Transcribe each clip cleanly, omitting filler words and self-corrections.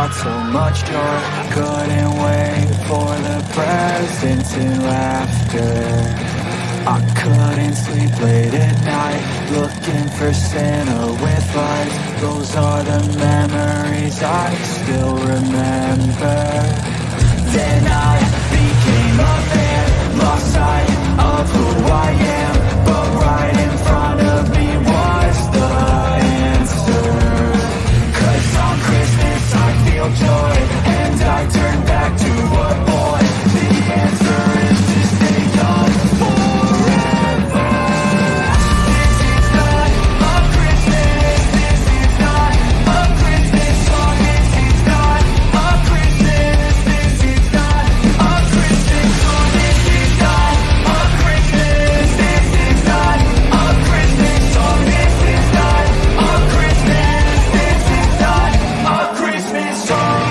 brought so much joy. Couldn't wait for the presents and laughter. I couldn't sleep late at night, looking for Santa with lights. Those are the memories I still remember. Then I became a man, lost sight of who I am, but right in front of me was the answer. 'Cause on Christmas I feel joy, and I turn back to a boy. The answer is to stay young forever. This is not a Christmas, this is not a Christmas song, this is not a Christmas, this is not a Christmas song, this is not a Christmas, this is not a Christmas song, this is not a Christmas, this is not a Christmas song.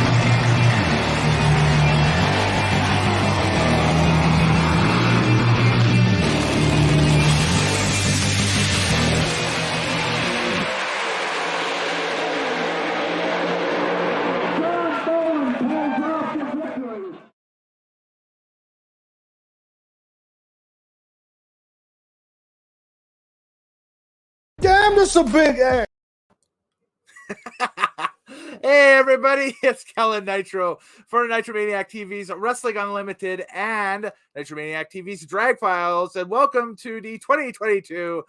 Damn, this a big ass. Hey everybody, it's Kellen Nitro for Nitromaniac TV's Wrestling Unlimited and Nitromaniac TV's Drag Files, and welcome to the 2022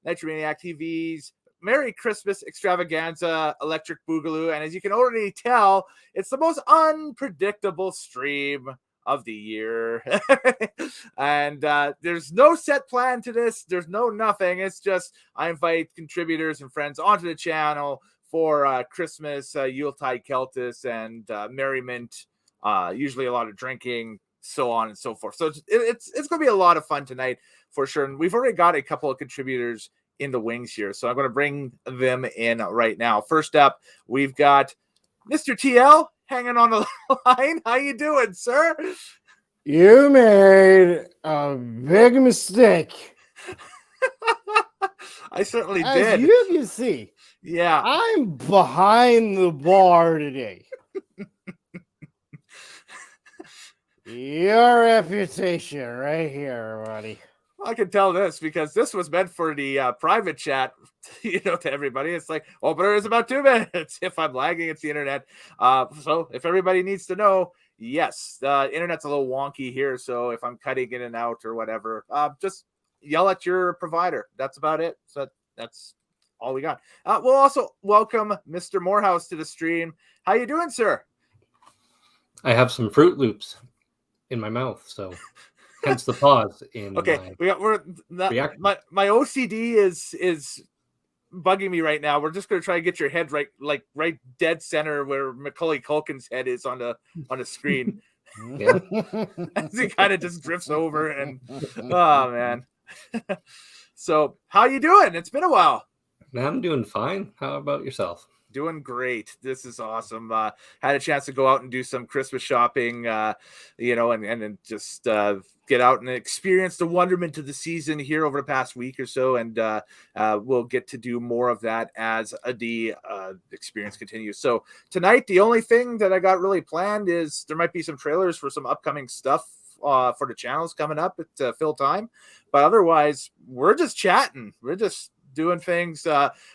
Nitromaniac TV's Merry Christmas Extravaganza Electric Boogaloo. And as you can already tell, it's the most unpredictable stream of the year. And there's no set plan to this. There's no nothing. It's just I invite contributors and friends onto the channel for Christmas, Yuletide, celtus, and merriment. Usually a lot of drinking, so on and so forth. So it's going to be a lot of fun tonight for sure. And we've already got a couple of contributors in the wings here, so I'm going to bring them in right now. First up, we've got Mr. TL hanging on the line. How you doing, sir? You made a big mistake. I certainly As did. you can see, Yeah. I'm behind the bar today. Your reputation right here, buddy. I can tell this because this was meant for the private chat, to everybody. It's like, oh, but it's about 2 minutes. If I'm lagging, it's the internet. So if everybody needs to know, yes, the internet's a little wonky here. So if I'm cutting in and out or whatever, just yell at your provider. That's about it. So that's all we got. We'll also welcome Mr. Morehouse to the stream. How you doing, sir? I have some Fruit Loops in my mouth, so hence the pause in Okay, my OCD is bugging me right now. We're just gonna try to get your head right dead center where Macaulay Culkin's head is on the screen. Yeah. As he kind of just drifts over and oh man. So how you doing? It's been a while. I'm doing fine. How about yourself? Doing great. This is awesome. Had a chance to go out and do some Christmas shopping, and just get out and experience the wonderment of the season here over the past week or so. And we'll get to do more of that as the experience continues. So tonight, the only thing that I got really planned is there might be some trailers for some upcoming stuff for the channels coming up at fill time. But otherwise, we're just chatting. We're just doing things.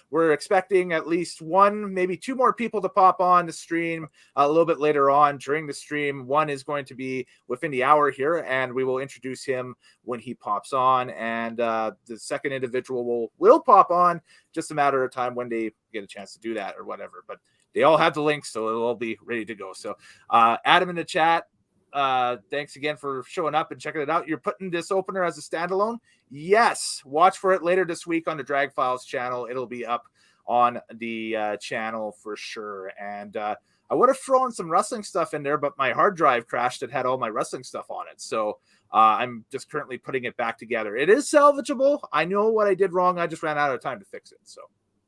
We're expecting at least 1, maybe 2 more people to pop on the stream a little bit later on during the stream. One is going to be within the hour here, and we will introduce him when he pops on. And the second individual will pop on, just a matter of time when they get a chance to do that or whatever. But they all have the links, so it'll all be ready to go. So Adam in the chat, thanks again for showing up and checking it out. You're putting this opener as a standalone? Yes. Watch for it later this week on the Drag Files channel. It'll be up on the channel for sure. And I would have thrown some wrestling stuff in there, but my hard drive crashed and had all my wrestling stuff on it. So I'm just currently putting it back together. It is salvageable. I know what I did wrong. I just ran out of time to fix it. So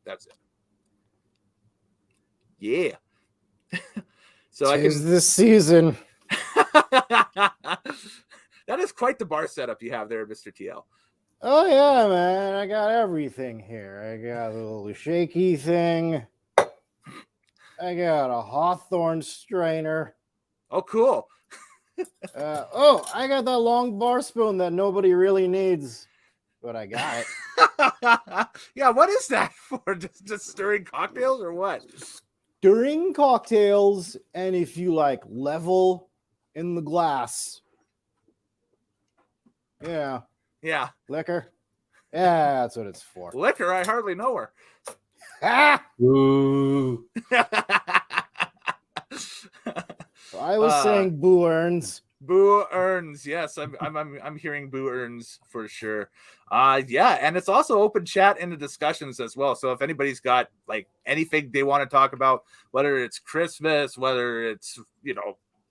that's it. Yeah. So I can this season. That is quite the bar setup you have there, Mr. TL. Oh yeah, man! I got everything here. I got a little shaky thing. I got a Hawthorne strainer. Oh, cool. I got that long bar spoon that nobody really needs, but I got it. Yeah, what is that for? Just stirring cocktails or what? During cocktails, and if you like level in the glass. Yeah. Yeah. Liquor. Yeah, that's what it's for. Liquor, I hardly know her. Ah! Ooh. I was saying boo earns. Boo earns. Yes, I'm hearing boo earns for sure. Yeah, and it's also open chat in the discussions as well. So if anybody's got like anything they want to talk about, whether it's Christmas, whether it's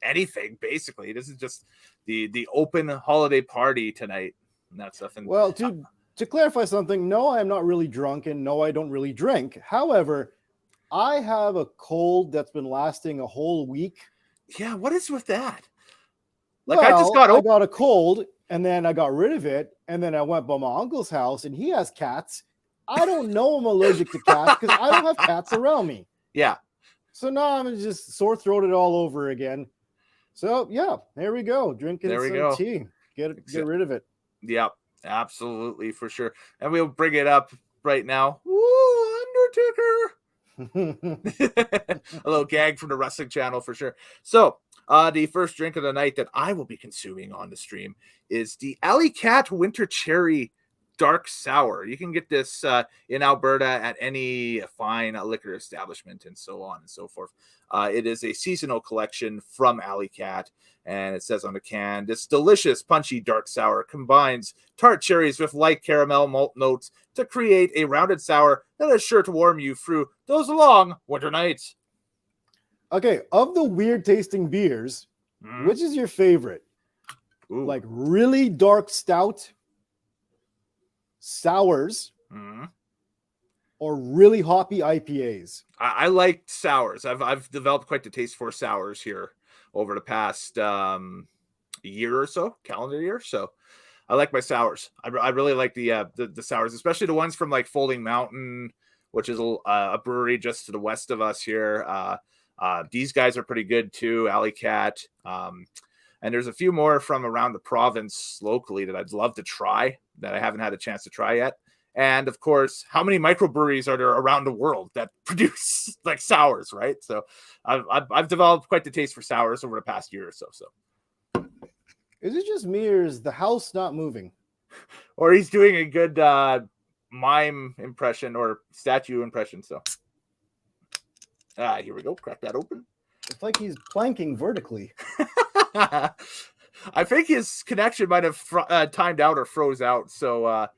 anything, basically, this is just the open holiday party tonight and that stuff. And Well, to clarify something, no, I'm not really drunk, and no, I don't really drink. However, I have a cold that's been lasting a whole week. yeah, what is with that? Like, Well, I I got a cold, and then I got rid of it, and then I went by my uncle's house, and he has cats. I don't know I'm allergic to cats because I don't have cats around me. Yeah. So now I'm just sore throated all over again. So yeah, there we go. Drinking some tea. Get rid of it. Yep, absolutely, for sure. And we'll bring it up right now. Woo, Undertaker. A little gag from the wrestling channel for sure. So the first drink of the night that I will be consuming on the stream is the Alley Cat Winter Cherry Dark Sour. You can get this in Alberta at any fine liquor establishment and so on and so forth. It is a seasonal collection from Alley Cat, and it says on the can, this delicious punchy dark sour combines tart cherries with light caramel malt notes to create a rounded sour that is sure to warm you through those long winter nights. Okay, of the weird tasting beers, which is your favorite? Ooh. Like really dark stout, sours, or really hoppy IPAs? I like sours. I've developed quite the taste for sours here over the past year or so, calendar year. So I like my sours. I really like the sours, especially the ones from like Folding Mountain, which is a brewery just to the west of us here. These guys are pretty good too, Alley Cat. And there's a few more from around the province locally that I'd love to try that I haven't had a chance to try yet. And of course, how many microbreweries are there around the world that produce like sours, right? So I've developed quite the taste for sours over the past year or so. Is it just me, or is the house not moving? Or he's doing a good mime impression or statue impression. So here we go. Crack that open. It's like he's planking vertically. I think his connection might have timed out or froze out. So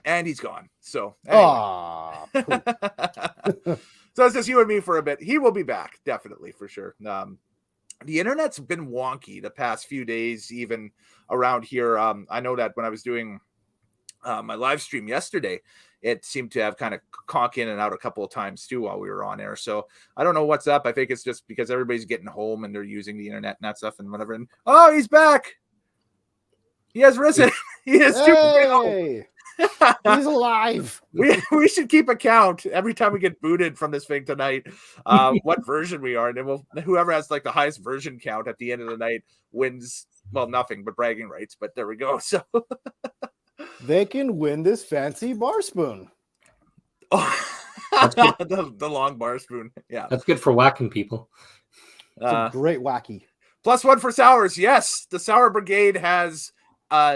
and he's gone. So anyway. So it's just you and me for a bit. He will be back, definitely, for sure. The internet's been wonky the past few days, even around here. I know that when I was doing my live stream yesterday, it seemed to have kind of conk in and out a couple of times too while we were on air. So I don't know what's up. I think it's just because everybody's getting home and they're using the internet and that stuff and whatever. And oh, he's back. He has risen. He is Hey! He's alive. We should keep a count every time we get booted from this thing tonight. What version we are, and then whoever has like the highest version count at the end of the night wins. Well, nothing but bragging rights. But there we go. So they can win this fancy bar spoon. Oh, the long bar spoon. Yeah, that's good for whacking people. It's a great wacky. +1 for sours. Yes, the Sour Brigade has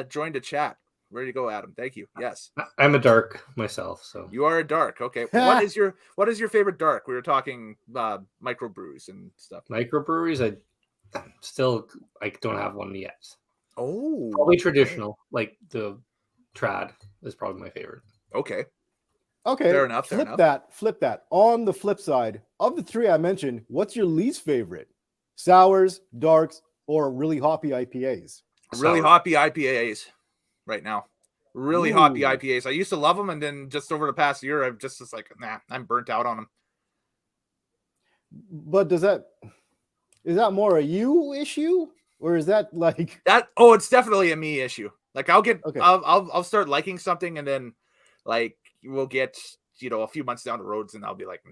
joined a chat. Where you go, Adam? Thank you. Yes, I'm a dark myself. So you are a dark. Okay, what is your favorite dark? We were talking microbrews and stuff. Microbreweries, I don't have one yet. Oh, probably traditional, like the trad is probably my favorite. Okay, fair enough. Flip that. On the flip side, of the three I mentioned, what's your least favorite? Sours, darks, or really hoppy IPAs? Really hoppy IPAs. Right now, really hoppy IPAs. I used to love them, and then just over the past year, I'm just like, nah, I'm burnt out on them. But is that more a you issue, or is that like that? Oh, it's definitely a me issue. Like I'll start liking something, and then like we'll get a few months down the road, and I'll be like,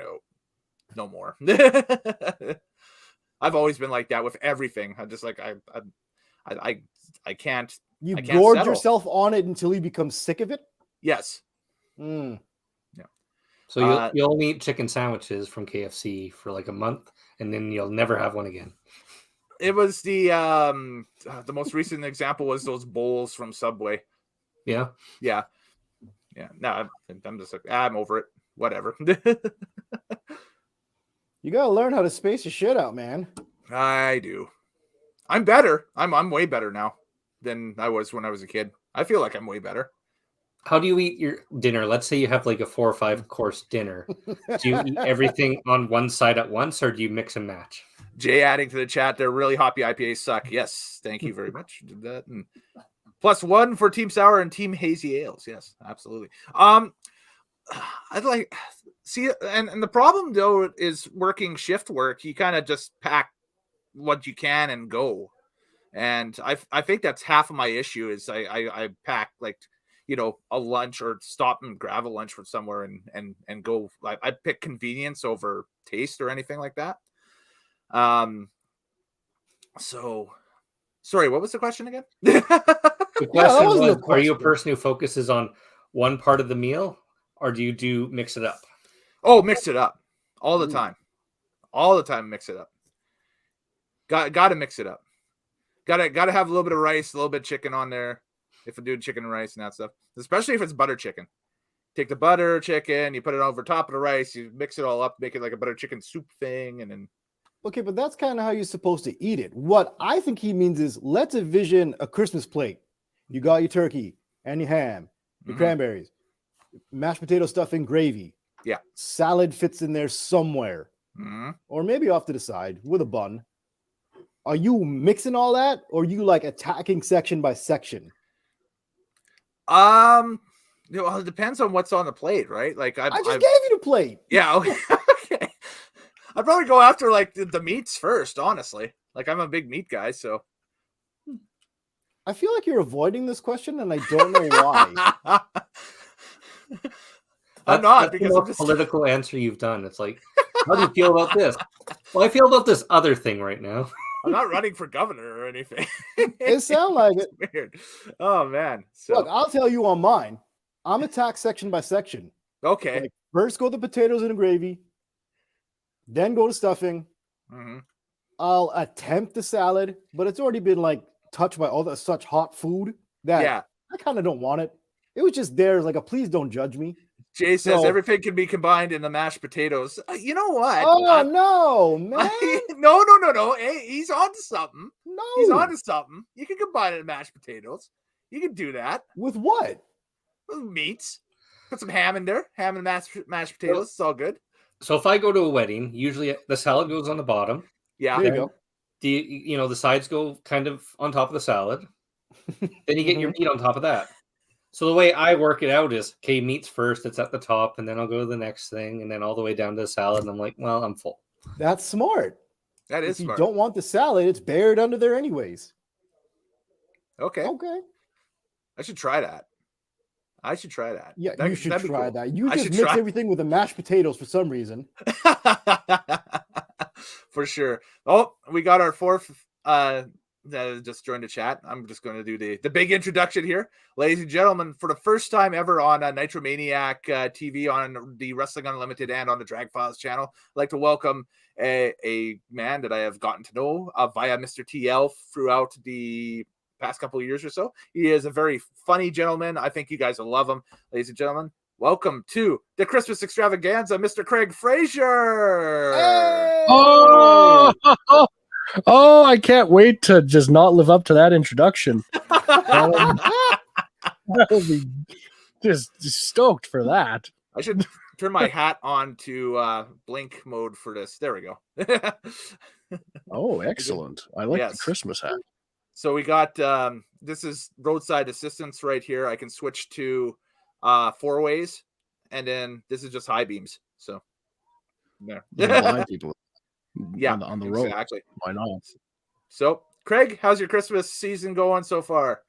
no more. I've always been like that with everything. I'm just like, I can't. You I can't gorge settle. yourself on it until you become sick of it? Yes. Mm. Yeah. So you'll only eat chicken sandwiches from KFC for like a month, and then you'll never have one again. It was the most recent example was those bowls from Subway. Yeah. Yeah. No, I'm just like, I'm over it. Whatever. You gotta learn how to space your shit out, man. I do. I'm better. I'm way better now than I was when I was a kid. I feel like I'm way better. How do you eat your dinner? Let's say you have like a 4 or 5 course dinner. Do you eat everything on one side at once, or do you mix and match? Jay adding to the chat, their really hoppy IPAs suck. Yes, thank you very much. Did that. And +1 for Team Sour and Team Hazy Ales. Yes, absolutely. I'd like see, and the problem though is working shift work. You kind of just pack what you can and go. And I think that's half of my issue is I pack like, a lunch or stop and grab a lunch from somewhere and go. I pick convenience over taste or anything like that. So sorry, what was the question again? The question was, wasn't a are you a question. person who focuses on one part of the meal, or do you mix it up? Oh, mix it up all the time. All the time, mix it up. Got to mix it up. Got to have a little bit of rice, a little bit of chicken on there. If I'm doing chicken and rice and that stuff, especially if it's butter chicken. Take the butter chicken, you put it over top of the rice, you mix it all up, make it like a butter chicken soup thing, and then. Okay, but that's kind of how you're supposed to eat it. What I think he means is let's envision a Christmas plate. You got your turkey and your ham, your cranberries, mashed potato stuffing, gravy. Yeah. Salad fits in there somewhere. Mm-hmm. Or maybe off to the side with a bun. Are you mixing all that, or are you like attacking section by section? Well, it depends on what's on the plate, right? Like I just gave you the plate. Yeah. Okay. I'd probably go after like the meats first, honestly. Like I'm a big meat guy, so. I feel like you're avoiding this question, and I don't know why. I'm not that's because the I'm most just political answer you've done. It's like, how do you feel about this? Well, I feel about this other thing right now. I'm not running for governor or anything. It sounds like it. It's weird. Oh man. So Look, I'll tell you on mine. I'm attacked section by section. okay. Like, first go the potatoes and the gravy, then go to stuffing. Mm-hmm. I'll attempt the salad, but it's already been like touched by all the such hot food that I kind of don't want it. It was just there, like a please don't judge me. Jay says So- everything can be combined in the mashed potatoes. You know what? Oh no, man! No. Hey, he's onto something. No, He's onto something. You can combine it in mashed potatoes. You can do that with what? with meats. Put some ham in there. Ham and mashed potatoes. It's all good. So if I go to a wedding, usually the salad goes on the bottom. Yeah. There you go. The sides go kind of on top of the salad. Then you get your meat on top of that. So the way I work it out is, okay, meat's first, it's at the top, and then I'll go to the next thing, and then all the way down to the salad, and I'm like, well, I'm full. That's smart. That is If smart. you don't want the salad, it's buried under there anyways. Okay. Okay. I should try that. Yeah, That- you should that'd be try cool. that. You I just should mix try. everything with the mashed potatoes for some reason. For sure. Oh, we got our fourth that just joined the chat. I'm just going to do the big introduction here. Ladies and gentlemen, for the first time ever on Nitromaniac TV, on the Wrestling Unlimited and on the Drag Files channel, I'd like to welcome a man that I have gotten to know via Mr. TL throughout the past couple of years or so. He is a very funny gentleman. I think you guys will love him. Ladies and gentlemen, welcome to the Christmas Extravaganza, Mr. Craig Frazier. Hey! Oh, I can't wait to just not live up to that introduction. I'll be just stoked for that. I should turn my hat on to blink mode for this. There we go. Oh, excellent. I like Yes. the Christmas hat. So we got this is roadside assistance right here. I can switch to 4 ways, and then this is just high beams. So there. You can blind people Yeah, on the road. exactly. Why not? So Craig, how's your Christmas season going so far?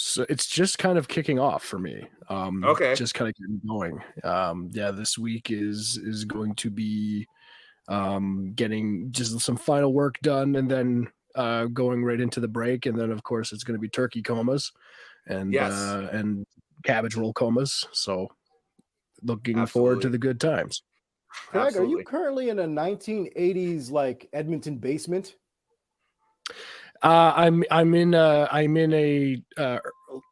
So it's just kind of kicking off for me. Okay. Just kind of getting going. Yeah, this week is going to be getting just some final work done, and then going right into the break, and then of course it's going to be turkey comas and cabbage roll comas. So looking forward to the good times. Craig, are you currently in a 1980s like Edmonton basement? I'm in a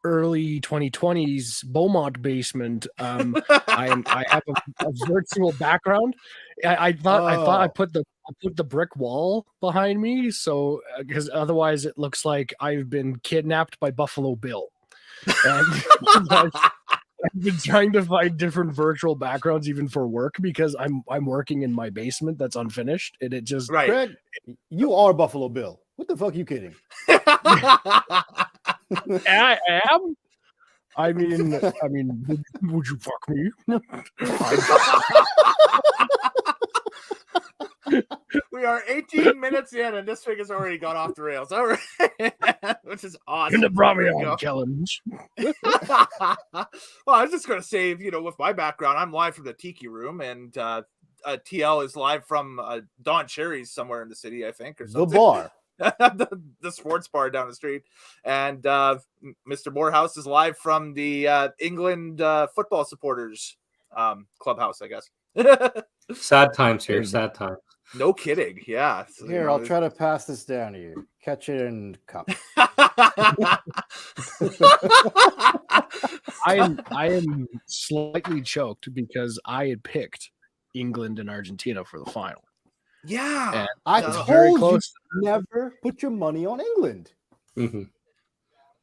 early 2020s Beaumont basement. I have a virtual background. I thought I put the brick wall behind me, so because otherwise it looks like I've been kidnapped by Buffalo Bill. And I've been trying to find different virtual backgrounds even for work because I'm working in my basement that's unfinished, and it just Craig, you are Buffalo Bill. What the fuck are you kidding? I am. I mean, would you fuck me? We are 18 minutes in, and this thing has already gone off the rails. All right, which is awesome. Couldn't have brought me on, Kellen. Well, I was just going to say, with my background, I'm live from the Tiki Room, and TL is live from Don Cherry's somewhere in the city, I think, or something. The bar. the sports bar down the street, and Mr. Morehouse is live from the England football supporters clubhouse, I guess. Sad times here. Sad times. No kidding. Yeah. So, Here, I'll try to pass this down to you. Catch it in cup. I am slightly choked because I had picked England and Argentina for the final. Yeah, and I was told very close. you never put your money on England. Mm-hmm.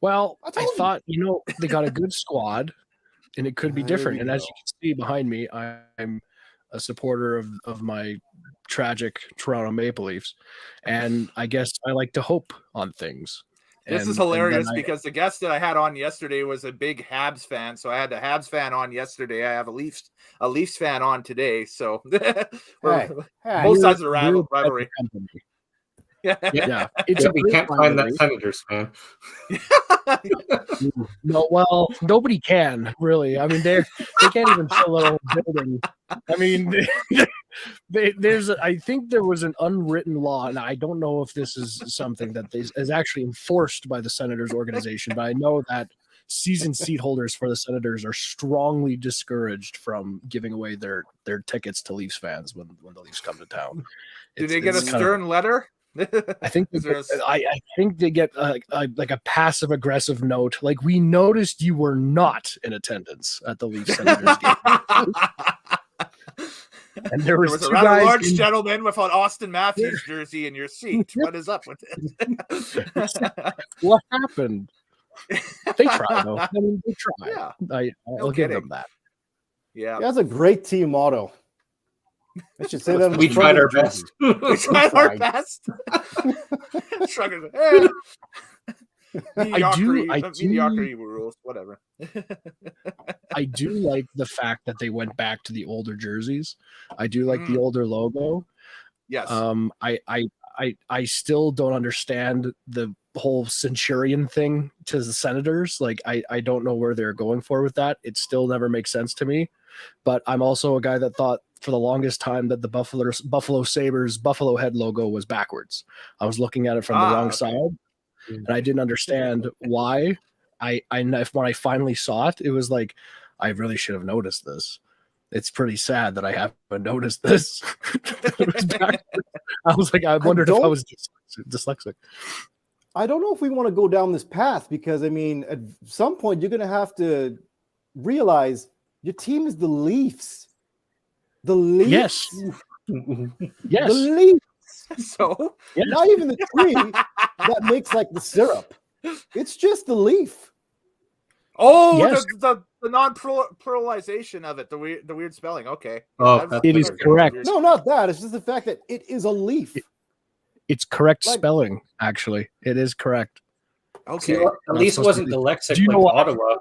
Well, I thought they got a good squad, and it could be different. And as you can see behind me, I'm a supporter of my tragic Toronto Maple Leafs, and I guess I like to hope on things. This is hilarious because the guest that I had on yesterday was a big Habs fan, so I had the Habs fan on yesterday. I have a Leafs fan on today, so both sides of the rivalry. Yeah, we can't find that Senators fan. No, well, nobody can really. I mean, they can't even fill a little building. I mean, I think there was an unwritten law, and I don't know if this is something that is actually enforced by the Senators organization, but I know that season seat holders for the Senators are strongly discouraged from giving away their tickets to Leafs fans when the Leafs come to town. Do they get a stern letter? I think I think they get like a passive aggressive note, like, we noticed you were not in attendance at the Leafs Senators game. And there was a rather large gentleman with an Austin Matthews jersey in your seat. What is up with it? What happened? They try though. I mean, they try. Yeah. I'll give them that. Yeah, that's a great team motto. I should say that. We tried our best. We tried our best. Mediocrity rules, whatever. I do like the fact that they went back to the older jerseys. I do like the older logo. Yes. I still don't understand the whole Centurion thing to the Senators. Like, I don't know where they're going for with that. It still never makes sense to me. But I'm also a guy that thought for the longest time that the Buffalo Sabres Buffalo head logo was backwards. I was looking at it from the wrong side, and I didn't understand why. When I finally saw it, it was like, I really should have noticed this. It's pretty sad that I haven't noticed this. I was like, I wondered if I was dyslexic. I don't know if we want to go down this path because, I mean, at some point you're going to have to realize your team is the Leafs. The Leafs. Yes. Yes. The Leafs. So not even the tree that makes like the syrup. It's just the leaf. Oh, yes. the non-pluralization of it, the weird spelling. Okay. It is correct. No, not that. It's just the fact that it is a leaf. It's correct spelling, actually. It is correct. Okay. See, at least it wasn't dyslexic like Ottawa,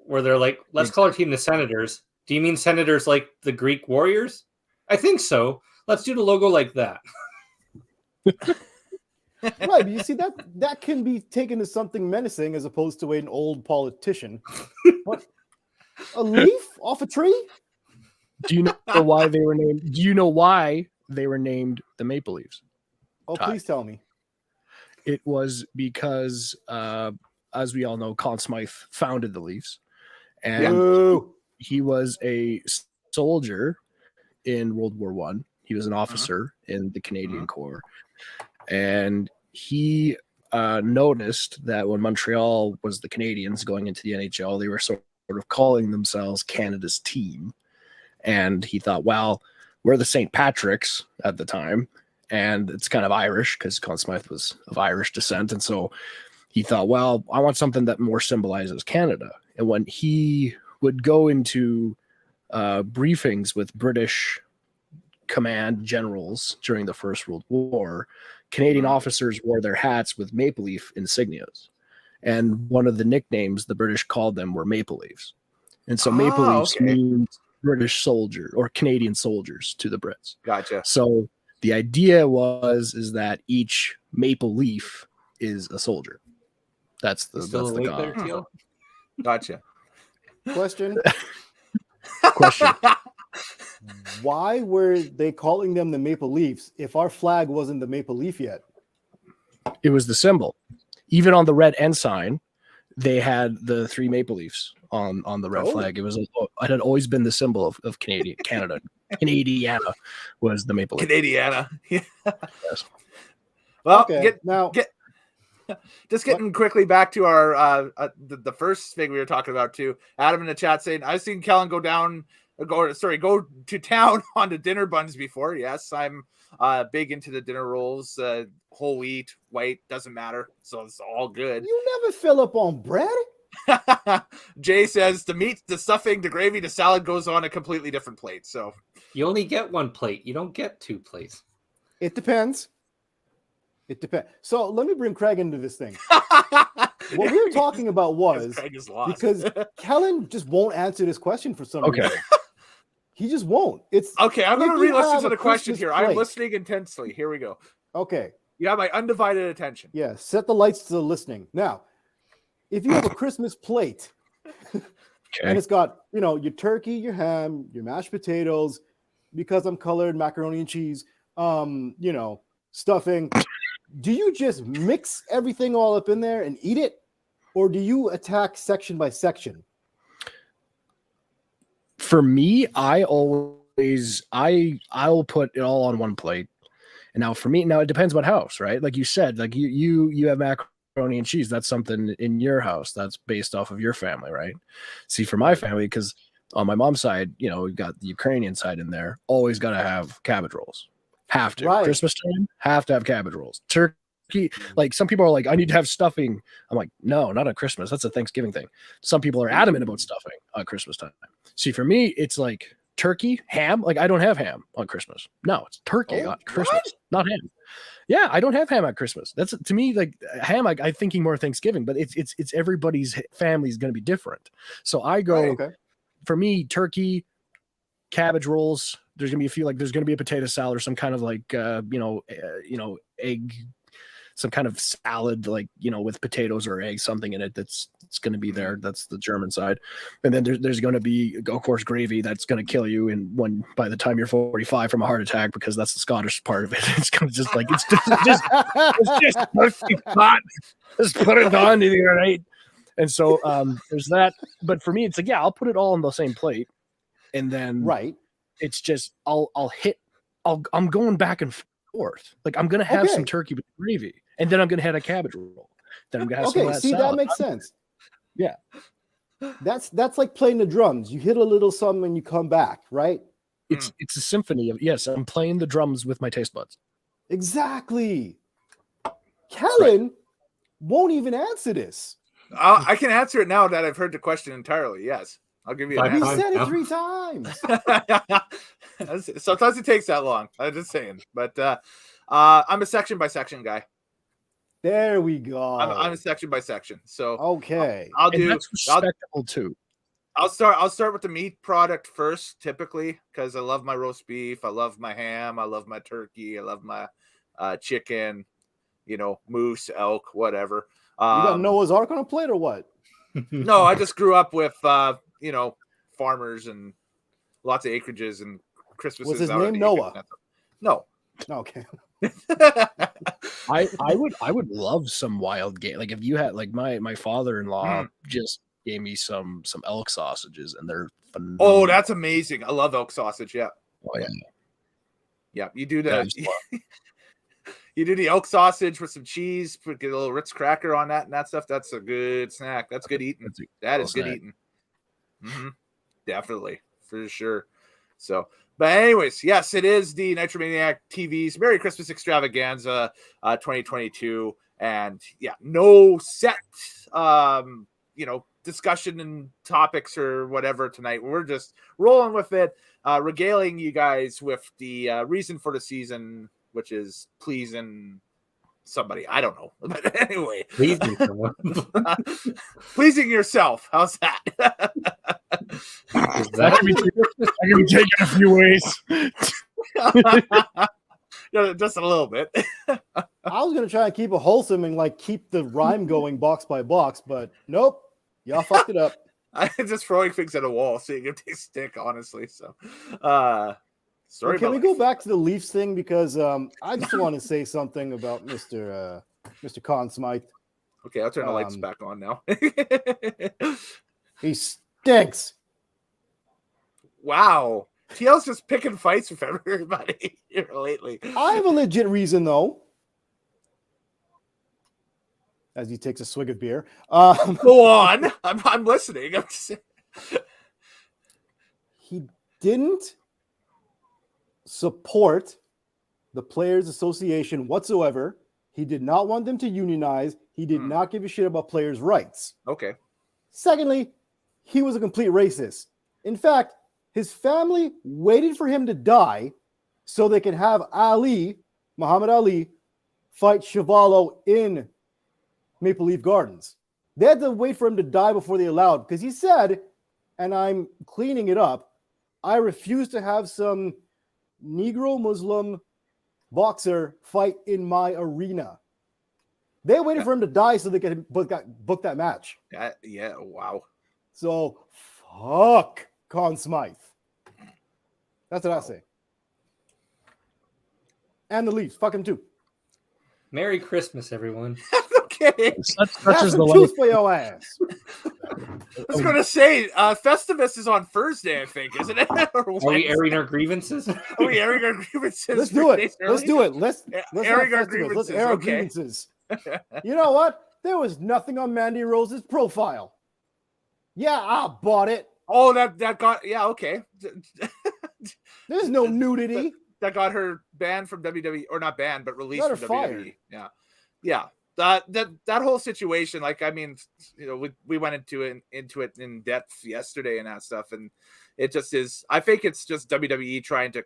where they're like, let's call our team the Senators. Do you mean Senators like the Greek warriors? I think so. Let's do the logo like that. Right, but you see that can be taken as something menacing as opposed to an old politician. What? A leaf off a tree? Do you know why they were named? Do you know why they were named the Maple Leafs? Oh, Ty. please tell me. It was because, as we all know, Conn Smythe founded the Leafs, and Boo. he was a soldier in World War One. He was an officer in the Canadian Corps, and he noticed that when Montreal was the Canadiens going into the NHL, they were sort of calling themselves Canada's team. And he thought, well, we're the St. Patrick's at the time, and it's kind of Irish because Conn Smythe was of Irish descent. And so he thought, well, I want something that more symbolizes Canada. And when he would go into briefings with British command generals during the First World War, Canadian officers wore their hats with maple leaf insignias. And one of the nicknames the British called them were Maple Leafs. And so Maple Leafs means British soldier or Canadian soldiers to the Brits. Gotcha. So the idea is that each maple leaf is a soldier. That's the god. There, Teal? Gotcha. Question. Question. Why were they calling them the Maple Leafs if our flag wasn't the maple leaf yet? It was the symbol. Even on the red ensign, they had the 3 maple leafs on the red flag. It had always been the symbol of Canada. Canadiana was the maple leaf. Canadiana. Yeah. Yes. Well, Okay, just getting quickly back to our the first thing we were talking about too. Adam in the chat saying, I've seen Kellen go to town on the dinner buns before. Yes, I'm big into the dinner rolls, whole wheat, white, doesn't matter. So it's all good. You never fill up on bread? Jay says the meat, the stuffing, the gravy, the salad goes on a completely different plate. So You only get 1 plate. You don't get 2 plates. It depends. It depends. So let me bring Craig into this thing. What we were talking about was Craig is lost. because Kellen just won't answer this question for some reason. He just won't. It's okay. I'm going to if you re-listen have to a the question Christmas here. plate- I'm listening intensely. Here we go. Okay. You have my undivided attention. Yeah. Set the lights to listening. Now, if you have a Christmas plate and it's got, your turkey, your ham, your mashed potatoes, because I'm colored, macaroni and cheese, stuffing, do you just mix everything all up in there and eat it? Or do you attack section by section? For me, I'll put it all on one plate. And now for me, it depends what house, right? Like you said, like you have macaroni and cheese. That's something in your house that's based off of your family, right? See, for my family, because on my mom's side, we've got the Ukrainian side in there, always got to have cabbage rolls. Have to. Right. Christmas time, have to have cabbage rolls. Turkey, like some people are like, I need to have stuffing. I'm like, no, not at Christmas. That's a Thanksgiving thing. Some people are adamant about stuffing on Christmas time. See, for me, it's like turkey, ham. Like I don't have ham on Christmas. No, it's turkey on Christmas, not ham. Yeah, I don't have ham at Christmas. That's to me like ham. I'm thinking more Thanksgiving, but it's everybody's family is going to be different. So I go for me, turkey, cabbage rolls. There's gonna be a few there's gonna be a potato salad or some kind of egg, some kind of salad with potatoes or eggs, something in it it's gonna be there. That's the German side, and then there's gonna be of course gravy that's gonna kill you by the time you're 45 from a heart attack because that's the Scottish part of it. It's gonna just just put it on right. And so there's that. But for me, it's I'll put it all on the same plate, and then it's just I'm going back and forth. Like I'm gonna have some turkey with gravy, and then I'm gonna have a cabbage roll. Then I'm gonna have some of that salad. That makes sense. Yeah, that's like playing the drums. You hit a little something and you come back, right? It's a symphony of I'm playing the drums with my taste buds. Exactly. Kellen won't even answer this. I can answer it now that I've heard the question entirely. Yes. I'll give you an answer. We said it 3 times. Sometimes it takes that long. I'm just saying. But I'm a section by section guy. There we go. I'm a section by section. So I'll do. That's respectable too. I'll start with the meat product first, typically, because I love my roast beef, I love my ham, I love my turkey, I love my chicken. moose, elk, whatever. You got Noah's Ark on a plate or what? No, I just grew up with farmers and lots of acreages and Christmas. Was his name Noah? No. Okay. I would love some wild game. Like if you had like my father-in-law just gave me some elk sausages and they're phenomenal. Oh, that's amazing. I love elk sausage. Yeah. Oh yeah. Yeah, you do that. You do the elk sausage with some cheese, get a little Ritz cracker on that and that stuff. That's a good snack. That's good eating. That is good eating. Definitely, for sure. So, but anyways, yes, it is the Nitromaniac TV's Merry Christmas Extravaganza 2022. And yeah, no set, discussion and topics or whatever tonight. We're just rolling with it, regaling you guys with the reason for the season, which is pleasing somebody. I don't know. But anyway. Pleasing someone. Pleasing yourself. How's that? That can be taken a few ways. Yeah, just a little bit. I was going to try and keep it wholesome and keep the rhyme going box by box, but nope. Y'all fucked it up. I'm just throwing things at a wall, seeing if they stick, honestly. So, sorry. Can we go back to the Leafs thing? Because I just want to say something about Mr. Conn Smythe. Okay, I'll turn the lights back on now. He stinks. Wow. TL's just picking fights with everybody here lately. I have a legit reason, though. As he takes a swig of beer. Go on. I'm listening. He didn't support the Players Association whatsoever. He did not want them to unionize. He did not give a shit about players' rights. Okay. Secondly, he was a complete racist. In fact, his family waited for him to die so they could have Muhammad Ali, fight Chuvalo in Maple Leaf Gardens. They had to wait for him to die before they allowed, because he said, and I'm cleaning it up, I refuse to have some Negro Muslim boxer fight in my arena. They waited for him to die so they could book that match. Yeah, wow. So, fuck Conn Smythe. That's what I say. And the Leafs. Fuck him too. Merry Christmas, everyone. Okay. Such is the juice for your ass. I was going to say, Festivus is on Thursday, I think, isn't it? Are we airing our grievances? Are we airing our grievances? Let's do it. Let's do it. Let's airing our grievances. Let's air our grievances. You know what? There was nothing on Mandy Rose's profile. Yeah, I bought it. Oh, that got, yeah, okay. There's no nudity. That got her banned from WWE, or not banned, but released from WWE. Fired. Yeah. Yeah. That whole situation, we went into it in depth yesterday and that stuff, and it just is. I think it's just WWE trying to,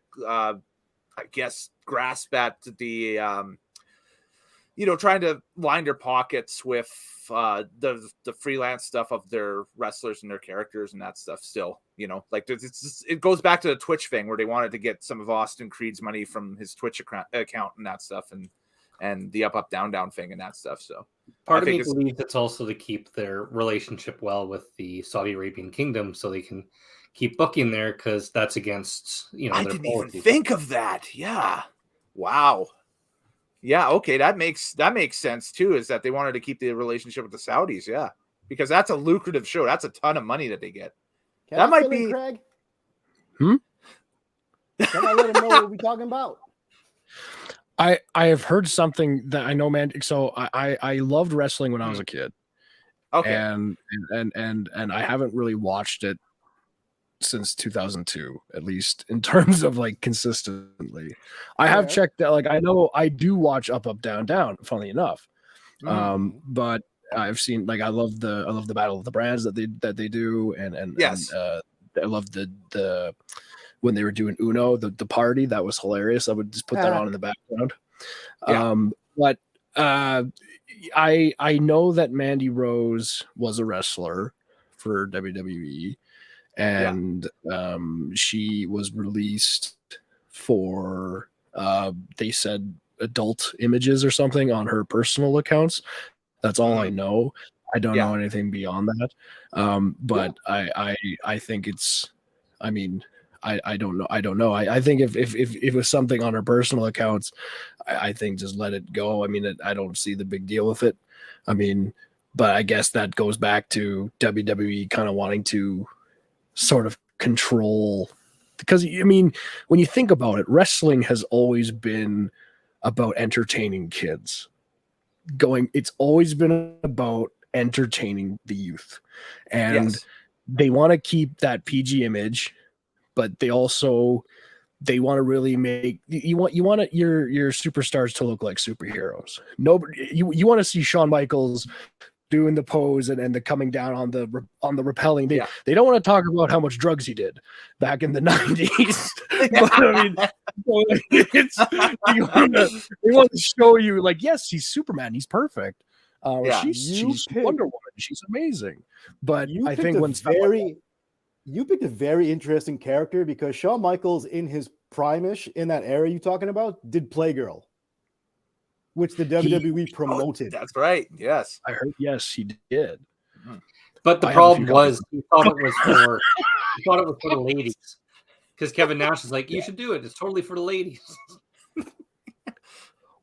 grasp at the, trying to line their pockets with the freelance stuff of their wrestlers and their characters and that stuff. Still, it goes back to the Twitch thing where they wanted to get some of Austin Creed's money from his Twitch account and that stuff, and the up down thing and that stuff. So part of me believes it's also to keep their relationship well with the Saudi Arabian kingdom, so they can keep booking there, because that's against I didn't even think of that. Yeah. Wow. Yeah. Okay. That makes sense too. Is that they wanted to keep the relationship with the Saudis? Yeah, because that's a lucrative show. That's a ton of money that they get. That might be. Craig? Can I let him know what we're talking about? I have heard something that I know, man. So I loved wrestling when I was a kid. Okay. And I haven't really watched it since 2002, at least in terms of consistently. I have checked that. I know I do watch Up Up Down Down, funnily enough. But I've seen I love the Battle of the Brands that they do, and yes. And, I love the when they were doing Uno, the party, that was hilarious. I would just put that on in the background. Yeah. But I know that Mandy Rose was a wrestler for WWE, and she was released for they said adult images or something on her personal accounts. That's all I know. I don't know anything beyond that. But I think it's, I mean, I don't know. I don't know. I think if it was something on her personal accounts, I think just let it go. I mean, I don't see the big deal with it. I mean, but I guess that goes back to WWE kind of wanting to sort of control, because I mean, when you think about it, wrestling has always been about entertaining kids. It's always been about entertaining the youth, and they want to keep that PG image, but they want to really make you want your superstars to look like superheroes. Nobody, you want to see Shawn Michaels doing the pose and the coming down on the rappelling. They don't want to talk about how much drugs he did back in the 90s. But I mean, they want to show you, like, yes, he's Superman, he's perfect. She's Wonder Woman, she's amazing. But I think you picked a very interesting character, because Shawn Michaels in his prime-ish, in that era you're talking about, did Playgirl, which the WWE promoted. That's right. Yes. I heard. Yes, he did. But the problem was he thought it was for the ladies. Because Kevin Nash is like, you should do it. It's totally for the ladies.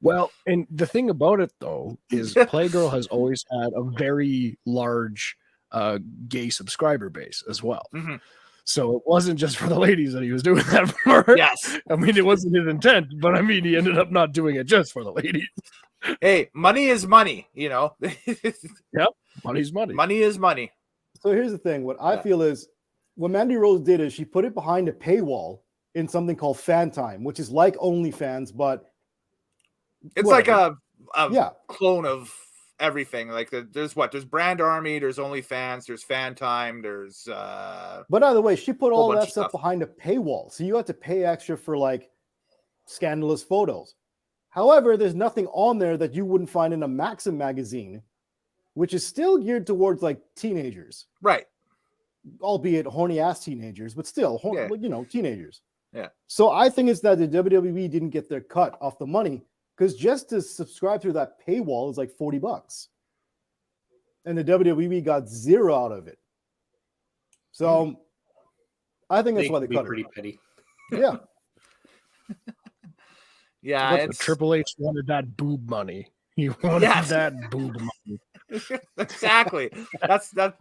Well, and the thing about it, though, is Playgirl has always had a very large gay subscriber base as well. Mm-hmm. So it wasn't just for the ladies that he was doing that for. Yes. I mean, it wasn't his intent, but I mean, he ended up not doing it just for the ladies. Hey, money is money, you know? Yep. Money's money. Money is money. So here's the thing. What I feel is, what Mandy Rose did is she put it behind a paywall in something called Fan Time, which is like OnlyFans, but it's whatever. Like a clone of everything. Like there's Brand Army, there's OnlyFans, there's Fan Time, there's but either way, she put all that stuff behind a paywall, so you have to pay extra for like scandalous photos. However, there's nothing on there that you wouldn't find in a Maxim magazine, which is still geared towards like teenagers, right? Albeit horny ass teenagers, but still teenagers. Yeah. So I think it's that the WWE didn't get their cut off the money, because just to subscribe through that paywall is like $40, and the WWE got zero out of it. So I think that's why they cut it. Pretty petty. Yeah. Yeah. But Triple H wanted that boob money. He wanted that boob money. Exactly. That's what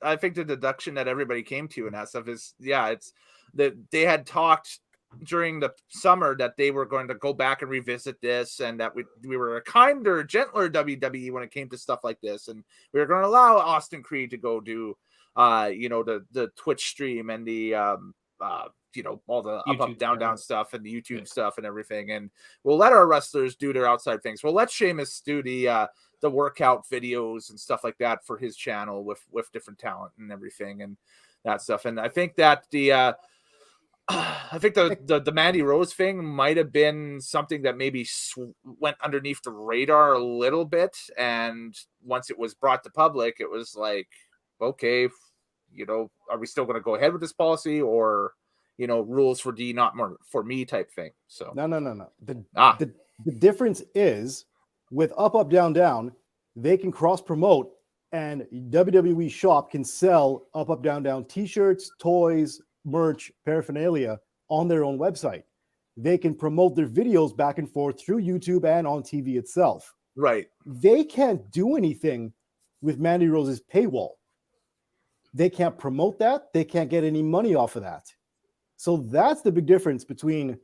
I think the deduction that everybody came to in that stuff is, it's that they had talked during the summer that they were going to go back and revisit this, and that we were a kinder, gentler WWE when it came to stuff like this, and we were going to allow Austin Creed to go do the Twitch stream and the all the up down stuff and the YouTube stuff and everything, and we'll let our wrestlers do their outside things. We'll let Sheamus do the workout videos and stuff like that for his channel with different talent and everything and that stuff. And I think that the Mandy Rose thing might have been something that maybe went underneath the radar a little bit, and once it was brought to public, it was like, okay, are we still going to go ahead with this policy, or rules for D, not more for me type thing? So no. The difference is, with up down down, they can cross promote, and WWE Shop can sell up down down t-shirts, toys, merch, paraphernalia on their own website. They can promote their videos back and forth through YouTube and on TV itself. Right. They can't do anything with Mandy Rose's paywall. They can't promote that. They can't get any money off of that. So that's the big difference between,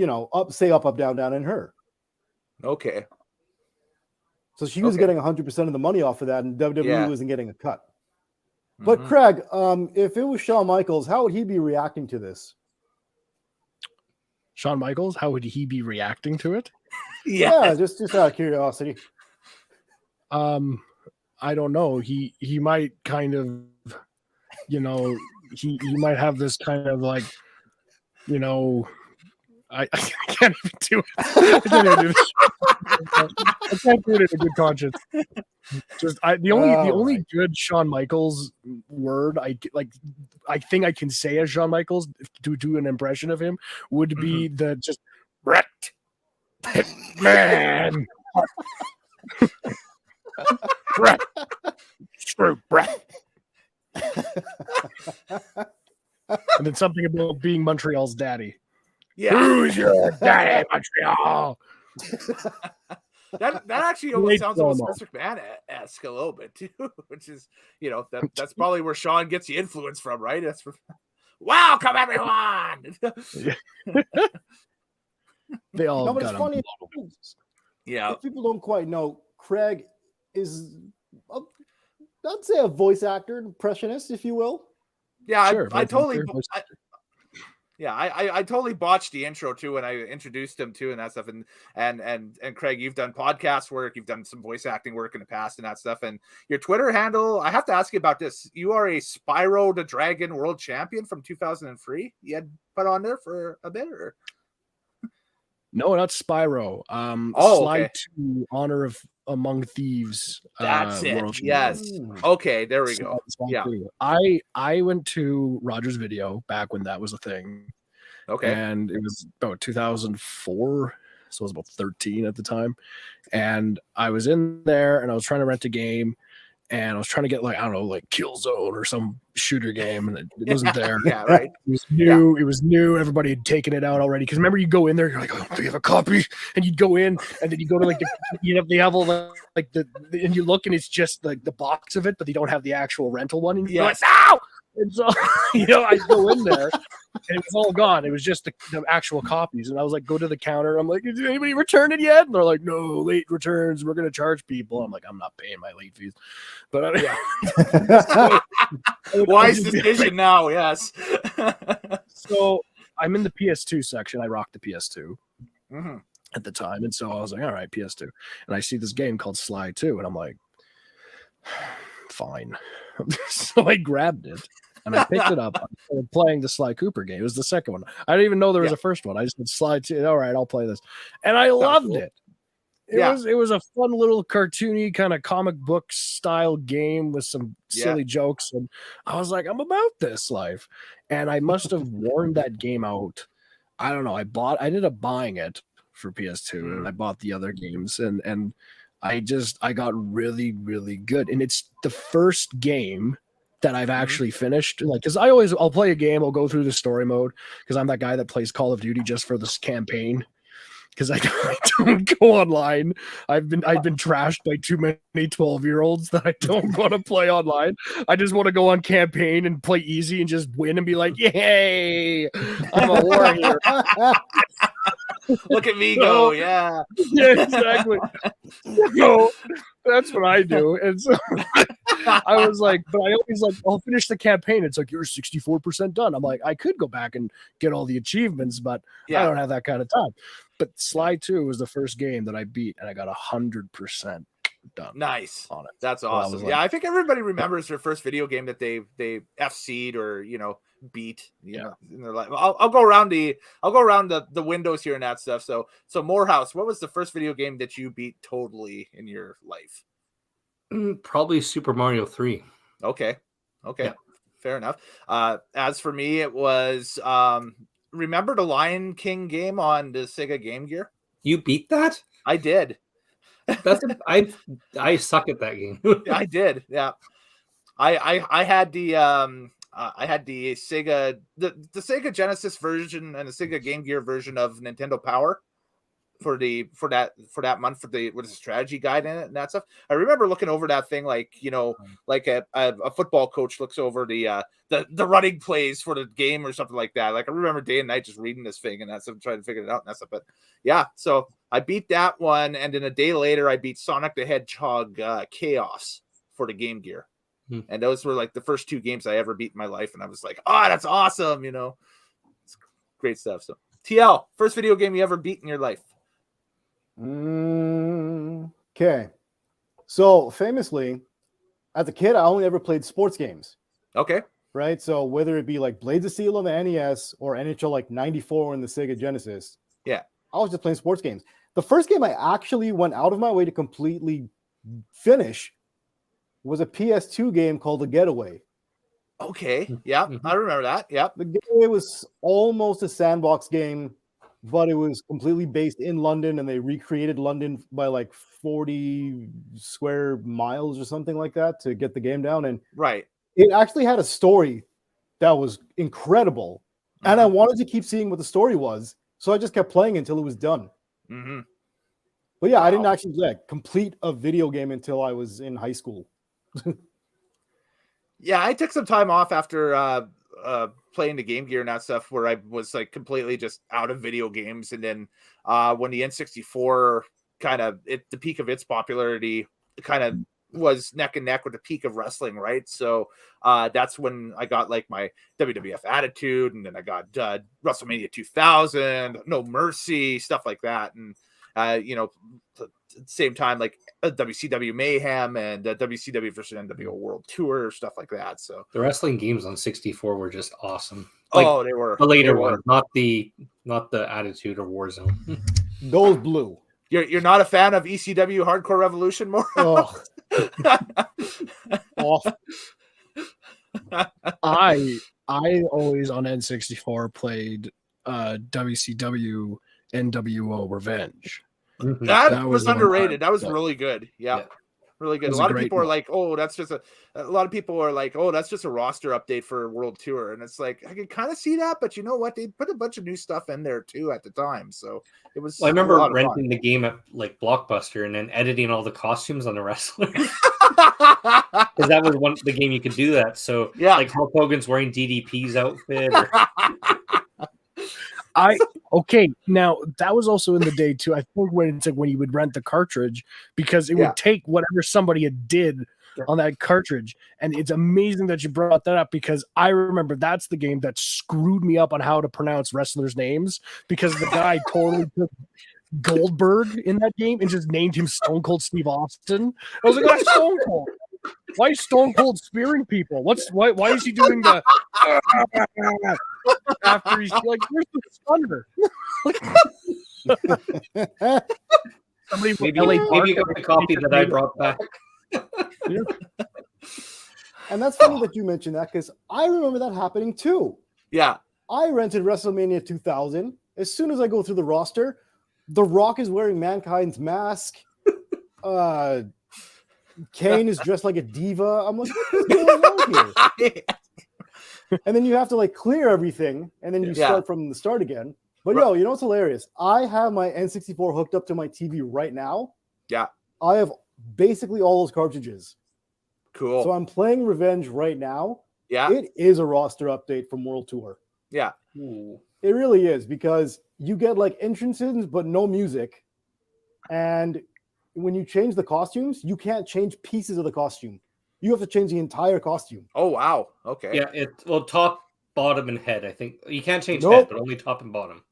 up down down and her. Okay. So she was getting 100% of the money off of that, and WWE wasn't getting a cut. But Craig, if it was Shawn Michaels, how would he be reacting to this? Shawn Michaels, how would he be reacting to it? Yeah, just out of curiosity. I don't know. He might kind of, he might have this kind of like, I can't even do it. I can't even do this. I can't do it in a good conscience. Just the only good Shawn Michaels word I think I can say as Shawn Michaels to do an impression of him would be the just Brett. Man. Brett. Screw Brett. And then something about being Montreal's daddy. Yeah. Who's your daddy, Montreal? That actually almost sounds almost Vince McMahon-esque a little bit too, which is, you know, that's probably where Sean gets the influence from, right? That's from, welcome everyone. They all No, but got it's funny. Yeah. If people don't quite know, Craig is, I'd say, a voice actor, impressionist, if you will. Yeah, Sure, I totally. I totally botched the intro too when I introduced him too and that stuff. And Craig, you've done podcast work, you've done some voice acting work in the past and that stuff. And your Twitter handle, I have to ask you about this. You are a Spyro the Dragon world champion from 2003. You had put on there for a bit, or? No, not Spyro. Slide okay. to Honor of Among Thieves. That's it. World Yes. Champion. Okay, there we go. Slide Yeah. two. I went to Rogers Video back when that was a thing. Okay. And it was about 2004. So I was about 13 at the time. And I was in there and I was trying to rent a game. And I was trying to get, like, I don't know, like Killzone or some shooter game, and it wasn't there. Yeah, right. It was new. Yeah. It was new. Everybody had taken it out already. Because remember, you go in there, you're like, oh, do you have a copy? And you'd go in, and then you go to like they have all the like the and you look, and it's just like the box of it, but they don't have the actual rental one. And you're like, no! And so, I go in there, and it was all gone. It was just the actual copies. And I was like, go to the counter. I'm like, did anybody return it yet? And they're like, no, late returns. We're going to charge people. I'm like, I'm not paying my late fees. But I mean, wise decision now, yes. So I'm in the PS2 section. I rocked the PS2 mm-hmm. at the time. And so I was like, all right, PS2. And I see this game called Sly 2. And I'm like, fine. So I grabbed it. And I picked it up. I started playing the Sly Cooper game. It was the second one. I didn't even know there was a first one. I just said Sly 2. All right, I'll play this. And I loved it. It was a fun little cartoony kind of comic book style game with some silly jokes. And I was like, I'm about this life. And I must have worn that game out. I don't know. I ended up buying it for PS2 and I bought the other games. And I got really, really good. And it's the first game that I've actually finished. Like, because I'll play a game, I'll go through the story mode, because I'm that guy that plays Call of Duty just for this campaign. Because I don't go online. I've been trashed by too many 12-year-olds that I don't want to play online. I just want to go on campaign and play easy and just win and be like, yay, I'm a warrior. Look at me go, yeah. Yeah, exactly. So that's what I do. And so I was like, but I always like, I'll finish the campaign. It's like, you're 64% done. I'm like, I could go back and get all the achievements, but I don't have that kind of time. But Sly 2 was the first game that I beat, and I got 100% done. Nice on it. That's awesome. Like, I think everybody remembers their first video game that they FC'd or beat. You know, in their life. I'll go around the windows here and that stuff. So Morehouse, what was the first video game that you beat totally in your life? Probably Super Mario 3. Okay, yeah. Fair enough. As for me, it was remember the Lion King game on the Sega Game Gear? You beat that? I did. I suck at that game. I did. Yeah. I had the Sega the Sega Genesis version and the Sega Game Gear version of Nintendo Power for that month for the strategy guide in it and that stuff. I remember looking over that thing like a football coach looks over the running plays for the game or something like that. Like I remember day and night just reading this thing and that stuff, trying to figure it out and that stuff. But yeah, so I beat that one, and then a day later I beat Sonic the Hedgehog Chaos for the Game Gear. And those were like the first two games I ever beat in my life, and I was like, oh, that's awesome, it's great stuff. So TL, first video game you ever beat in your life? Okay. So famously, as a kid, I only ever played sports games. Okay. Right? So whether it be like Blades of Steel on the NES or NHL like 94 in the Sega Genesis, I was just playing sports games. The first game I actually went out of my way to completely finish was a PS2 game called The Getaway. Okay. Yeah, I remember that. Yeah. The Getaway was almost a sandbox game. but it was completely based in London, and they recreated London by like 40 square miles or something like that to get the game down. And Right. it actually had a story that was incredible. And I wanted to keep seeing what the story was. So I just kept playing until it was done. Mm-hmm. But yeah, I Wow. didn't actually complete a video game until I was in high school. Yeah, I took some time off after playing the Game Gear and that stuff, where I was like completely just out of video games. And then when the N64 kind of at the peak of its popularity kind of was neck and neck with the peak of wrestling, right? So that's when I got like my WWF Attitude, and then I got WrestleMania 2000, No Mercy, stuff like that. And you know, at the same time, like WCW Mayhem and WCW versus NWO World Tour, stuff like that. So The wrestling games on 64 were just awesome. oh, they were the later they were. ones, not the Attitude or Warzone. Those blew. You're not a fan of ECW Hardcore Revolution, more? Oh, awful. I always on N64 played WCW NWO Revenge. That was the one underrated. That was yeah. really good. Yeah. Really good. It A was lot a of great people are one. like, oh, that's just a lot of people are like, oh, that's just a roster update for World Tour. And it's like, I can kind of see that, but you know what? They put a bunch of new stuff in there too at the time. So it was Well, I a remember lot of renting fun. the game at like Blockbuster and then editing all the costumes on the wrestlers. Because that was the game you could do that. So Yeah. like Hulk Hogan's wearing DDP's outfit. Okay, now that was also in the day too. I think when it's like when you would rent the cartridge, because it Yeah. would take whatever somebody had did on that cartridge. And it's amazing that you brought that up, because I remember that's the game that screwed me up on how to pronounce wrestlers' names, because the guy totally took Goldberg in that game and just named him Stone Cold Steve Austin. I was like, that's Stone Cold. Why is Stone Cold spearing people? Why is he doing the after he's like, where's the stunner? Somebody from Maybe LA you Park got the copy that I brought back. And that's funny that you mentioned that, because I remember that happening too. Yeah. I rented WrestleMania 2000. As soon as I go through the roster, The Rock is wearing Mankind's mask. Kane is dressed like a diva. I'm like, what is going on here? And then you have to like clear everything, and then you start from the start again. But yo, you know what's hilarious? I have my N64 hooked up to my TV right now. Yeah. I have basically all those cartridges. Cool. So I'm playing Revenge right now. Yeah. It is a roster update from World Tour. Yeah. Ooh. It really is, because you get like entrances but no music. And when you change the costumes, you can't change pieces of the costume. You have to change the entire costume. Oh, wow. Okay. Yeah, top, bottom, and head. I think you can't change Nope. head, but only top and bottom.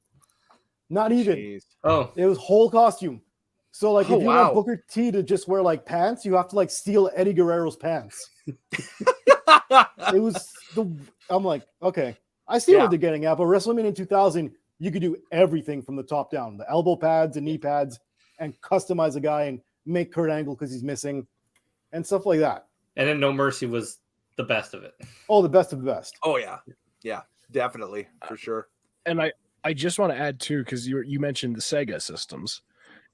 Not even. Jeez. Oh, It was whole costume. So like if you wow. want Booker T to just wear like pants, you have to like steal Eddie Guerrero's pants. It was I'm like, okay, I see what they're getting at, but WrestleMania 2000, you could do everything from the top down, the elbow pads and knee pads, and customize a guy and make Kurt Angle because he's missing and stuff like that. and then No Mercy was the best of it. Oh, the best of the best. Oh, yeah. Yeah. Definitely. For sure. And I just want to add too, because you mentioned the Sega systems.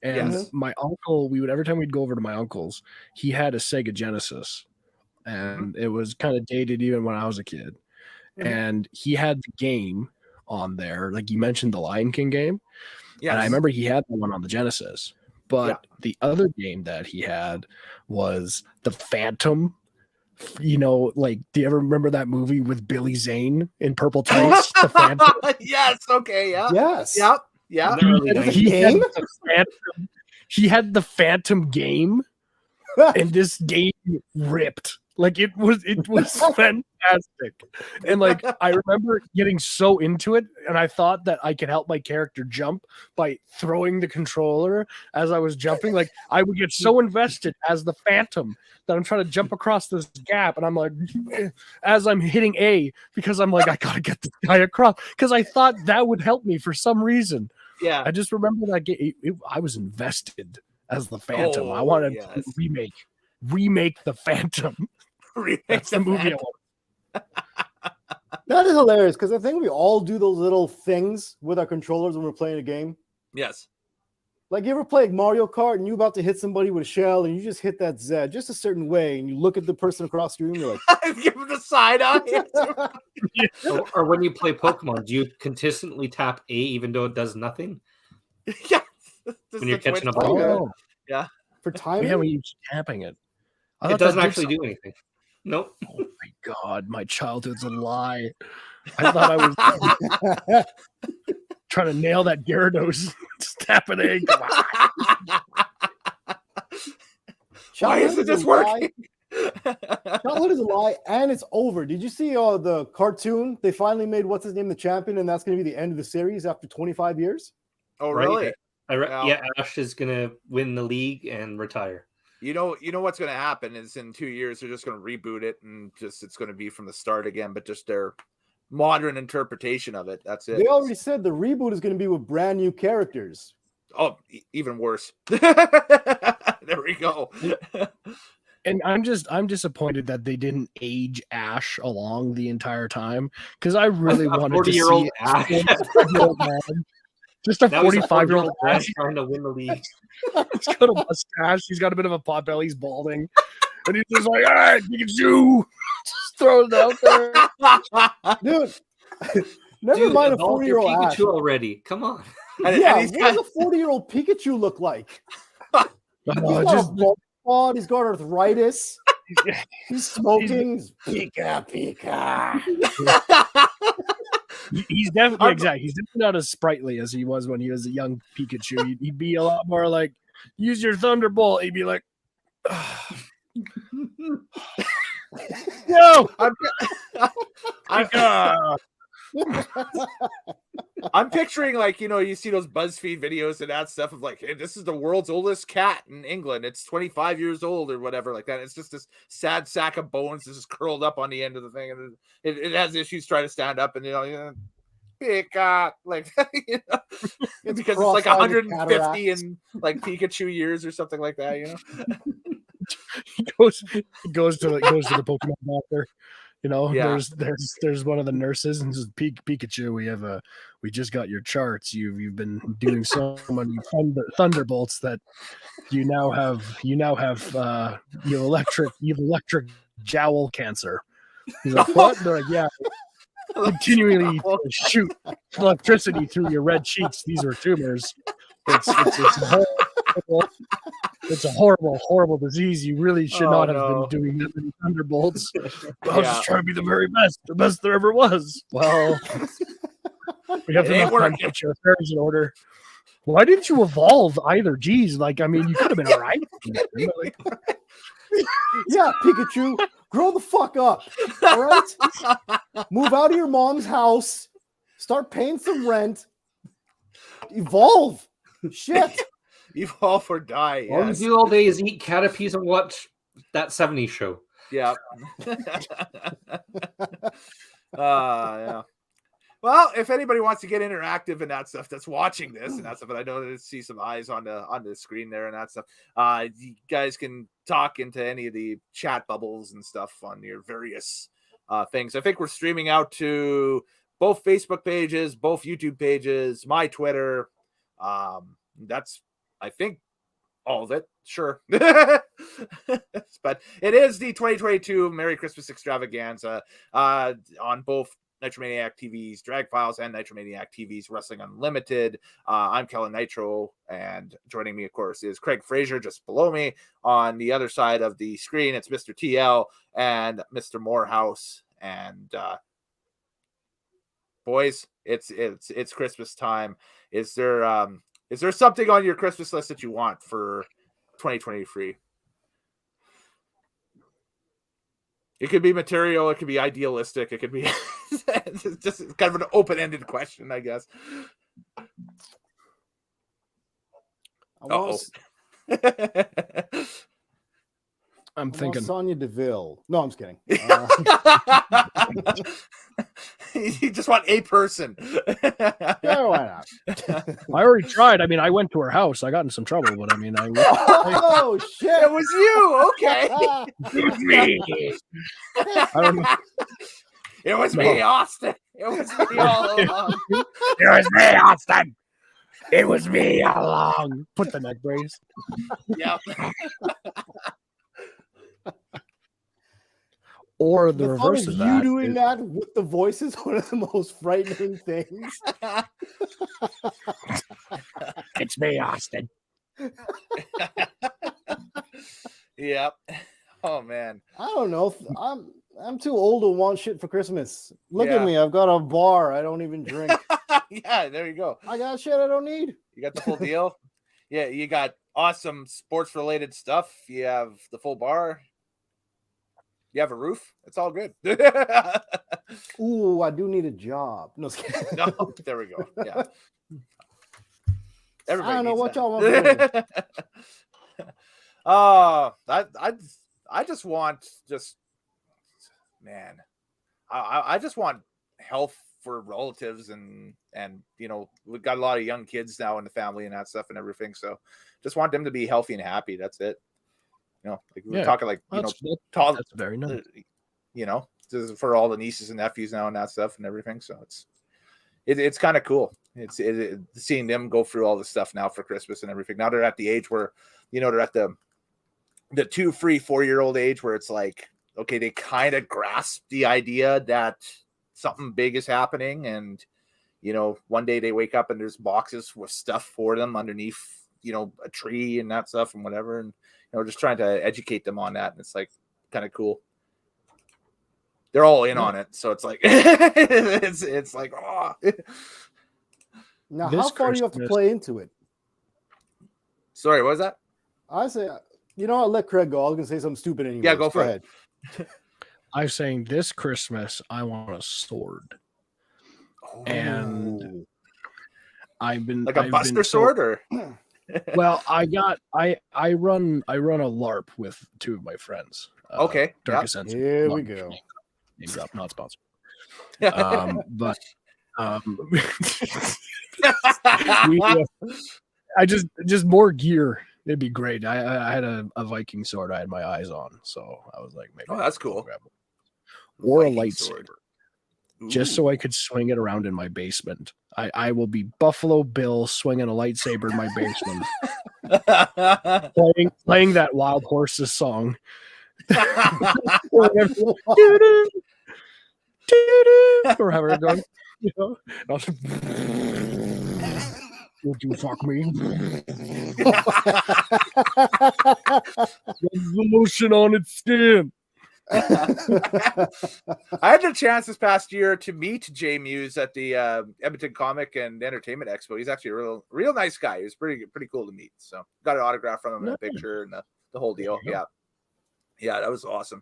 And Yes. my uncle, every time we'd go over to my uncle's, he had a Sega Genesis. And it was kind of dated even when I was a kid. Mhm. And he had the game on there. Like you mentioned the Lion King game. Yes. And I remember he had the one on the Genesis. But the other game that he had was the Phantom. You know, like, do you ever remember that movie with Billy Zane in purple tights? The Phantom. Yes. Okay. Yeah. Yes. Yep. Yeah. Not really It was a nice. He had the Phantom game, and this game ripped. Like it was fantastic. And like I remember getting so into it, and I thought that I could help my character jump by throwing the controller as I was jumping. Like I would get so invested as the Phantom that I'm trying to jump across this gap, and I'm like, as I'm hitting A, because I'm like, I gotta get this guy across, because I thought that would help me for some reason. Yeah. I just remember that game. I was invested as the Phantom. I Oh, wanted yes. to remake the Phantom. Remake That's the movie I Phantom. want. That is hilarious because I think we all do those little things with our controllers when we're playing a game. Yes. Like, you ever play Mario Kart and you're about to hit somebody with a shell and you just hit that Z just a certain way and you look at the person across the room, you're like, Give him the side eye. Or when you play Pokemon, do you consistently tap A even though it does nothing? Yeah. When you're catching up. Oh. Yeah. For time. Yeah, when you keep tapping it. It doesn't actually do anything. Nope. Oh my God, my childhood's a lie. I thought I was trying to nail that Gyarados. Just tap an egg. Why isn't this working? Childhood is a lie, and it's over. Did you see the cartoon? They finally made what's his name the champion, and that's going to be the end of the series after 25 years. Oh, really? Yeah, Ash is gonna win the league and retire. You know what's going to happen is in 2 years they're just going to reboot it and it's going to be from the start again, but just their modern interpretation of it. That's it. They already said the reboot is going to be with brand new characters. Oh, even worse. There we go. And I'm disappointed that they didn't age Ash along the entire time because I really wanted to see 40-year-old Ash. Just a 45-year-old Ash trying to win the league. He's got a mustache. He's got a bit of a pot belly. He's balding, and he's just like, "All right, Pikachu." Just throw it out there, dude. Never mind a 40-year-old Ash already. Come on. And what does a 40-year-old Pikachu look like? He's got a bald spot. He's got arthritis. He's smoking. Pika. He's definitely He's definitely not as sprightly as he was when he was a young Pikachu. He'd be a lot more like, "Use your Thunderbolt." He'd be like, "No, I'm picturing like, you see those BuzzFeed videos and that stuff of like, hey, this is the world's oldest cat in England. It's 25 years old or whatever like that. It's just this sad sack of bones that's just curled up on the end of the thing. And it has issues trying to stand up and, pick up like, it's because it's like 150 in like Pikachu years or something like that, He goes to the Pokemon doctor. There's one of the nurses and says, Pikachu, we just got your charts. You've been doing so many thunderbolts that you have electric jowl cancer. He's like, what? They're like, yeah. Continually shoot electricity through your red cheeks. These are tumors. It's a horrible disease. You really should not have been doing that many thunderbolts. I was just trying to be the very best, the best there ever was. Well, we have enough time to get your affairs in order. Why didn't you evolve either? Geez, you could have been all right. Yeah, Pikachu, grow the fuck up. All right? Move out of your mom's house. Start paying some rent. Evolve. Shit. Evolve or die. All you do all day is eat Caterpies and watch that 70s show. Yeah. Yeah. Well, if anybody wants to get interactive and that stuff that's watching this and that stuff, but I know to see some eyes on the screen there and that stuff, you guys can talk into any of the chat bubbles and stuff on your various things. I think we're streaming out to both Facebook pages, both YouTube pages, my Twitter. That's, I think, all of it. Sure. But it is the 2022 Merry Christmas Extravaganza on both Nitromaniac TV's Drag Files and Nitromaniac TV's Wrestling Unlimited. I'm Kellen Nitro, and joining me, of course, is Craig Fraser just below me. On the other side of the screen, it's Mr. TL and Mr. Morehouse. And boys, it's Christmas time. Is there something on your Christmas list that you want for 2023? It could be material. It could be idealistic. It could be just kind of an open-ended question, I guess. I'm thinking Sonya Deville. No, I'm just kidding. You just want a person. Yeah, why not? I already tried. I mean, I went to her house. I got in some trouble, but I mean, oh shit! It was you. Okay. It was me. I don't know. It was me, Austin. It was me all along. It was me, Austin. It was me all along. Put the neck brace. Yep. Or the The thought reverse of of you that. doing that with the voice is one of the most frightening things. It's me, Austin. Yep. Oh man. I don't know. I'm too old to want shit for Christmas. Look Yeah. at me. I've got a bar. I don't even drink. Yeah, there you go. I got shit I don't need. You got the full deal. Yeah, you got awesome sports related stuff. You have the full bar. You have a roof. It's all good. Ooh, I do need a job. No, just kidding. No, there we go. Yeah. Everybody I don't know needs what that. y'all want from me. I just want man. I just want health for relatives and you know, we've got a lot of young kids now in the family and that stuff and everything. So just want them to be healthy and happy. That's it. You know, like we're talking like, you know, that's very nice. You know, just for all the nieces and nephews now and that stuff and everything. So it's kind of cool. It's seeing them go through all this stuff now for Christmas and everything. Now they're at the age where, you know, they're at the 2, 3, 4-year-old age where it's like, okay, they kind of grasp the idea that something big is happening. And, you know, one day they wake up and there's boxes with stuff for them underneath, you know, a tree and that stuff and whatever. And, you know, just trying to educate them on that. And it's like kind of cool. They're all in on it. So it's like, it's like, oh. Now, This how far do you have to Christmas- play into it? Sorry, what was that? I say, you know, I'll let Craig go. I was going to say something stupid anyway. Yeah, go for it. I'm saying this Christmas, I want a sword. And I've been Like a I've Buster been sword or? Well, I run a LARP with 2 of my friends. Okay, Dark yeah. Ascent. Here we go. Name drop, not sponsored. Yeah. I just more gear. It'd be great. I had a Viking sword I had my eyes on, so I was like, maybe Oh, that's cool. grab it. Or Viking a sword. lightsaber, just so I could swing it around in my basement. I will be Buffalo Bill swinging a lightsaber in my basement, playing that Wild Horses song. Or however it goes, you know. Would you fuck me? The lotion on its skin. I had the chance this past year to meet Jay Muse at the Edmonton Comic and Entertainment Expo. He's actually a real nice guy. He was pretty cool to meet. So got an autograph from him and a picture and the whole deal. Yeah, that was awesome.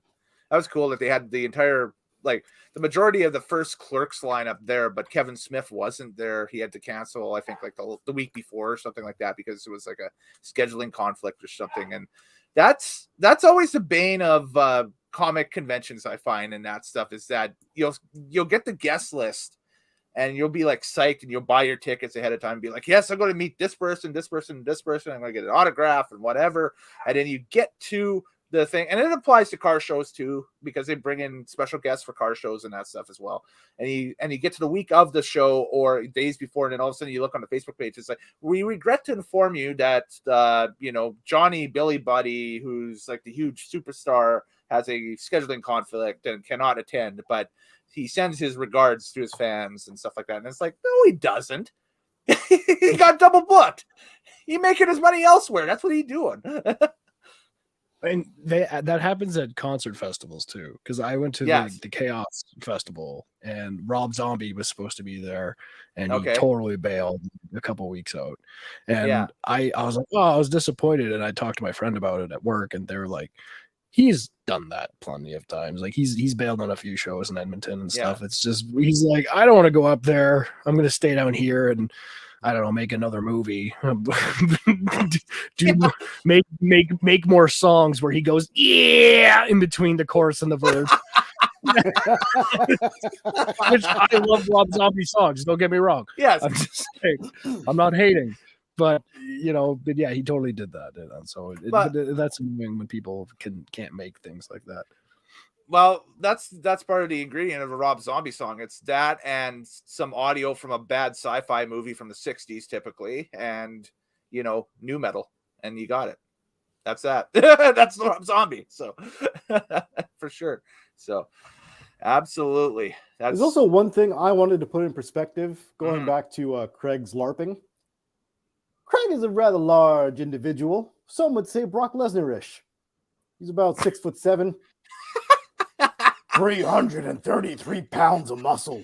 That was cool that they had the entire, like, the majority of the first Clerks lineup there, but Kevin Smith wasn't there. He had to cancel, I think, like the week before or something like that because it was like a scheduling conflict or something. And that's always the bane of comic conventions, I find, and that stuff is that you'll get the guest list and you'll be like psyched and you'll buy your tickets ahead of time and be like, yes, I'm going to meet this person, this person, this person. I'm going to get an autograph and whatever. And then you get to the thing, and it applies to car shows too, because they bring in special guests for car shows and that stuff as well. And you get to the week of the show or days before, and then all of a sudden you look on the Facebook page. It's like, we regret to inform you that Johnny Billy Buddy, who's like the huge superstar, has a scheduling conflict and cannot attend, but he sends his regards to his fans and stuff like that. And it's like, no, he doesn't. He got double booked. He making his money elsewhere. That's what he doing. And that happens at concert festivals too, because I went to the Chaos Festival and Rob Zombie was supposed to be there, and he totally bailed a couple weeks out. And I was like, oh, I was disappointed, and I talked to my friend about it at work, and they were like, he's done that plenty of times. Like he's bailed on a few shows in Edmonton and stuff. It's just he's like, I don't want to go up there. I'm going to stay down here and I don't know, make another movie, make more songs where he goes, yeah, in between the chorus and the verse. Which I love Rob Zombie songs. Don't get me wrong. Yes, I'm just saying, I'm not hating, but he totally did that. And so that's annoying when people can't make things like that. Well, that's part of the ingredient of a Rob Zombie song. It's that and some audio from a bad sci-fi movie from the 60s typically, and nu metal, and you got it. That's that. That's the Rob Zombie. So for sure. So absolutely. There's also one thing I wanted to put in perspective, going back to Craig's LARPing. Craig is a rather large individual. Some would say Brock Lesnar-ish. He's about 6'7", 333 pounds of muscle.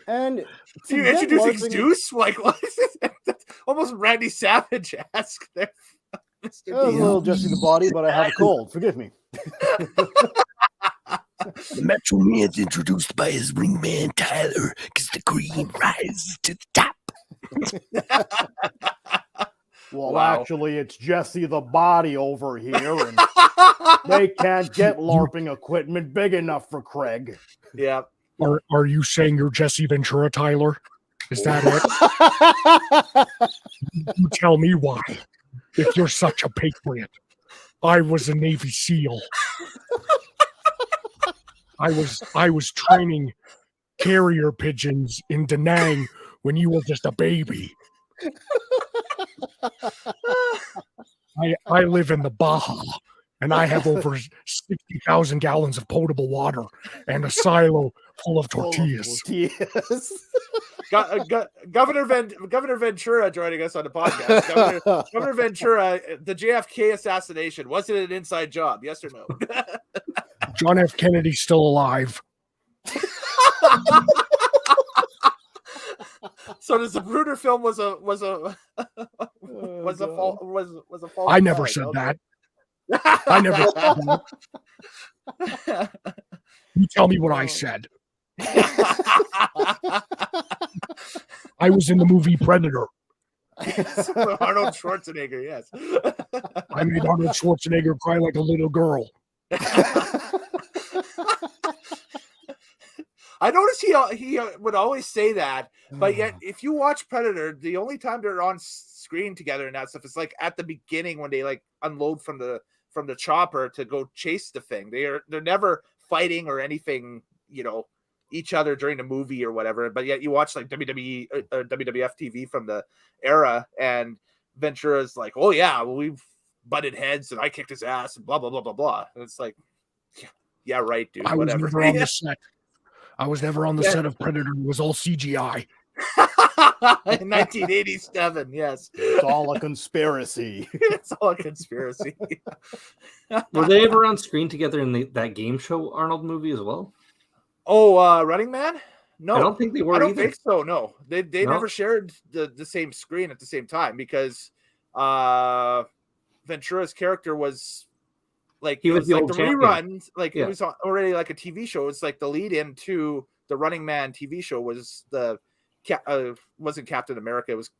And you're introducing Zeus? Like, what is it? That's almost Randy Savage-esque there. That was a little Jesse the Body, but I have a cold. Forgive me. The Metro Man's introduced by his ringman Tyler, because the green rises to the top. Well, actually, it's Jesse the Body over here, and they can't get LARPing equipment big enough for Craig. Yeah. Are you saying you're Jesse Ventura, Tyler? Is that it? You tell me why. If you're such a patriot. I was a Navy SEAL. I was training carrier pigeons in Da Nang when you were just a baby. I live in the Baja, and I have over 60,000 gallons of potable water and a silo full of tortillas. Governor Ventura joining us on the podcast. Governor Ventura, the JFK assassination, was it an inside job? Yes or no? John F. Kennedy's still alive. So the Zapruder film was a false. I never said that. I never said that. You tell me what I said. I was in the movie Predator. Arnold Schwarzenegger, yes. I made Arnold Schwarzenegger cry like a little girl. I noticed he would always say that, but yet if you watch Predator, the only time they're on screen together and that stuff is like at the beginning when they like unload from the chopper to go chase the thing. They're never fighting or anything, each other during the movie or whatever. But yet you watch like WWE or WWF TV from the era, and Ventura's like, "Oh yeah, well, we've butted heads and I kicked his ass and blah blah blah blah blah." And it's like, yeah, right, dude. I was never on the set. I was never on the set of Predator. It was all CGI. In 1987, yes. It's all a conspiracy. It's all a conspiracy. Were they ever on screen together in that game show Arnold movie as well? Oh, Running Man? No. I don't think they were either. I don't think so, no. They never shared the same screen at the same time because Ventura's character was like, he was like old the champion. rerun, like it was already like a TV show. It's like the lead into the Running Man TV show was wasn't Captain America. It was,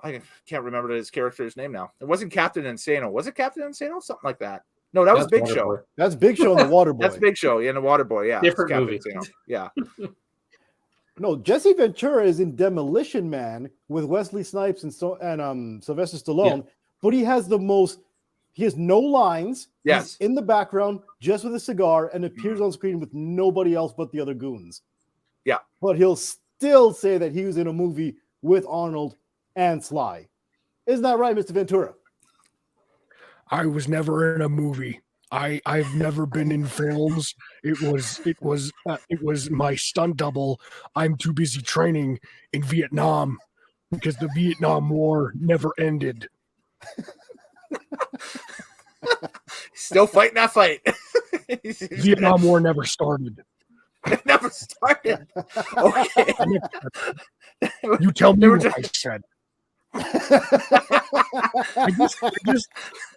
I can't remember his character's name now. It wasn't Captain Insano. Was it Captain Insano? Something like that. No, that was Big Show. That's Big Show and the Waterboy. That's Big Show. Yeah, and the Waterboy. Yeah, different movie. Yeah. No, Jesse Ventura is in Demolition Man with Wesley Snipes and Sylvester Stallone, but he has no lines. Yes. He's in the background, just with a cigar, and appears on screen with nobody else but the other goons. Yeah. But he'll still say that he was in a movie with Arnold and Sly. Isn't that right, Mr. Ventura? I was never in a movie. I've never been in films. It was my stunt double. I'm too busy training in Vietnam because the Vietnam War never ended. Still fighting that fight. Vietnam War never started. It never started. Okay. You tell me what I said.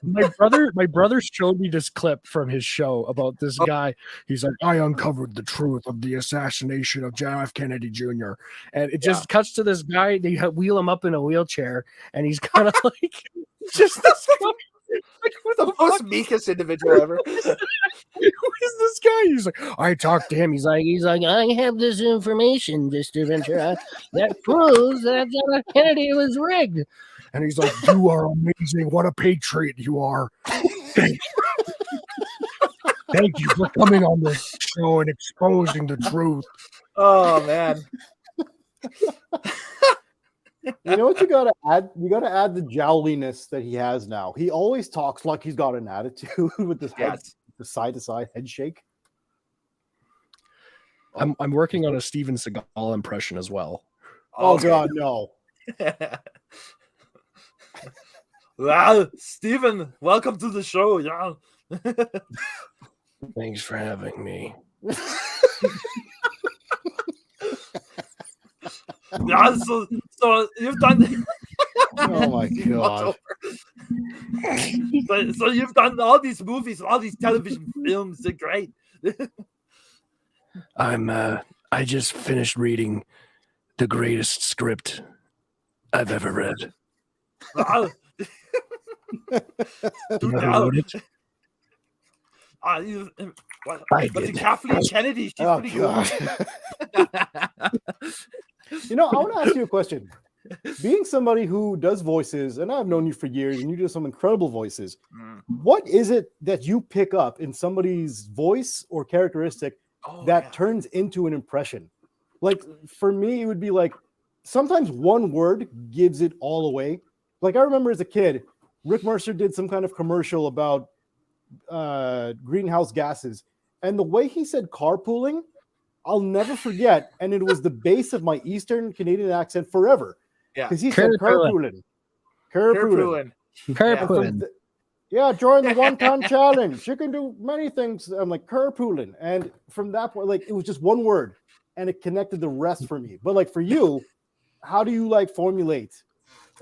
My brother showed me this clip from his show about this guy. He's like, I uncovered the truth of the assassination of John F. Kennedy Jr. And it just cuts to this guy. They wheel him up in a wheelchair, and he's kind of like just this guy. Like, the most meekest individual ever. Who is this guy? He's like, I talked to him. He's like, I have this information, Mr. Ventura, that proves that John F. Kennedy was rigged. And he's like, you are amazing. What a patriot you are. Thank you for coming on the show and exposing the truth. Oh man. You know what you gotta add? You gotta add the jowliness that he has now. He always talks like he's got an attitude with this head, Yes. the side to side head shake. I'm working on a Steven Seagal impression as well. Oh Okay. God, no! Well, Steven, welcome to the show. Yeah. Thanks for having me. Yeah, so you've done. Oh my God! So you've done all these movies, all these television films. They're great. I just finished reading the greatest script I've ever read. Wow. You know who wrote it? But the Kathleen Kennedy, she's Oh pretty God! good. You know, I want to ask you a question. Being somebody who does voices, and I've known you for years, and you do some incredible voices. What is it that you pick up in somebody's voice or characteristic that turns into an impression? Like for me, it would be like sometimes one word gives it all away. Like I remember as a kid, Rick Mercer did some kind of commercial about greenhouse gases, and the way he said carpooling, I'll never forget. And it was the base of my Eastern Canadian accent forever. Yeah. Because he said carpooling. Carpooling. Carpooling. Yeah, join the 1 ton challenge. You can do many things. I'm like carpooling. And from that point, like it was just one word and it connected the rest for me. But like for you, how do you like formulate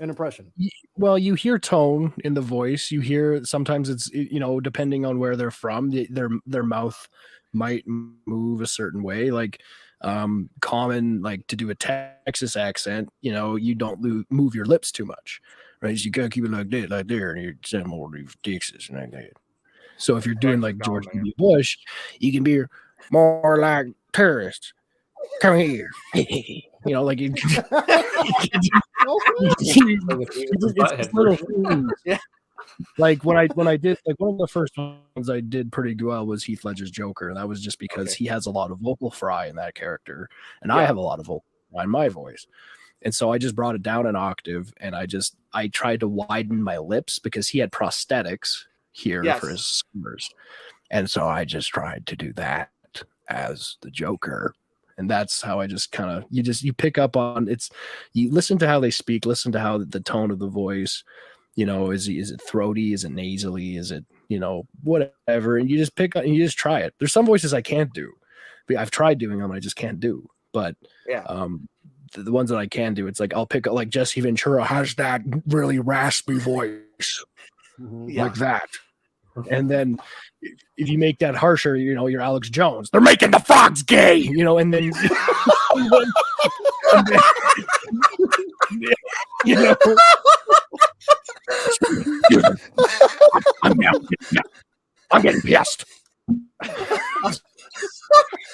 an impression? Well, you hear tone in the voice. You hear sometimes it's, you know, depending on where they're from, their mouth might move a certain way. Like common, like to do a Texas accent, you know, you don't move your lips too much, right? So you gotta keep it like that, like there, and you say more Texas and like that. So if you're doing like George W. Bush, you can be more like tourists. Come here, you know, like you. Yeah. Like when I did, like one of the first ones I did pretty well was Heath Ledger's Joker, and that was just because he has a lot of vocal fry in that character, and I have a lot of vocal fry in my voice, and so I just brought it down an octave, and I tried to widen my lips because he had prosthetics here for his scores, and so I just tried to do that as the Joker. And that's how I just kind of you pick up on it's, you listen to how they speak, listen to how the tone of the voice, you know, is it throaty, is it nasally, is it, you know, whatever, and you just pick up and you just try it. There's some voices I can't do, but I've tried doing them, I just can't do. But the ones that I can do, it's like I'll pick up, like Jesse Ventura has that really raspy voice, like that. And then if you make that harsher, you know, you're Alex Jones. They're making the frogs gay, you know, and then, you know, I'm getting pissed.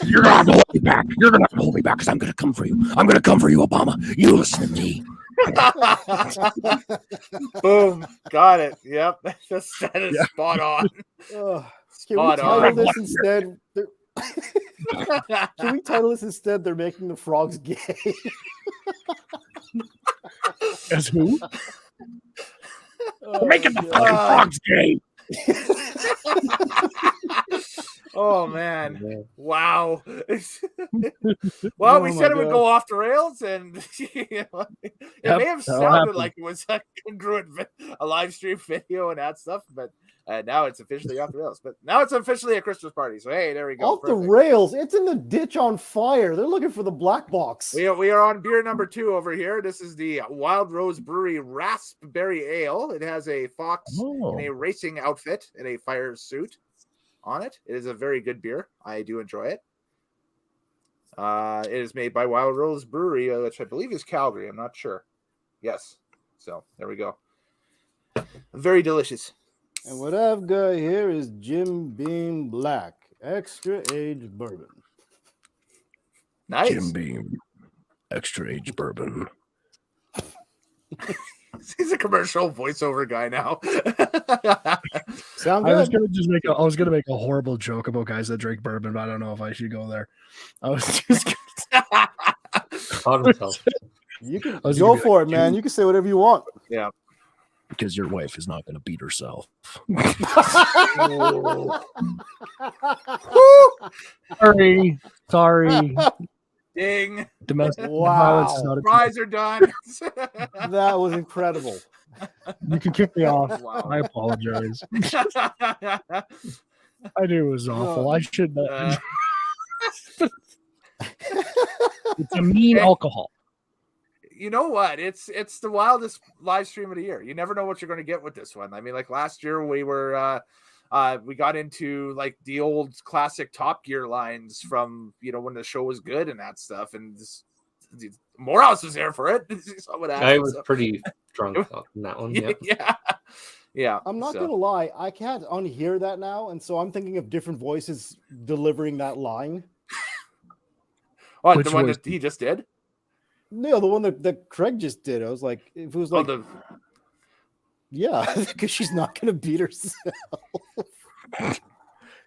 You're gonna have to hold me back. You're gonna have to hold me back because I'm gonna come for you. I'm gonna come for you, Obama. You listen to me. Boom, got it. Yep, that is spot on. Can we title this instead? Can we title this instead? They're making the frogs gay. As who? They're making the fucking frogs gay. Oh man! Wow. Well, we said it would go off the rails, and it may have sounded like it was a congruent a live stream video and that stuff, but now it's officially off the rails. But now it's officially a Christmas party. So hey, there we go. Off the rails. It's in the ditch on fire. They're looking for the black box. We are on beer number 2 over here. This is the Wild Rose Brewery Raspberry Ale. It has a fox in a racing outfit and a fire suit on it. It is a very good beer. I do enjoy it. It is made by Wild Rose Brewery, which I believe is Calgary. I'm not sure. Yes. So there we go. Very delicious. And what I've got here is Jim Beam Black, extra age bourbon. Nice. Jim Beam, extra age bourbon. He's a commercial voiceover guy now. Sound I was good? gonna just make I was gonna make a horrible joke about guys that drink bourbon, but I don't know if I should go there. I was just Caught himself. You can I was go gonna be for like, it, man. You can say whatever you want. Yeah. because your wife is not gonna beat herself. Sorry. Ding. Domestic Wow. violence is not a Fries are done. That was incredible. You can kick me off. Wow. I apologize. I knew it was awful. I should not. It's a mean alcohol. You know what? It's the wildest live stream of the year. You never know what you're going to get with this one. I mean, like last year we were we got into like the old classic Top Gear lines from, you know, when the show was good and that stuff, and Morehouse was there for it. I was pretty drunk on that one. Yeah. Yeah. I'm not gonna lie, I can't unhear that now, and so I'm thinking of different voices delivering that line. Oh, Which the one voice? that he just did? No, the one that Craig just did. I was like, if it was like, yeah, because she's not gonna beat herself.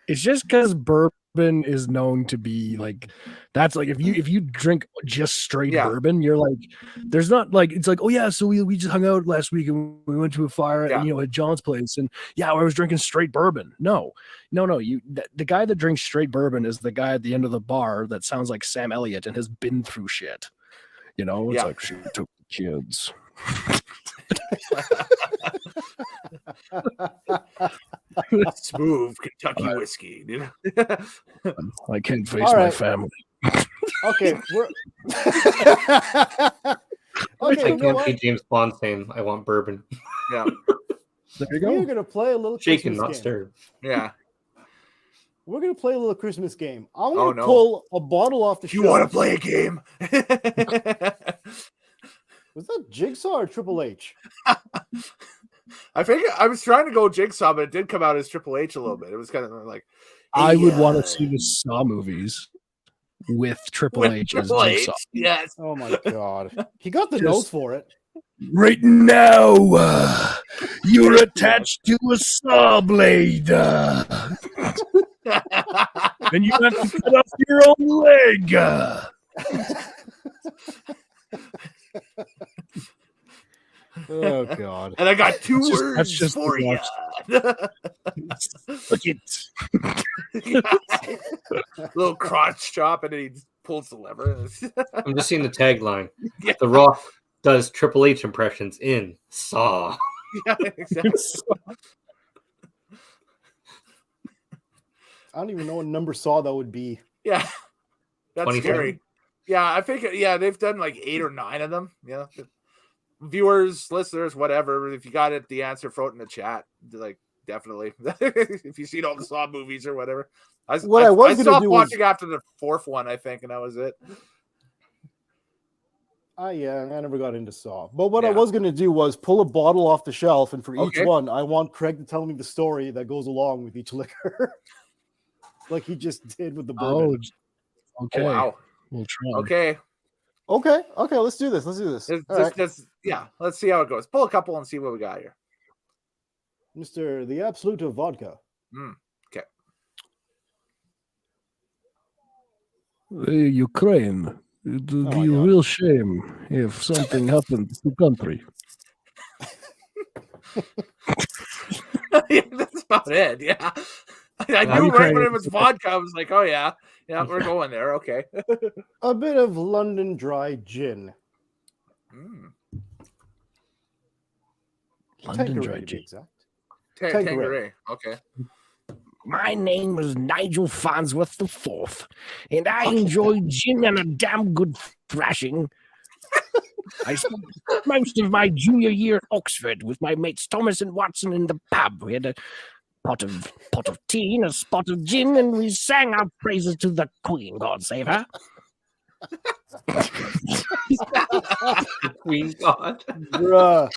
It's just because bourbon is known to be like, that's like if you drink just straight bourbon, you're like, there's not like, it's like, oh yeah, so we just hung out last week and we went to a fire and, you know, at John's place, and I was drinking straight bourbon. No, the guy that drinks straight bourbon is the guy at the end of the bar that sounds like Sam Elliott and has been through shit. You know, it's like she took the kids. Smooth Kentucky whiskey, dude. I can't face my family. Okay, we're I can't see James Bond saying, "I want bourbon." Yeah, there you go. We're gonna play a little shaken, Christmas not game. stirred. Yeah. We're gonna play a little Christmas game. I'm gonna pull a bottle off the shelf. You want to play a game? Was that Jigsaw or Triple H? I think I was trying to go Jigsaw, but it did come out as Triple H a little bit. It was kind of like, I would want to see the Saw movies with Triple H as Jigsaw. Yes. Oh my god, he got the nose for it. Right now, you're attached to a saw blade, and you have to cut off your own leg. Oh god! And I got two words just for you. Look it. Little crotch chop, and then he pulls the lever. I'm just seeing the tagline. Yeah. The Rock does Triple H impressions in Saw. Yeah, exactly. I don't even know what number Saw that would be. Yeah, that's scary. Yeah, I think they've done like 8 or 9 of them. Yeah, viewers, listeners, whatever. If you got it, the answer, throw it in the chat. Like definitely, if you've seen all the Saw movies or whatever. I stopped watching after the 4th one, I think, and that was it. Yeah, I never got into Saw. But what I was going to do was pull a bottle off the shelf, and for each one, I want Craig to tell me the story that goes along with each liquor. Like he just did with the bourbon. Oh, okay. Oh, wow. We'll try. Okay. Let's do this. Let's see how it goes. Pull a couple and see what we got here. Mr. The Absolute of Vodka. Okay. Ukraine. It would be a real shame if something happened to the country. That's about it. Yeah. I knew right when it was vodka. I was like, oh, yeah, we're going there. Okay. A bit of London Dry Gin. London Dry Gin. Exact. Tanqueray. Okay. My name is Nigel Farnsworth IV, and I enjoy gin and a damn good thrashing. I spent most of my junior year at Oxford with my mates Thomas and Watson in the pub. We had a pot of tea and a spot of gin, and we sang our praises to the Queen, God save her. Queen God. Bruh.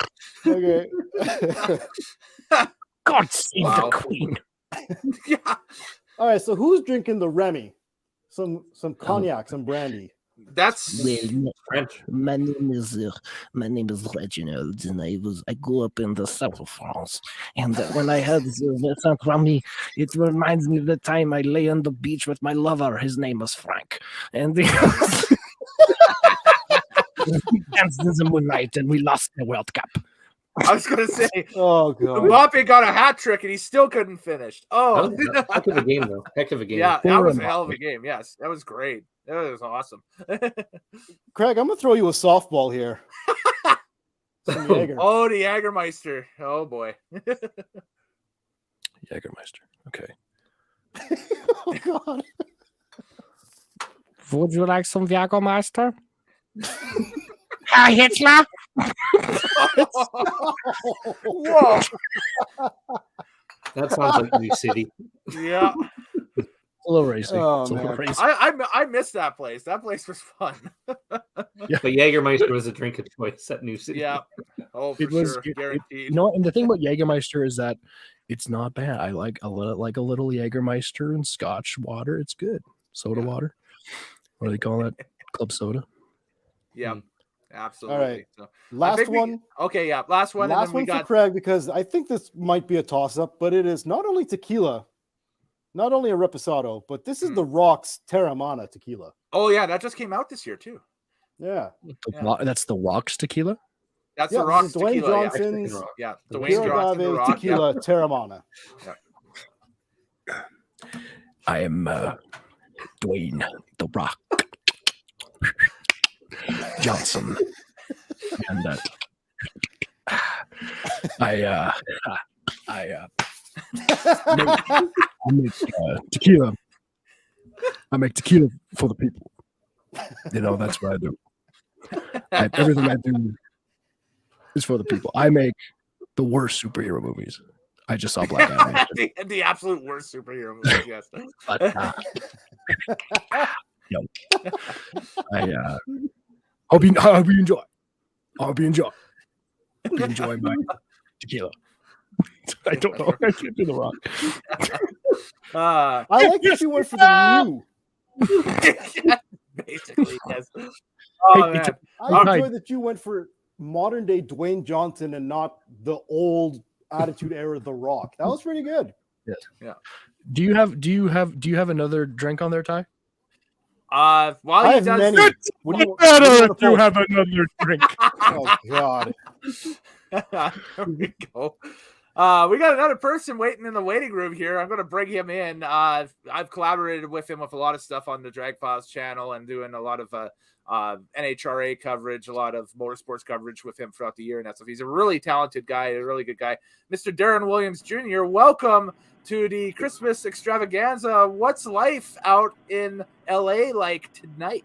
Okay. God save the Queen. Yeah. All right, so who's drinking the Remy? Some cognac, some brandy. That's French. My name is Reginald, and I grew up in the south of France. And when I heard the Saint Remy, it reminds me of the time I lay on the beach with my lover. His name was Frank, and we danced in the moonlight, and we lost the World Cup. I was gonna say, Oh god. Mbappe got a hat trick and he still couldn't finish. Oh, Heck of a game, though. Heck of a game. yeah, that Poor was a Mbappe. hell of a game. Yes, that was great. That was awesome. Craig, I'm gonna throw you a softball here. Some Jaeger. Oh, the Jägermeister. Oh boy. Jägermeister. Okay. Oh god. Would you like some Jägermeister? Hitler? Whoa. That sounds like New City. Yeah. A little racy. Oh, It's a little man. racy. I missed that place. That place was fun. But Jägermeister was a drink of choice at New City. Yeah. Oh, for It was sure. it- Guaranteed. You know what? And the thing about Jägermeister is that it's not bad. I like a little Jägermeister and Scotch water. It's good. Soda water. What do they call that? Club soda. Yeah. Mm. Absolutely. All right. So, I Last think we- one. Okay, yeah. Last one. Last and then we one for got Craig, because I think this might be a toss-up, but it is not only tequila, not only a reposado, but this is the Rock's Terramana tequila. Oh yeah, that just came out this year too. Yeah. Yeah. That's the Rock's tequila. That's Yeah, the this Rock's is Dwayne tequila. Johnson's Yeah, The Dwayne Pure Johnson, the Agave Rock. tequila Terramana. I am Dwayne the Rock Johnson, and I make tequila. I make tequila for the people. You know, that's what I do. Everything I do is for the people. I make the worst superhero movies. I just saw Black Adam. the absolute worst superhero movie. Yes. But no. I hope you enjoy. I hope you enjoy. Hope you enjoy my tequila. I don't know. I can't do the Rock. Uh, I like that you went for the new. basically, yes. Oh, Hey, man. I enjoy that you went for modern day Dwayne Johnson and not the old Attitude Era The Rock. That was pretty good. Do you have another drink on there, Ty? While I he have does, many. What do you wanna pull? have another drink. Oh god. there we go. We got another person waiting in the waiting room here. I'm going to bring him in. I've collaborated with him with a lot of stuff on the Drag Files channel and doing a lot of NHRA coverage, a lot of motorsports coverage with him throughout the year and that stuff. He's a really talented guy, a really good guy. Mr. Darren Williams Jr., welcome to the Christmas Extravaganza. What's life out in LA like tonight?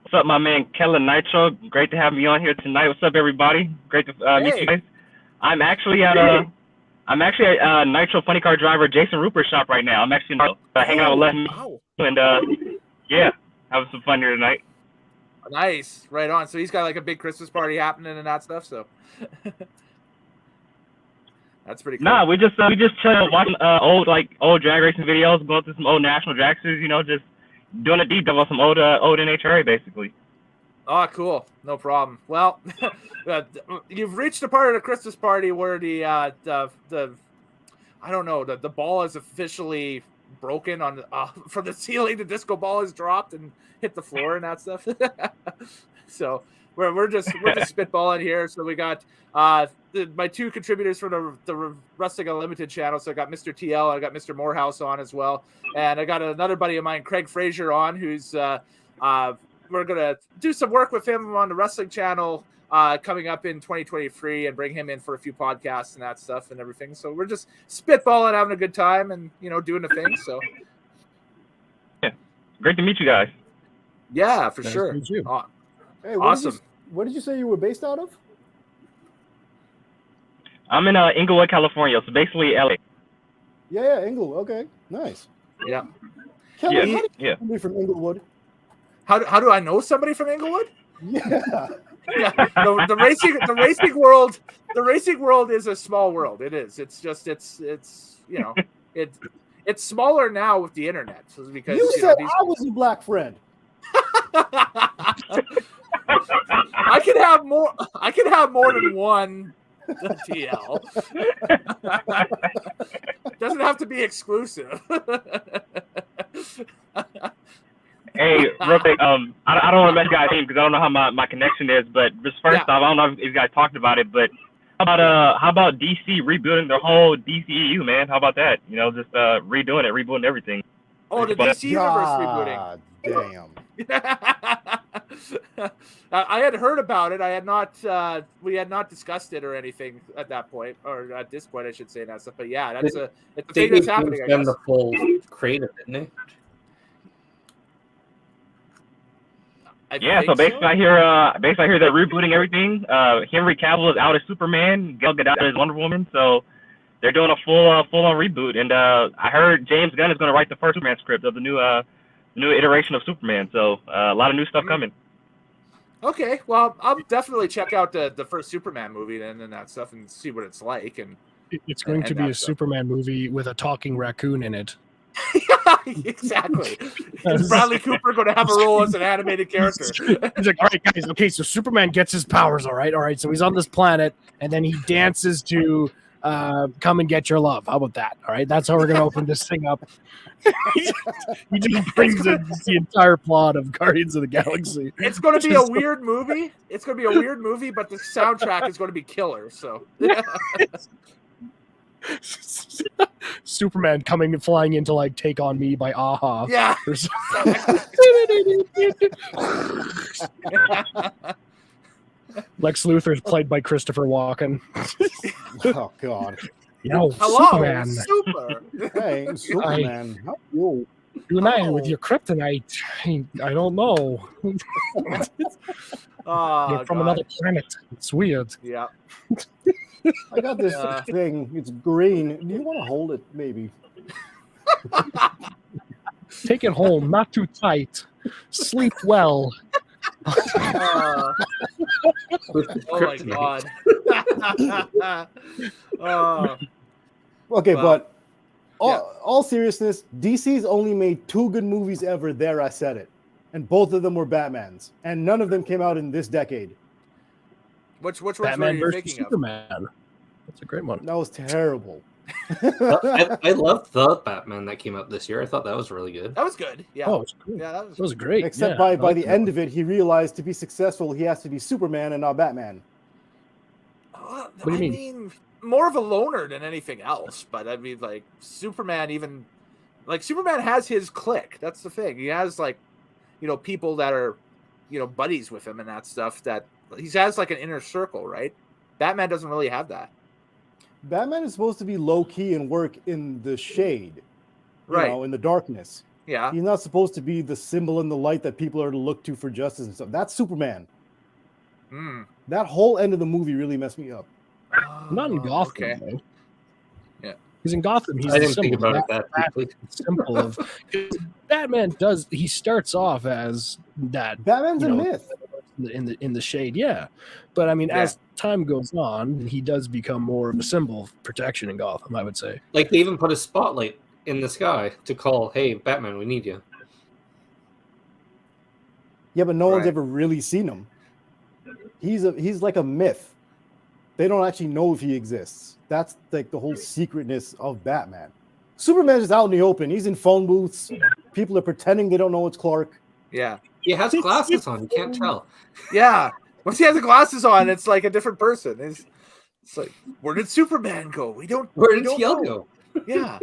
What's up, my man Kellen Nitro? Great to have me on here tonight. What's up, everybody? Great to meet you guys. I'm actually at Nitro Funny Car Driver Jason Rupert's shop right now. I'm actually hanging out with Les Wow. and yeah, having some fun here tonight. Nice. Right on. So he's got like a big Christmas party happening and that stuff. So that's pretty cool. Nah, we just chill watching old drag racing videos, going through some old national drag series, you know, just doing a deep dive on some old NHRA basically. Oh, cool. No problem. Well, you've reached the part of the Christmas party where the I don't know, the ball is officially broken on from the ceiling. The disco ball is dropped and hit the floor and that stuff. So we're just spitballing here. So we got my two contributors for the Wrestling Unlimited channel. So I got Mr. TL, I got Mr. Morehouse on as well, and I got another buddy of mine, Craig Frazier, on, who's we're gonna do some work with him on the wrestling channel coming up in 2023 and bring him in for a few podcasts and that stuff and everything. So we're just spitballing, having a good time, and doing the thing. So yeah, great to meet you guys. Yeah, for Nice sure. to meet you. Hey, Awesome. What did you say you were based out of? I'm in Inglewood, California, so basically LA. Yeah, Inglewood. Okay, nice. Yeah. Kellen, Yeah, how do you yeah. know somebody from Inglewood? How do I know somebody from Inglewood? Yeah. Yeah, the racing world is a small world. It is. It's just it's it's smaller now with the internet. So because You said I was a black friend. I can have more. I can have more than one TL. Doesn't have to be exclusive. Hey, real quick, I don't want to mess you guys in because I don't know how my connection is, but just first off, I don't know if you guys talked about it, but how about DC rebuilding the whole DCEU, man? How about that? You know, just rebooting everything. Oh, the DC universe rebooting. Damn. I had heard about it. I had not. We had not discussed it or anything at that point, or at this point, I should say that stuff. But yeah, it's a thing that's happening. I guess. The full creative, didn't they? So basically, I hear they're rebooting everything. Henry Cavill is out as Superman. Gal Gadot is Wonder Woman. So they're doing a full on reboot. And I heard James Gunn is going to write the first Superman script of the new iteration of Superman. So a lot of new stuff coming. Okay, well, I'll definitely check out the first Superman movie then and that stuff and see what it's like. And it's going to be a Superman movie with a talking raccoon in it. Exactly. Is Bradley Cooper going to have a role as an animated character? He's like, all right, guys. Okay, so Superman gets his powers. All right. So he's on this planet, and then he dances to "Come and Get Your Love." How about that? All right, that's how we're going to open this thing up. He just brings in the entire plot of Guardians of the Galaxy. It's going to be a weird movie. It's going to be a weird movie, but the soundtrack is going to be killer. So. Superman flying into like "Take on Me" by Aha. Yeah. Lex Luthor is played by Christopher Walken. Oh God. Yo, hello, Superman. Super. Hey, Superman. How you? You and I with your kryptonite. I don't know. You're from another planet. It's weird. Yeah. I got this thing. It's green. Do you want to hold it, maybe? Take it home. Not too tight. Sleep well. Oh my God. Okay, Wow. but all seriousness, DC's only made 2 good movies ever. There, I said it, and both of them were Batmans, and none of them came out in this decade. Which ones Batman were you versus thinking Superman. That's a great one. That was terrible. I loved the Batman that came out this year. I thought that was really good. That was good. Yeah. Oh, it was cool. Yeah, That was great. Except Yeah, by the end of it, he realized to be successful, he has to be Superman and not Batman. What do you mean? mean, more of a loner than anything else. But I mean, like Superman, Superman has his clique. That's the thing. He has people that are, buddies with him and that stuff. That he has like an inner circle, right? Batman doesn't really have that. Batman is supposed to be low key and work in the shade, Right. in the darkness. Yeah. He's not supposed to be the symbol in the light that people are to look to for justice and stuff. That's Superman. Mm. That whole end of the movie really messed me up. Not in Gotham, Okay. though. Yeah. He's in Gotham. He's I the didn't think symbol. about it that deeply. Simple of Batman he starts off as that Batman's a myth. in the shade, yeah. But I mean, as time goes on, he does become more of a symbol of protection in Gotham, I would say. Like they even put a spotlight in the sky to call, "Hey, Batman, we need you." Yeah, but no one's Right. ever really seen him. He's like a myth. They don't actually know if he exists. That's like the whole secretness of Batman. Superman's just out in the open. He's in phone booths. People are pretending they don't know it's Clark. Yeah. He has glasses on. You can't tell. Yeah. Once he has the glasses on, it's like a different person. It's like, where did Superman go? We don't. Where we did don't TL know. go? Yeah.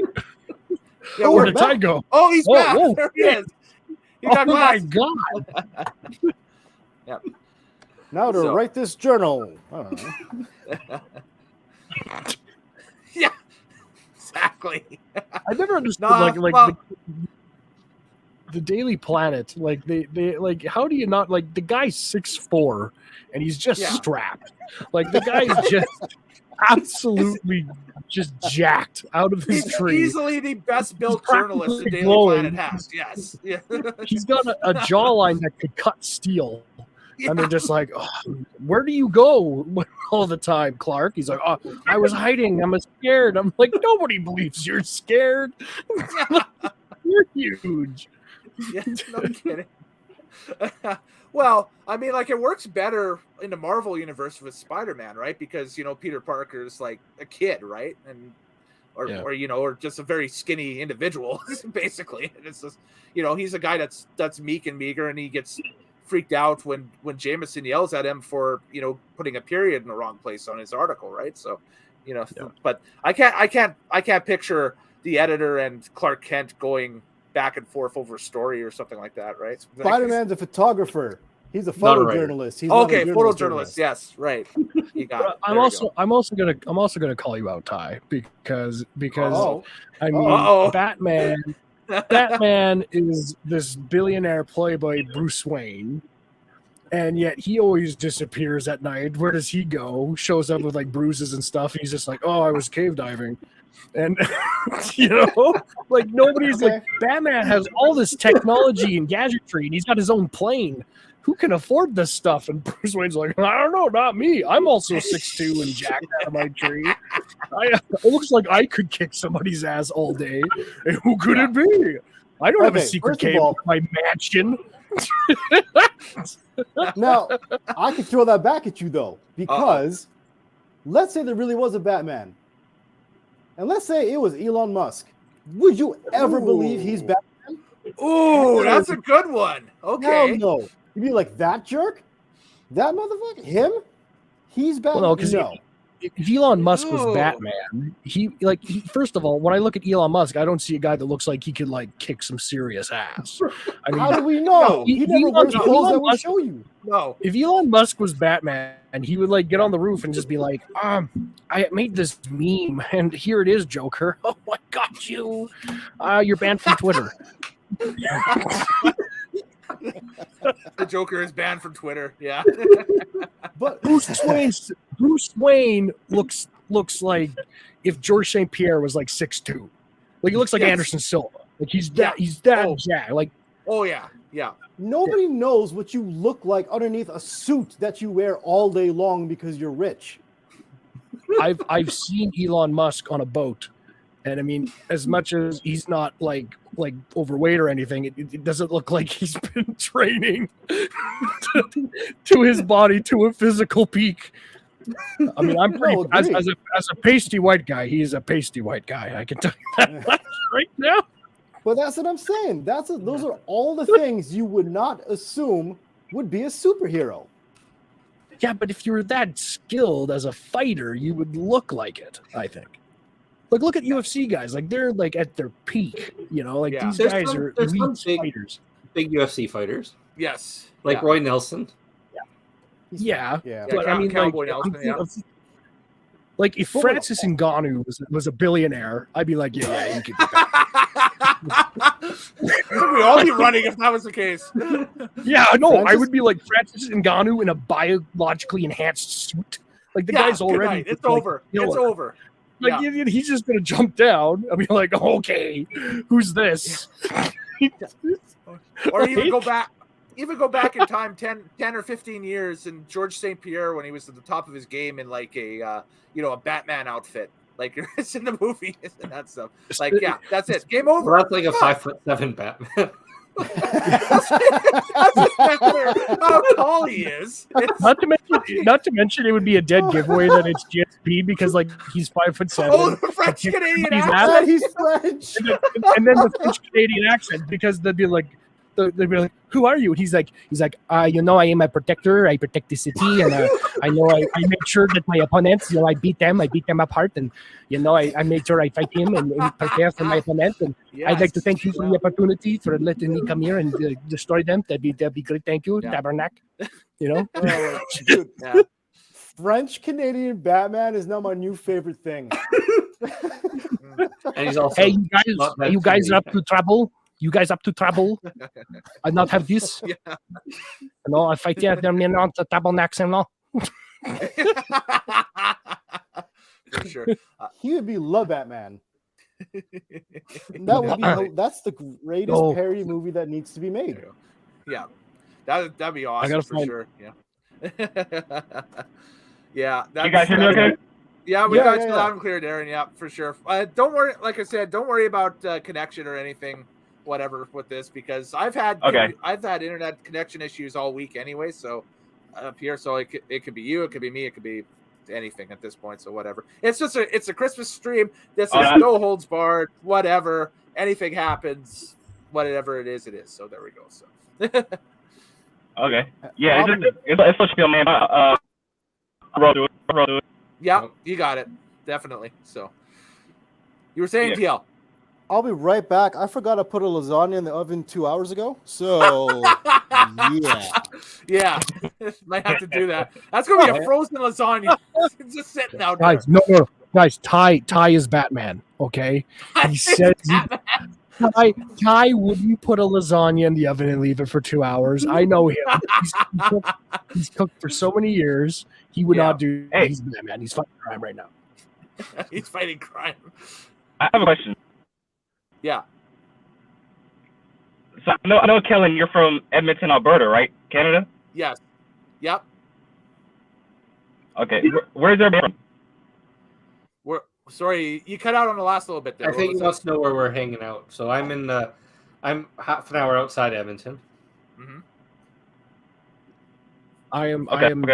Where did Tide go? Oh, he's Whoa, back. whoa. There he is. He got Oh my glasses. God! Yep. Now to So- write this journal. I don't know. Yeah. Exactly. I never understood Nah, well- the Daily Planet. Like they like, how do you not like the guy's 6'4" and he's just Yeah. strapped? Like the guy's just absolutely just jacked out of his He's tree. easily the best built He's journalist the practically Daily glowing. Planet has. Yes. Yeah. He's got a jawline that could cut steel. And they're just like, oh, where do you go all the time, Clark? He's like, oh, I was hiding. I'm scared. I'm like, nobody believes you're scared. You're huge. Yeah, no kidding. Well, I mean, like, it works better in the Marvel universe with Spider-Man, right? Because, Peter Parker's like a kid, right? And or just a very skinny individual, basically. And it's just, he's a guy that's meek and meager, and he gets freaked out when Jameson yells at him for, putting a period in the wrong place on his article, right? So, but I can't picture the editor and Clark Kent going back and forth over a story or something like that, right? Spider-Man's a photographer. He's a photojournalist. He's photojournalist. Yes, right. You got it. I'm also gonna call you out, Ty, because I mean, Batman is this billionaire playboy Bruce Wayne, and yet he always disappears at night. Where does he go? Shows up with like bruises and stuff. He's just like, oh, I was cave diving. And like nobody's like, Batman has all this technology and gadgetry, and he's got his own plane. Who can afford this stuff? And Bruce Wayne's like, I don't know, not me. I'm also 6'2" and jacked out of my tree. It looks like I could kick somebody's ass all day. And who could it be? I don't have a secret cave in my mansion. Now, I could throw that back at you, though, because let's say there really was a Batman. And let's say it was Elon Musk. Would you ever believe he's Batman? Ooh, that's a good one. Okay. Hell no. You'd be like, that jerk? That motherfucker? Him? He's Batman? Well, no, if Elon Musk was Batman, first of all, when I look at Elon Musk, I don't see a guy that looks like he could like kick some serious ass. I mean, how do we know? He never wears clothes that will show you. No. If Elon Musk was Batman, he would like get on the roof and just be like, I made this meme and here it is, Joker. Oh, I got you. You're banned from Twitter. The Joker is banned from Twitter. Yeah. But Bruce Wayne looks like if George St. Pierre was like 6'2". Like he looks like Anderson Silva. Like he's that jacked. Like, oh yeah. Nobody knows what you look like underneath a suit that you wear all day long because you're rich. I've seen Elon Musk on a boat, and I mean, as much as he's not like overweight or anything, it doesn't look like he's been training to his body to a physical peak. I mean, I'm pretty as a pasty white guy. He's a pasty white guy. I can tell you that right now. But that's what I'm saying. Those are all the things you would not assume would be a superhero. Yeah, but if you're that skilled as a fighter, you would look like it, I think. Like, look at UFC guys. Like, they're like at their peak, Like these guys are elite fighters. Big UFC fighters. Yes. Like Roy Nelson. Yeah. But I mean, like if Francis Ngannou was a billionaire, I'd be like, yeah, you could do that. We'd all be running if that was the case. Yeah, no, I would be like Francis Ngannou in a biologically enhanced suit. Like the guy's already. It's over. It's over. Like he's just gonna jump down. I mean, like, okay, who's this? Or even go back. Even go back in time 10 or 15 years, and George St. Pierre, when he was at the top of his game in like a Batman outfit, like it's in the movie and that stuff. Like, yeah, that's it. Game over. Well, that's like a 5'7" Batman. That's how tall he is. Not to mention, it would be a dead giveaway that it's GSP because like he's 5'7". Oh, the French Canadian accent. He's French. And then the French Canadian accent because they'd be like, who are you? And he's like, I am a protector. I protect the city, and I make sure that my opponents, I beat them apart, and I make sure I fight him and prepare for my opponent. And I'd like to thank you for the opportunity for letting me come here and destroy them. That'd be great. Thank you, Tabernacle. Dude, French Canadian Batman is now my new favorite thing. And he's also, hey, you guys are up to trouble. You guys up to trouble? I not have this. Yeah. No, I fight here. They're on the tabernacle now. For sure. He would be Love Batman. That's the greatest parody movie that needs to be made. Yeah. That'd be awesome for sure. Yeah. Yeah. You guys hear me okay? Yeah, we got you loud and clear, Darren. Yeah, for sure. Don't worry. Like I said, don't worry about connection or anything, whatever, with this, because I've had internet connection issues all week anyway. So up here, so it could be you, it could be me, it could be anything at this point. So whatever. It's just it's a Christmas stream. This is no holds barred. Whatever. Anything happens. Whatever it is, it is. So there we go. So. Okay. Yeah, it's supposed to be, man. Roll to it. Yeah, you got it. Definitely. So you were saying, TL. I'll be right back. I forgot to put a lasagna in the oven 2 hours ago. So yeah, might have to do that. That's gonna be a frozen lasagna just sitting out there. Guys, no, guys. Ty is Batman. Okay, he says. Ty, would you put a lasagna in the oven and leave it for 2 hours? I know him. He's cooked for so many years. He would not do. Hey, he's Batman. He's fighting crime right now. He's fighting crime. I have a question. Yeah. So I know, Kellen, you're from Edmonton, Alberta, right? Canada? Yes. Yep. Okay. Where's everybody from? Sorry, you cut out on the last little bit there. I think he wants to know where we're hanging out. So I'm half an hour outside Edmonton. Mm-hmm. I am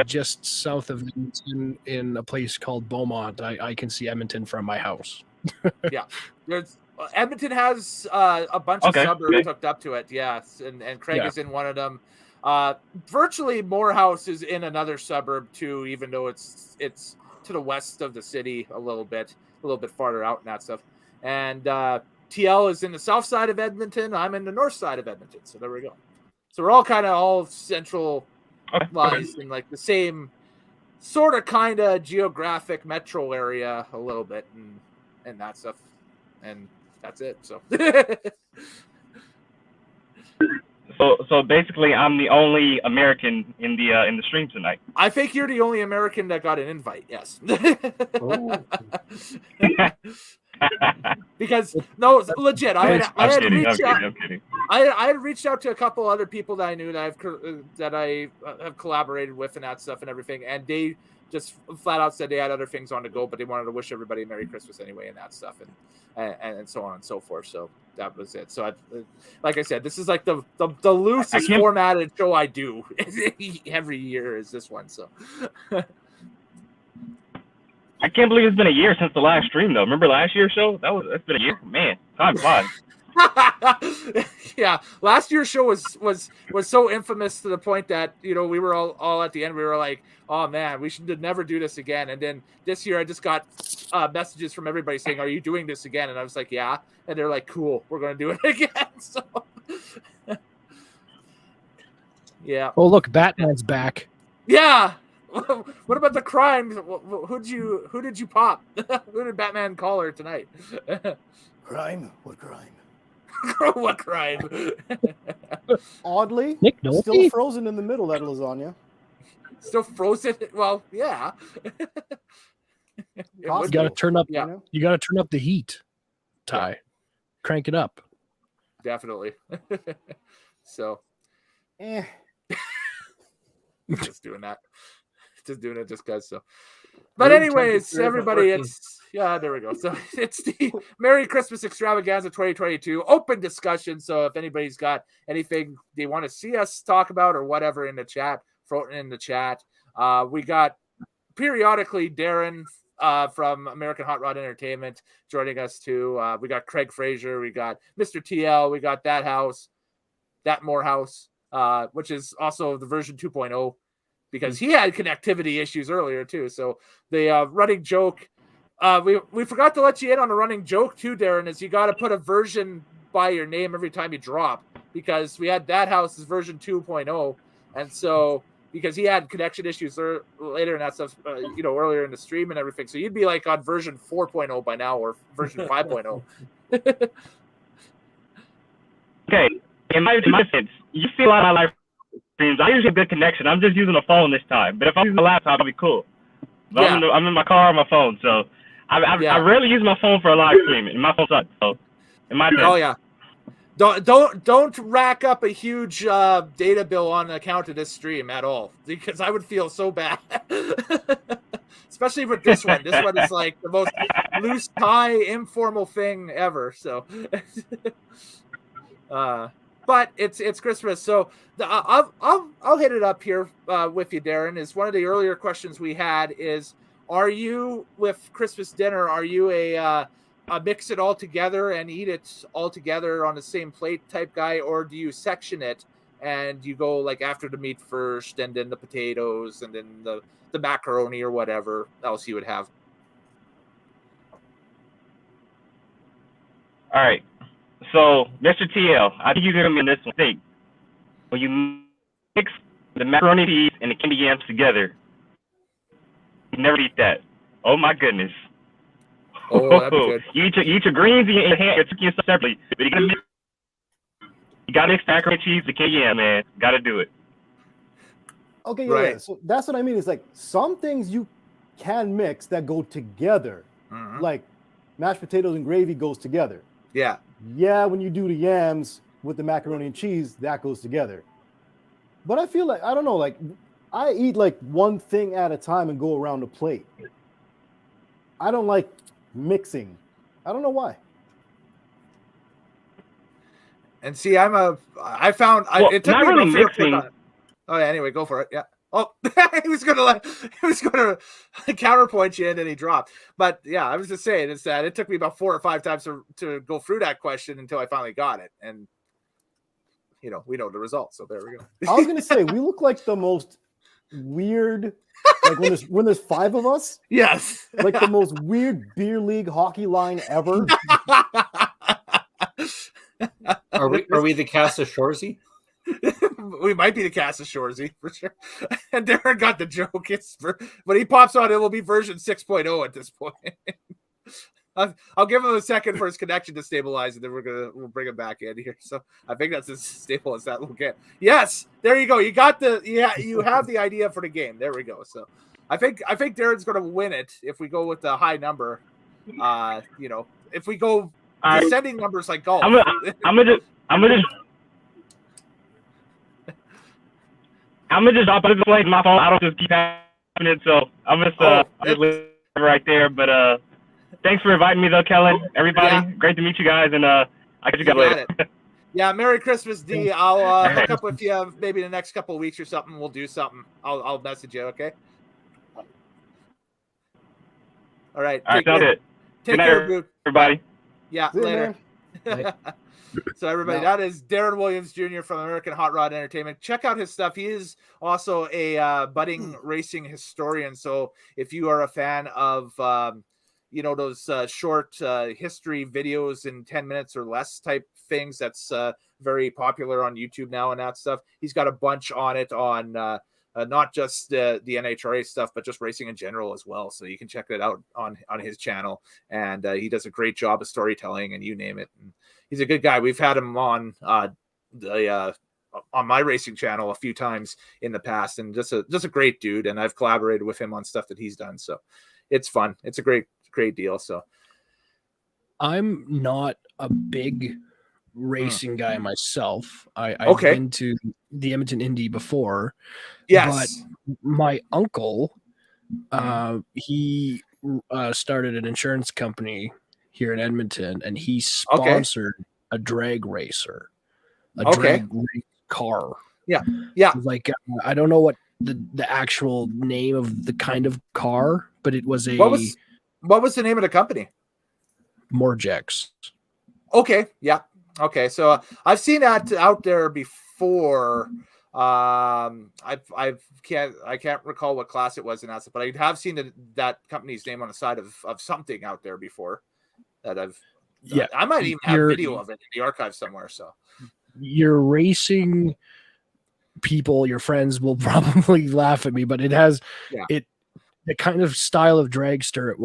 just south of Edmonton in a place called Beaumont. I can see Edmonton from my house. Yeah. Edmonton has a bunch of suburbs hooked up to it, yes, and Craig is in one of them. Virtually Morehouse is in another suburb too, even though it's to the west of the city a little bit farther out and that stuff. And TL is in the south side of Edmonton. I'm in the north side of Edmonton. So there we go. So we're all kind of all centralized in like the same sort of kind of geographic metro area a little bit and that stuff. And that's it. So So basically, I'm the only American in the stream tonight. I think you're the only American that got an invite. Yes. Because no, legit. I had reached out to a couple other people that I knew that I have collaborated with and that stuff and everything, and they just flat out said they had other things on to go, but they wanted to wish everybody Merry Christmas anyway and that stuff and so on and so forth. So that was it. So like I said, this is like the loosest formatted show I do every year is this one. So I can't believe it's been a year since the last stream though. Remember last year's show? That's been a year. Man, time flies. Yeah, last year's show was so infamous to the point that we were all at the end we were like, oh man, we should never do this again. And then this year I just got messages from everybody saying, are you doing this again? And I was like, yeah. And they're like, cool, we're gonna do it again. So yeah. Oh look, Batman's back. Yeah. What about the crime? Who did you pop? Who did Batman call her tonight? Crime? What crime? What crime? Oddly, Nick still frozen in the middle, that lasagna. Still frozen? Well, yeah. You gotta turn up. Yeah. You gotta turn up the heat, Ty. Yeah. Crank it up. Definitely. So, just doing it just because. So, but anyways, everybody, there we go. So it's the Merry Christmas Extravaganza 2022 open discussion. So if anybody's got anything they want to see us talk about or whatever in the chat, throw it in the chat. We got periodically Darren from American Hot Rod Entertainment joining us too. We got Craig Fraser, we got Mr. TL, we got that Morehouse, which is also the version 2.0. Because he had connectivity issues earlier too. So the running joke, we forgot to let you in on a running joke too, Darren, is you got to put a version by your name every time you drop, because we had that house's version 2.0. And so because he had connection issues later and that stuff, earlier in the stream and everything. So you'd be like on version 4.0 by now or version 5.0. Okay. In my sense, you see a lot of life streams. I usually have good connection. I'm just using a phone this time. But if I'm using a laptop, it'll be cool. But I'm in my car on my phone, so I rarely use my phone for a live stream, and my phone sucks. So, in my opinion. Oh yeah, Don't rack up a huge data bill on account of this stream at all, because I would feel so bad. Especially with this one. This one is like the most loose tie informal thing ever. So, but it's Christmas, so I'll hit it up here with you, Darren. Is one of the earlier questions we had is, are you with Christmas dinner? Are you a mix it all together and eat it all together on the same plate type guy, or do you section it and you go like after the meat first and then the potatoes and then the macaroni or whatever else you would have? All right. So, Mr. TL, I think you're going to be in this one thing. When you mix the macaroni cheese and the candy yams together, you never eat that. Oh, my goodness. Oh, that'd be good. You eat your greens and your ham, you're separately. But you got to mix macaroni cheese, the candy yam, man. Got to do it. Okay, yeah, Right. yeah. So that's what I mean. It's like some things you can mix that go together, like mashed potatoes and gravy goes together. Yeah. Yeah, when you do the yams with the macaroni and cheese, that goes together. But I feel like, I don't know, like I eat like one thing at a time and go around the plate. I don't like mixing. I don't know why. And see, I found it took not me really about 3 or 4 mixing. times. Oh yeah, anyway, go for it. Yeah. Oh, he was gonna counterpoint you and then he dropped. But yeah, I was just saying is that it took me about 4 or 5 times to go through that question until I finally got it. And we know the results. So there we go. I was gonna say we look like the most weird, like when there's 5 of us, Yes. like the most weird beer league hockey line ever. Are we the cast of Shorzy? We might be the cast of Shorzy for sure. And Darren got the joke. But he pops on, it will be version 6.0 at this point. I'll give him a second for his connection to stabilize, and then we'll bring him back in here. So I think that's as stable as that will get. Yes, there you go. You have the idea for the game. There we go. So I think Darren's going to win it if we go with the high number. If we go descending numbers like golf. I'm gonna just drop out of the plane. My phone. I don't just keep having it, so I'm just leave it right there. But thanks for inviting me, though, Kellen. Everybody, great to meet you guys, and I'll catch you guys later. Yeah, Merry Christmas, D. I'll hook up with you maybe the next couple of weeks or something. We'll do something. I'll message you. Okay. All right. All right, sounds good. Take Good care, night, group. everybody. Yeah, See you, later. man. So everybody, that is Darren Williams Jr. from American Hot Rod Entertainment. Check out his stuff. He is also a budding racing historian. So if you are a fan of those short history videos in 10 minutes or less type things, that's very popular on YouTube now and that stuff. He's got a bunch on it on not just the NHRA stuff, but just racing in general as well. So you can check it out on his channel. And he does a great job of storytelling and you name it. And he's a good guy. We've had him on my racing channel a few times in the past, and just a great dude. And I've collaborated with him on stuff that he's done. So it's fun. It's a great deal. So I'm not a big racing guy myself. I've been to the Edmonton Indy before. Yes. But my uncle, he started an insurance company here in Edmonton, and he sponsored a drag racer, drag race car. Yeah. Like I don't know what the actual name of the kind of car, but it was a what was the name of the company? Morjex. Okay. Yeah. Okay. So I've seen that out there before. I can't recall what class it was in that, but I have seen that company's name on the side of something out there before that I might even have video of it in the archive somewhere. So your racing people, your friends will probably laugh at me, but it has the kind of style of dragster it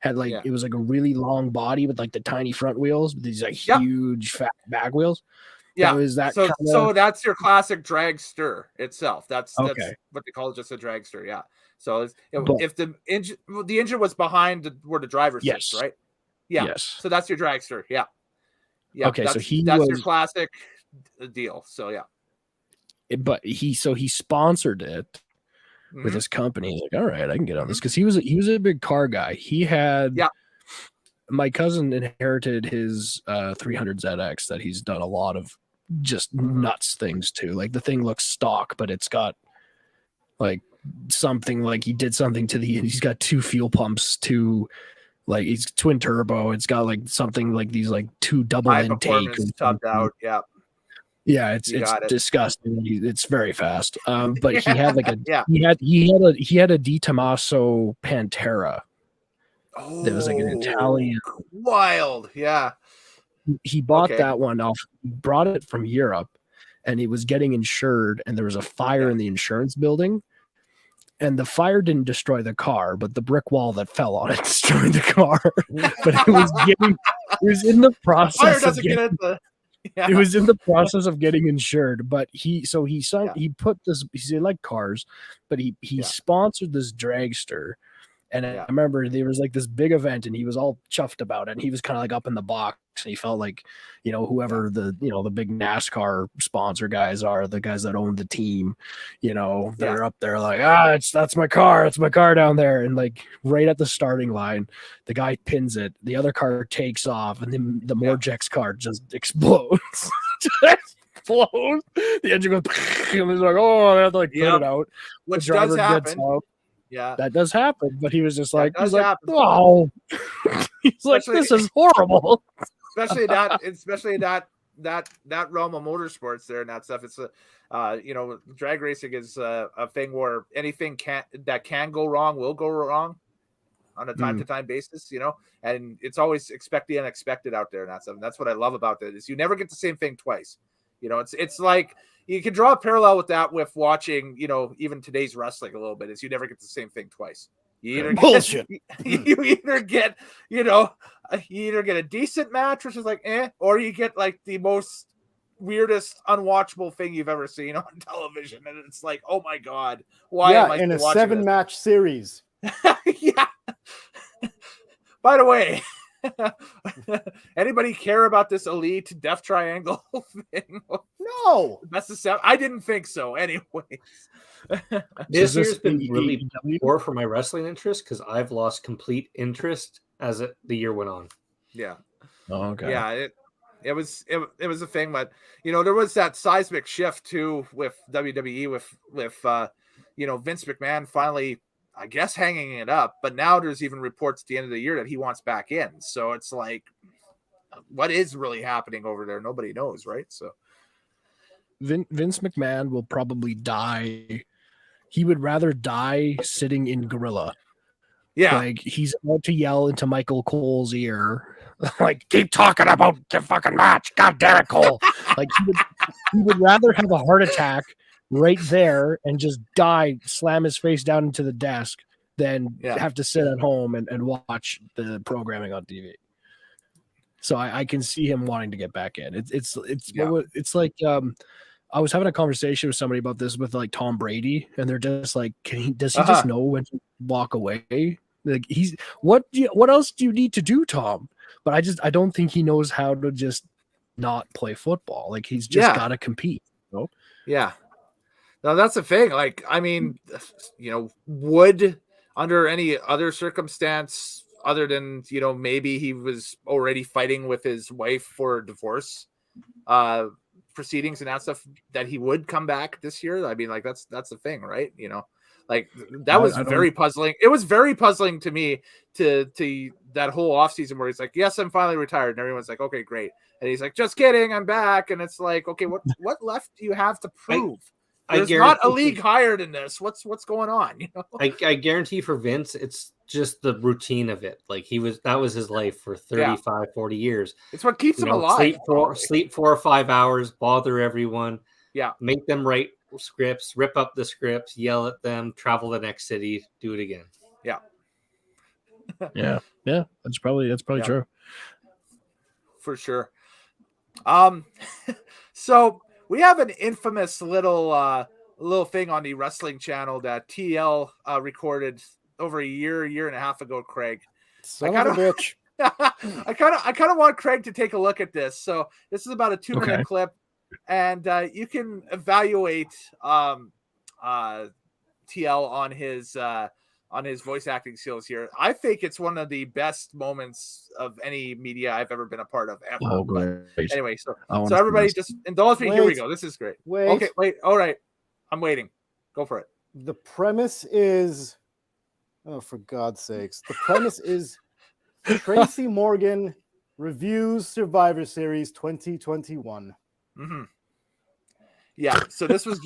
had it was like a really long body with like the tiny front wheels, with these like huge fat back wheels. Yeah. So that's your classic dragster itself. That's what they call it, just a dragster. Yeah. So if the engine was behind where the driver sits, right? Yeah. Yes. So that's your dragster. Yeah. Yeah. Okay, so that's he your was, classic deal. So yeah. but he sponsored it with Mhm. his company. He's like, all right, I can get on this because he was a big car guy. He had Yeah. My cousin inherited his 300ZX that he's done a lot of just Mhm. nuts things to. Like the thing looks stock, but it's got like something like he did something to he's got 2 fuel pumps, like it's twin turbo. It's got like something like these like 2 double High intake. performance tubbed out. Yeah. Yeah, it's You got it. disgusting. It's very fast. But he had like a Yeah. he had a Di Tommaso Pantera. Oh, That was like an Italian. wild. Yeah. He bought Okay. that one off, brought it from Europe, and it was getting insured, and there was a fire Yeah. in the insurance building. And the fire didn't destroy the car, but the brick wall that fell on it destroyed the car. But it was in the process. Fire doesn't get it. It was in the process of getting insured, but he Yeah. put this, he liked cars, but he Yeah. sponsored this dragster. And Yeah. I remember there was like this big event and he was all chuffed about it. And he was kind of like up in the box and he felt like, whoever the big NASCAR sponsor guys are, the guys that own the team, they're up there like, that's my car. It's my car down there. And like right at the starting line, the guy pins it. The other car takes off and then the Morjex car just explodes. Explodes. The engine goes, and he's like, oh, I have to like put it out. Which The driver does gets happen. out. Yeah. That does happen, but he was just like, does he's like, happen. oh, he's like, Especially- this is horrible. especially that realm of motorsports there and that stuff. It's drag racing is a thing where anything that can go wrong will go wrong on a time to time basis, and it's always expect the unexpected out there and that stuff. And that's what I love about it is you never get the same thing twice. It's like you can draw a parallel with that with watching, even today's wrestling a little bit is you never get the same thing twice. You either Bullshit. you either get, you either get a decent match, which is like, or you get like the most weirdest, unwatchable thing you've ever seen on television. And it's like, oh my God, why am I in a still watching 7-match series. Yeah. By the way, anybody care about this elite death triangle thing? No. That's the sound. I didn't think so. Anyways. This this year's been the really AEW? poor for my wrestling interest because I've lost complete interest as the year went on. Yeah. Oh, okay. Yeah. It was a thing, but there was that seismic shift too with WWE with Vince McMahon finally, I guess, hanging it up. But now there's even reports at the end of the year that he wants back in. So it's like, what is really happening over there? Nobody knows, right? So Vince McMahon will probably die. He would rather die sitting in Gorilla. yeah, Like he's about to yell into Michael Cole's ear, like, keep talking about the fucking match. God damn it, Cole. Like he would rather have a heart attack right there and just die, slam his face down into the desk than have to sit at home and watch the programming on TV. So I can see him wanting to get back in. It's like I was having a conversation with somebody about this with like Tom Brady, and they're just like, does he just know when to walk away? Like what else do you need to do, Tom? But I don't think he knows how to just not play football. Like he's just got to compete. Yeah. No, that's the thing. Like, I mean, would under any other circumstance other than, maybe he was already fighting with his wife for divorce proceedings and that stuff, that he would come back this year. I mean, like that's the thing, right? Like that was very puzzling. It was very puzzling to me to that whole offseason where he's like, yes, I'm finally retired. And everyone's like, okay, great. And he's like, just kidding, I'm back. And it's like, okay, what left do you have to prove? There's not a league higher than this. What's going on? I guarantee for Vince, it's just the routine of it. Like that was his life for 35, 40 years. It's what keeps him alive. Sleep 4 or 5 hours, bother everyone. Yeah. Make them write scripts, rip up the scripts, yell at them, travel the next city, do it again. Yeah. Yeah. That's probably true. For sure. So we have an infamous little thing on the wrestling channel that TL recorded over a year and a half ago, Craig. Son of a bitch. I kind of want Craig to take a look at this. So this is about a 2-minute clip, and you can evaluate TL on his voice acting skills here. I think it's one of the best moments of any media I've ever been a part of ever. Oh, great. Anyway, so everybody just indulge me. Here we go. This is great. Okay, wait. All right. I'm waiting. Go for it. The premise is, oh, for God's sakes. The premise is Tracy Morgan reviews Survivor Series 2021. Mm-hmm. Yeah, so this was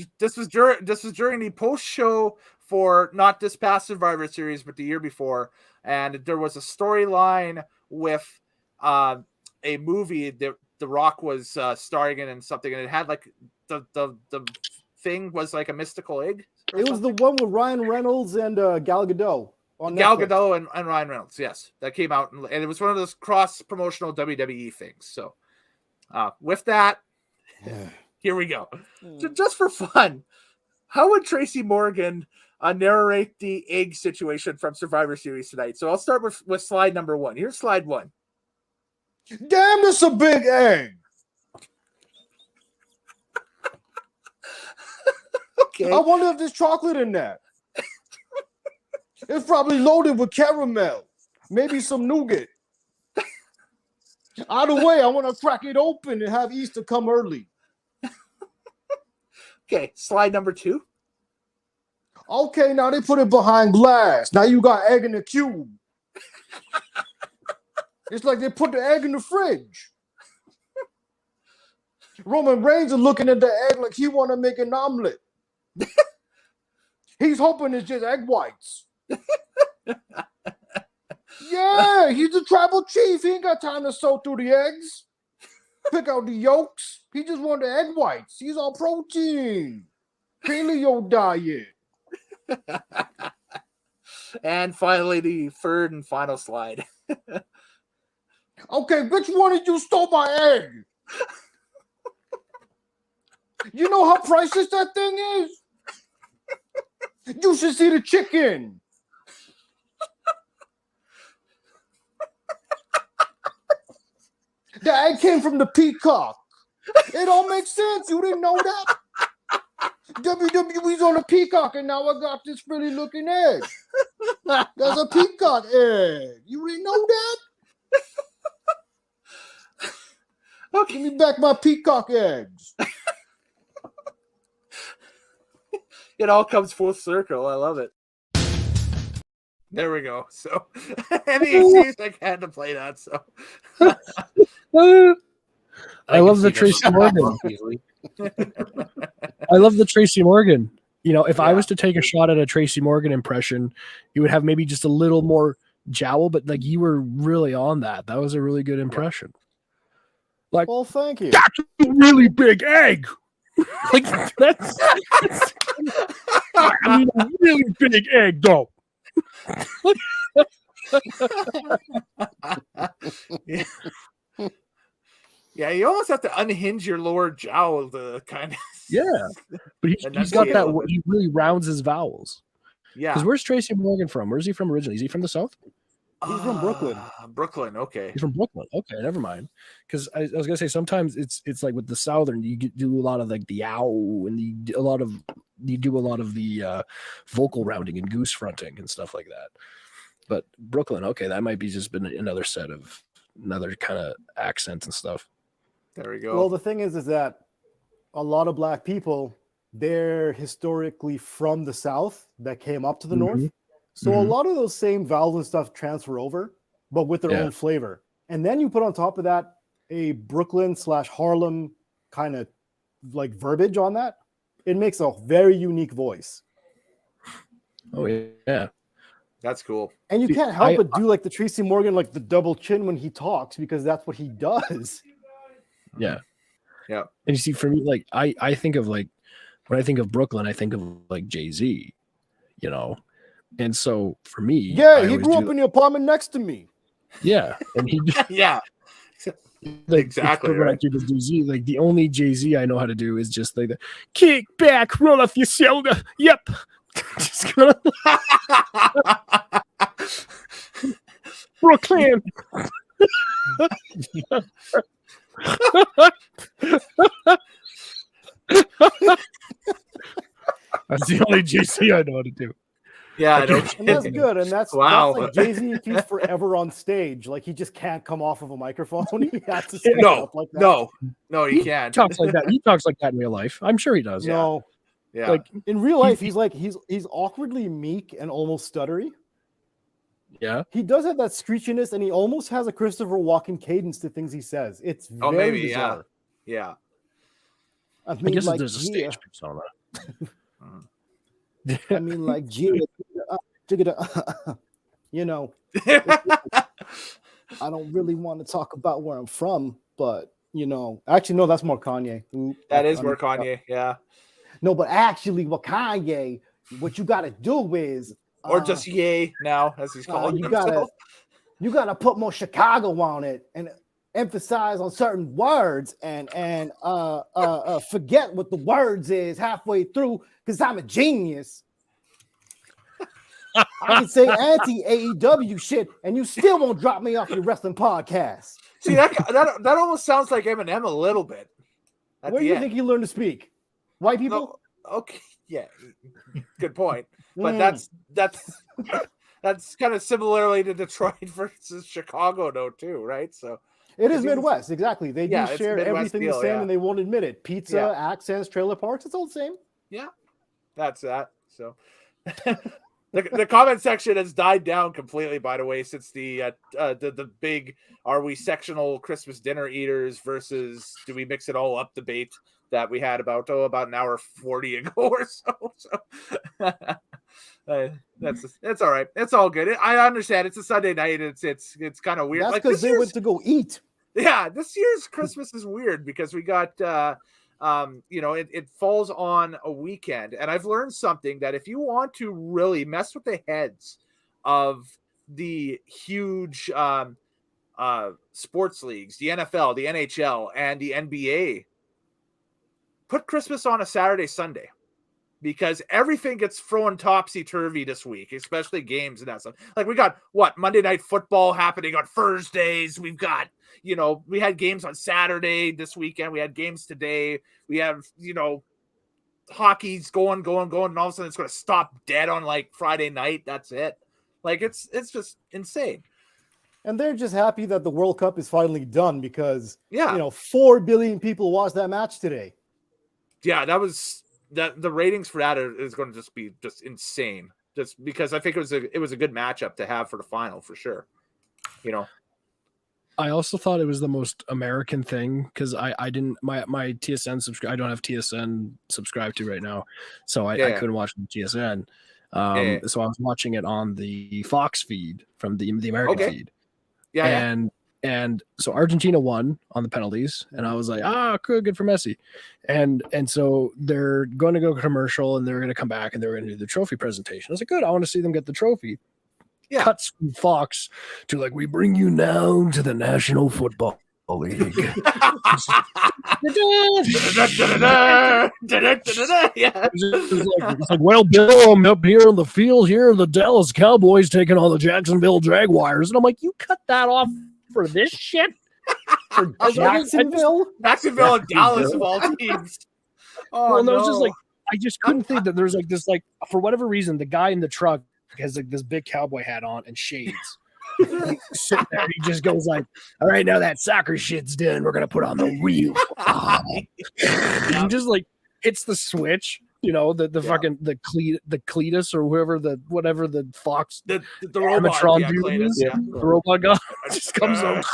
during the post show for not this past Survivor Series, but the year before, and there was a storyline with a movie that The Rock was starring in and something, and it had like the thing was like a mystical egg. It was the one with Ryan Reynolds and Gal Gadot on Gal Netflix. Gadot and Ryan Reynolds, yes, that came out, and it was one of those cross promotional WWE things. So with that. Here we go. Just for fun, how would Tracy Morgan narrate the egg situation from Survivor Series tonight? So I'll start with slide number 1. Here's slide 1. Damn, this a big egg. Okay. I wonder if there's chocolate in that. It's probably loaded with caramel, maybe some nougat. Either way, I want to crack it open and have Easter come early. Okay, slide number 2. Okay, now they put it behind glass. Now you got egg in a cube. It's like they put the egg in the fridge. Roman Reigns is looking at the egg like he want to make an omelet. He's hoping it's just egg whites. Yeah, he's the tribal chief. He ain't got time to sew through the eggs. Pick out the yolks. He just want the egg whites. He's all protein. Paleo diet. And finally, the third and final slide. Okay, which one of you stole my egg? You know how priceless that thing is? You should see the chicken. The egg came from the peacock. It all makes sense. You didn't know that? WWE's on a peacock, and now I got this pretty looking egg. That's a peacock egg. You didn't know that? Okay. Give me back my peacock eggs. It all comes full circle. I love it. There we go. So, any excuse I had to play that. So, I love the Tracy Morgan. I love the Tracy Morgan. You know, if I was to take a shot at a Tracy Morgan impression, you would have maybe just a little more jowl, but like you were really on that. That was a really good impression. Like, Well, thank you. that's a really big egg. Like that's I mean, a really big egg, though. Yeah, you almost have to unhinge your lower jowl to kind of. Yeah, but he's got that. He really rounds his vowels. Yeah. Because where's Tracy Morgan from? Where's he from originally? Is he from the South? He's from Brooklyn. Brooklyn, okay. He's from Brooklyn. Okay, never mind. Because I was gonna say sometimes it's like with the Southern, you do a lot of like the ow, and you do a lot of the vocal rounding and goose fronting and stuff like that. But Brooklyn, okay, that might be just been another set of another kind of accent and stuff. There we go. Well, the thing is that a lot of Black people, they're historically from the South that came up to the North. So a lot of those same vowels and stuff transfer over, but with their own flavor. And then you put on top of that a Brooklyn/Harlem kind of like verbiage on that. It makes a very unique voice. Oh yeah. That's cool. And you can't help but do like the Tracy Morgan, like the double chin when he talks, because that's what he does. Yeah. Yeah. And you see, for me, like I think of like when I think of Brooklyn, I think of like Jay-Z, you know. And so for me, yeah, he grew up in the apartment next to me. Yeah. And he yeah. Like, exactly. Right. Jay-Z, like the only Jay-Z I know how to do is just like the kick back, roll off your shoulder. Yep. Just gonna... Brooklyn. That's the only JC I know how to do. Yeah, no And that's kidding. good. And that's Wow. like Jay-Z if he's forever on stage. Like he just can't come off of a microphone. He has to stand No, up like that. no, he can't. Talks like that. He talks like that in real life. I'm sure he does. No. Yeah. Like in real life, he's awkwardly meek and almost stuttery. Yeah. He does have that screechiness, and he almost has a Christopher Walken cadence to things he says. It's very maybe, bizarre. Yeah. I I mean, guess like, there's a stage persona. I mean, like, you know, I don't really want to talk about where I'm from, but you know, actually, no, that's more Kanye. That is more Kanye. Yeah. No, but actually, what Kanye, what you got to do is, Or just Ye now, as he's calling himself. You gotta put more Chicago on it and emphasize on certain words and forget what the words is halfway through because I'm a genius. I can say anti-AEW shit and you still won't drop me off your wrestling podcast. See, that almost sounds like Eminem a little bit. Where do you think he learned to speak? White people? No, okay, yeah, good point. But that's kind of similarly to Detroit versus Chicago, though, too, right? So it is Midwest, exactly. They do share everything deal, the same, and they won't admit it. Pizza, accents, trailer parks, it's all the same. Yeah, that's that. So the comment section has died down completely, by the way, since the big "Are we sectional Christmas dinner eaters versus do we mix it all up?" debate that we had about an hour 40 ago or so. That's all right. It's all good. I understand. It's a Sunday night. It's kind of weird. That's like because they went to go eat. Yeah, this year's Christmas is weird because we got it falls on a weekend, and I've learned something that if you want to really mess with the heads of the huge sports leagues, the NFL, the NHL, and the NBA, put Christmas on a Saturday, Sunday, because everything gets thrown topsy-turvy this week, especially games and that stuff. Like we got Monday Night Football happening on Thursdays. We've got, we had games on Saturday this weekend. We had games today. We have, hockey's going, and all of a sudden it's going to stop dead on like Friday night. That's it. Like it's just insane. And they're just happy that the World Cup is finally done because 4 billion people watched that match today. Yeah, that was the ratings for that is going to just be just insane. Just because I think it was a good matchup to have for the final for sure. I also thought it was the most American thing because I didn't my TSN subscribe. I don't have TSN subscribed to right now, so I couldn't watch the TSN. So I was watching it on the Fox feed from the American feed. And so Argentina won on the penalties, and I was like, good for Messi. And so they're going to go commercial, and they're going to come back, and they're going to do the trophy presentation. I was like, good, I want to see them get the trophy. Yeah. Cuts from Fox to like, we bring you now to the National Football League. It's like, well, Bill, I'm up here in the field here in the Dallas Cowboys taking on the Jacksonville Jaguars. And I'm like, you cut that off for this shit? For Jacksonville? Jacksonville and Dallas of all teams. Oh, well, no, it's just like, I just couldn't think that there's like this, like, for whatever reason, the guy in the truck has like this big cowboy hat on and shades. He's sitting there, he just goes like, all right, now that soccer shit's done, we're gonna put on the real and just like hits the switch, the fucking the Cletus or whatever the Fox the robot the robot guy just comes up.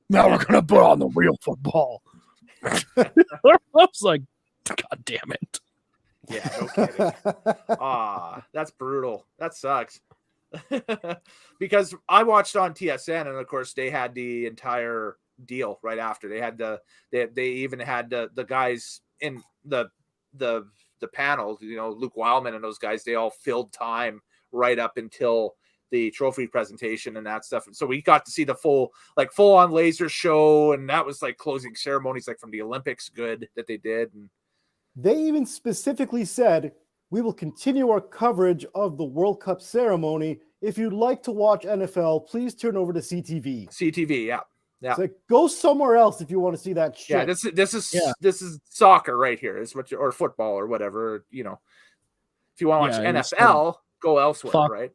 Now we're gonna put on the real football. I was like, God damn it. Yeah, no kidding. That's brutal. That sucks. Because I watched on TSN, and of course they had the entire deal right after. They had they even had the guys in the panel, Luke Wildman and those guys, they all filled time right up until the trophy presentation and that stuff. And so we got to see the full on laser show, and that was like closing ceremonies like from the Olympics good that they did. And they even specifically said, we will continue our coverage of the World Cup ceremony. If you'd like to watch NFL, please turn over to CTV. CTV, yeah. Yeah. It's like, go somewhere else if you want to see that shit. Yeah, this is soccer right here. Is what or football or whatever, you know. If you want to watch NFL, go elsewhere, right?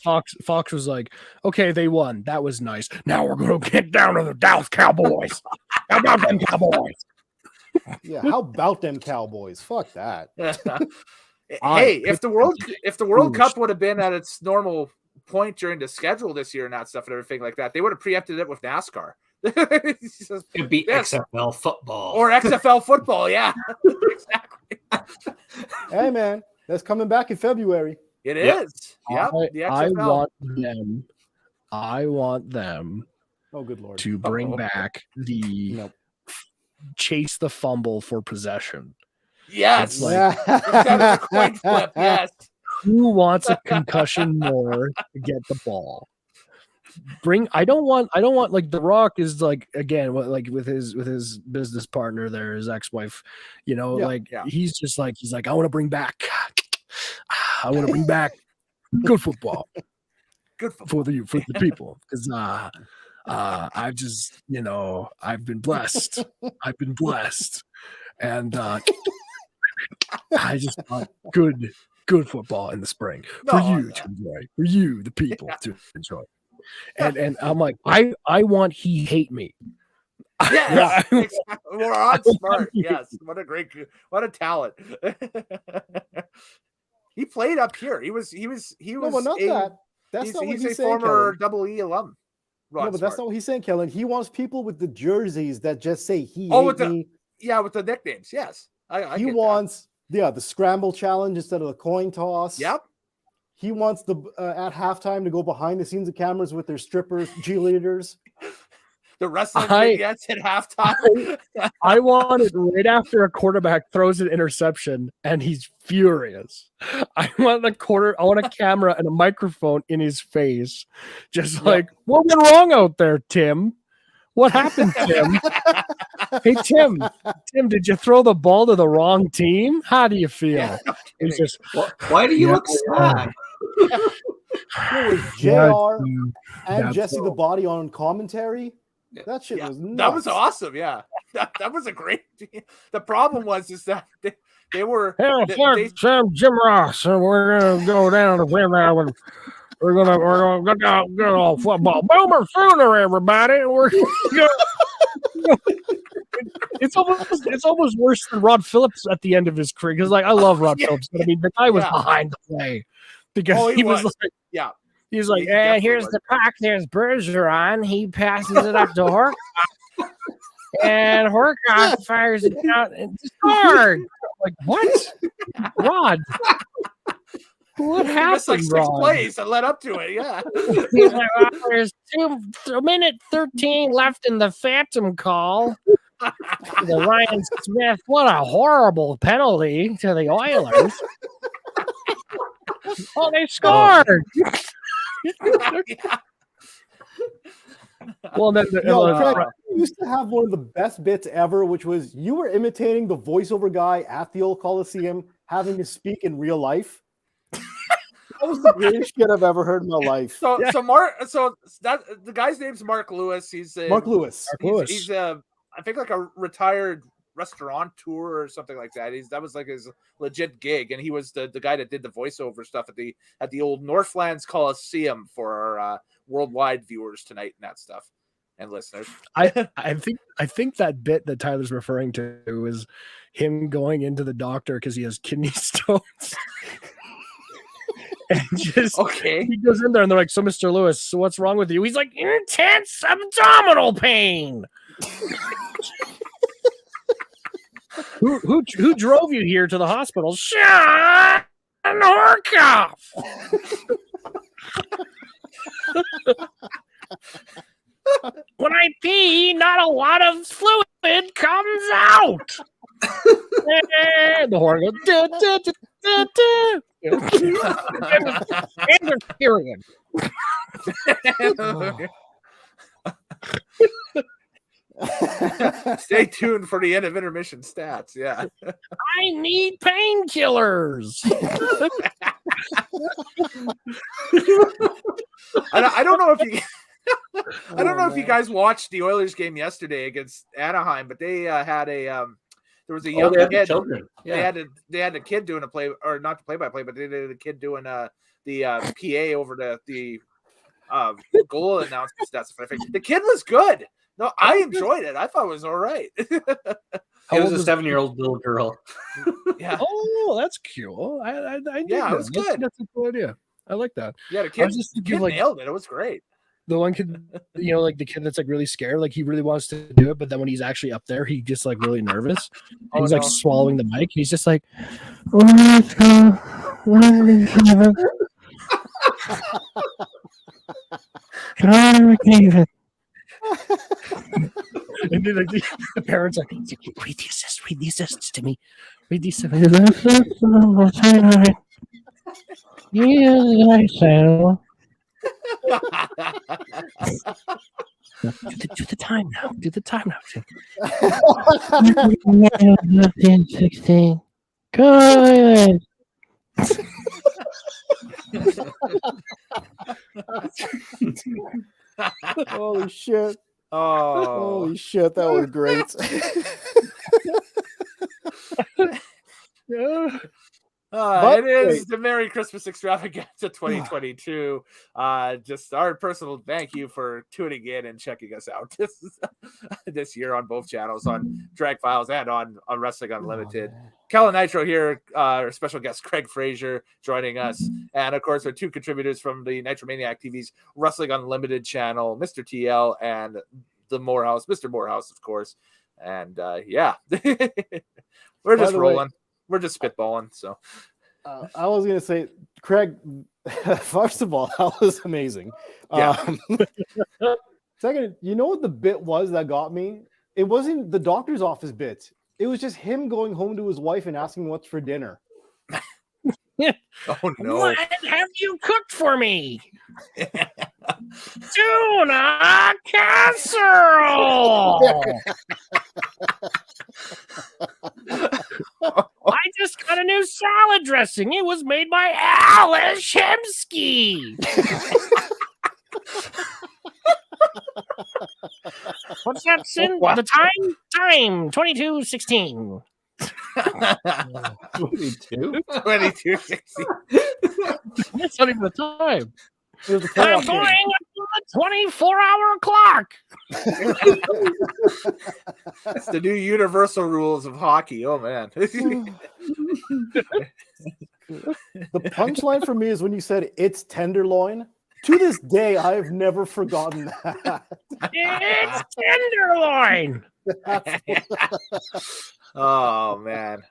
So. Fox was like, okay, they won. That was nice. Now we're gonna get down to the Dallas Cowboys. How about them Cowboys? Yeah, how about them Cowboys? Fuck that. Hey, if the World Cup would have been at its normal point during the schedule this year and that stuff and everything like that, they would have preempted it with NASCAR. It'd be XFL football or XFL football. Yeah, exactly. Hey, man, that's coming back in February. It is. Yep. The XFL. I want them. Oh, good Lord. To bring back the chase the fumble for possession. Yes. Like, a coin flip. Yes. Who wants a concussion more to get the ball? I don't want like The Rock is like, again, like with his business partner there, his ex-wife, you know, he's like, I want to bring back good football. Good football for the people. Because I've just, you know, I've been blessed. And I just want good football in the spring to enjoy, for you, the people, to enjoy. And I'm like, I want he hate me. Yes, exactly. We're on smart. Yes, what a talent. He played up here. He was. No, but not that. That's not what he's saying. Former Double E alum. No, but that's not what he's saying, Kellen. He wants people with the jerseys that just say he hate me. Yeah, with the nicknames. Yes, he wants the scramble challenge instead of the coin toss. Yep. He wants the at halftime to go behind the scenes of cameras with their strippers, cheerleaders. The wrestling vignettes at halftime. I want it right after a quarterback throws an interception and he's furious. I want a camera and a microphone in his face. Just like, what went wrong out there, Tim? What happened, Tim? Hey, Tim, did you throw the ball to the wrong team? How do you feel? Yeah, He's just, why do you look sad? It was JR and Jesse the Body on commentary. That shit was nuts. That was awesome. Yeah, that was a great. The problem was that they were. Hey, Sam Jim Ross, and we're gonna go down to win now, and we're gonna get all football. Boomer Sooner, everybody. It's almost worse than Rod Phillips at the end of his career, because like I love Rod Phillips, but I mean the guy was behind the play because he was like, he's like, here's the puck, there's Bergeron, he passes it up to Horcoff, and Horcoff fires it out and scored. Like, what? Rod, what happened? It's like 6 plays that led up to it. Yeah. He's like, well, there's 2 minute 13 left in the phantom call. The Ryan Smith, what a horrible penalty to the Oilers. Oh, they scored. Well, then you used to have one of the best bits ever, which was you were imitating the voiceover guy at the old Coliseum, having to speak in real life. That was the greatest shit I've ever heard in my life. So the guy's name's Mark Lewis. He's Mark Lewis. He's I think like a retired restaurateur or something like that. That was like his legit gig, and he was the guy that did the voiceover stuff at the old Northlands Coliseum for our worldwide viewers tonight and that stuff and listeners. I think that bit that Tyler's referring to was him going into the doctor because he has kidney stones. And just he goes in there and they're like, "So, Mr. Lewis, so what's wrong with you?" He's like, "Intense abdominal pain." Who drove you here to the hospital? Sean Horcoff. When I pee, not a lot of fluid comes out. The horn goes. And there's period. Stay tuned for the end of intermission stats. Yeah. I need painkillers. I don't know if you I don't know if you guys watched the Oilers game yesterday against Anaheim, but they had a there was a young kid. Children. Yeah. They had a kid doing a play, or not the play-by-play, but they had a kid doing the PA over the goal announcement stats. The kid was good. No, I enjoyed it. I thought it was all right. It was a 7-year-old little girl. Yeah. Oh, that's cool. Yeah, it was good. That's a cool idea. I like that. Yeah, the kid like, nailed it. It was great. The one kid, like the kid that's like really scared, like he really wants to do it, but then when he's actually up there, he gets like really nervous. And he's like swallowing the mic. He's just like, and then like, the parents are like, read the assists to me. Read these. Do the time now. Do the time now. 16. Good. Holy shit. Oh, Holy shit, that was great. It is the Merry Christmas Extravaganza 2022. Just our personal thank you for tuning in and checking us out this year on both channels, on Drag Files and on Wrestling Unlimited. Kellen Nitro here, our special guest Craig Frazier joining us, and of course our two contributors from the Nitromaniac TV's Wrestling Unlimited channel, Mr. TL and the Morehouse, Mr. Morehouse, of course. And yeah, we're just rolling. We're just spitballing. So I was gonna say, Craig, first of all, that was amazing. Yeah. Second, you know what the bit was that got me? It wasn't the doctor's office bit. It was just him going home to his wife and asking what's for dinner. Oh no! What have you cooked for me? Tuna casserole. I just got a new salad dressing. It was made by Alice Shemsky. What's that, Sin? The time? Time 22:16. 22:16. That's not even the time. I'm going up to the 24-hour clock. It's the new universal rules of hockey. Oh man. The punchline for me is when you said it's tenderloin. To this day, I've never forgotten that. It's tenderloin. Oh man.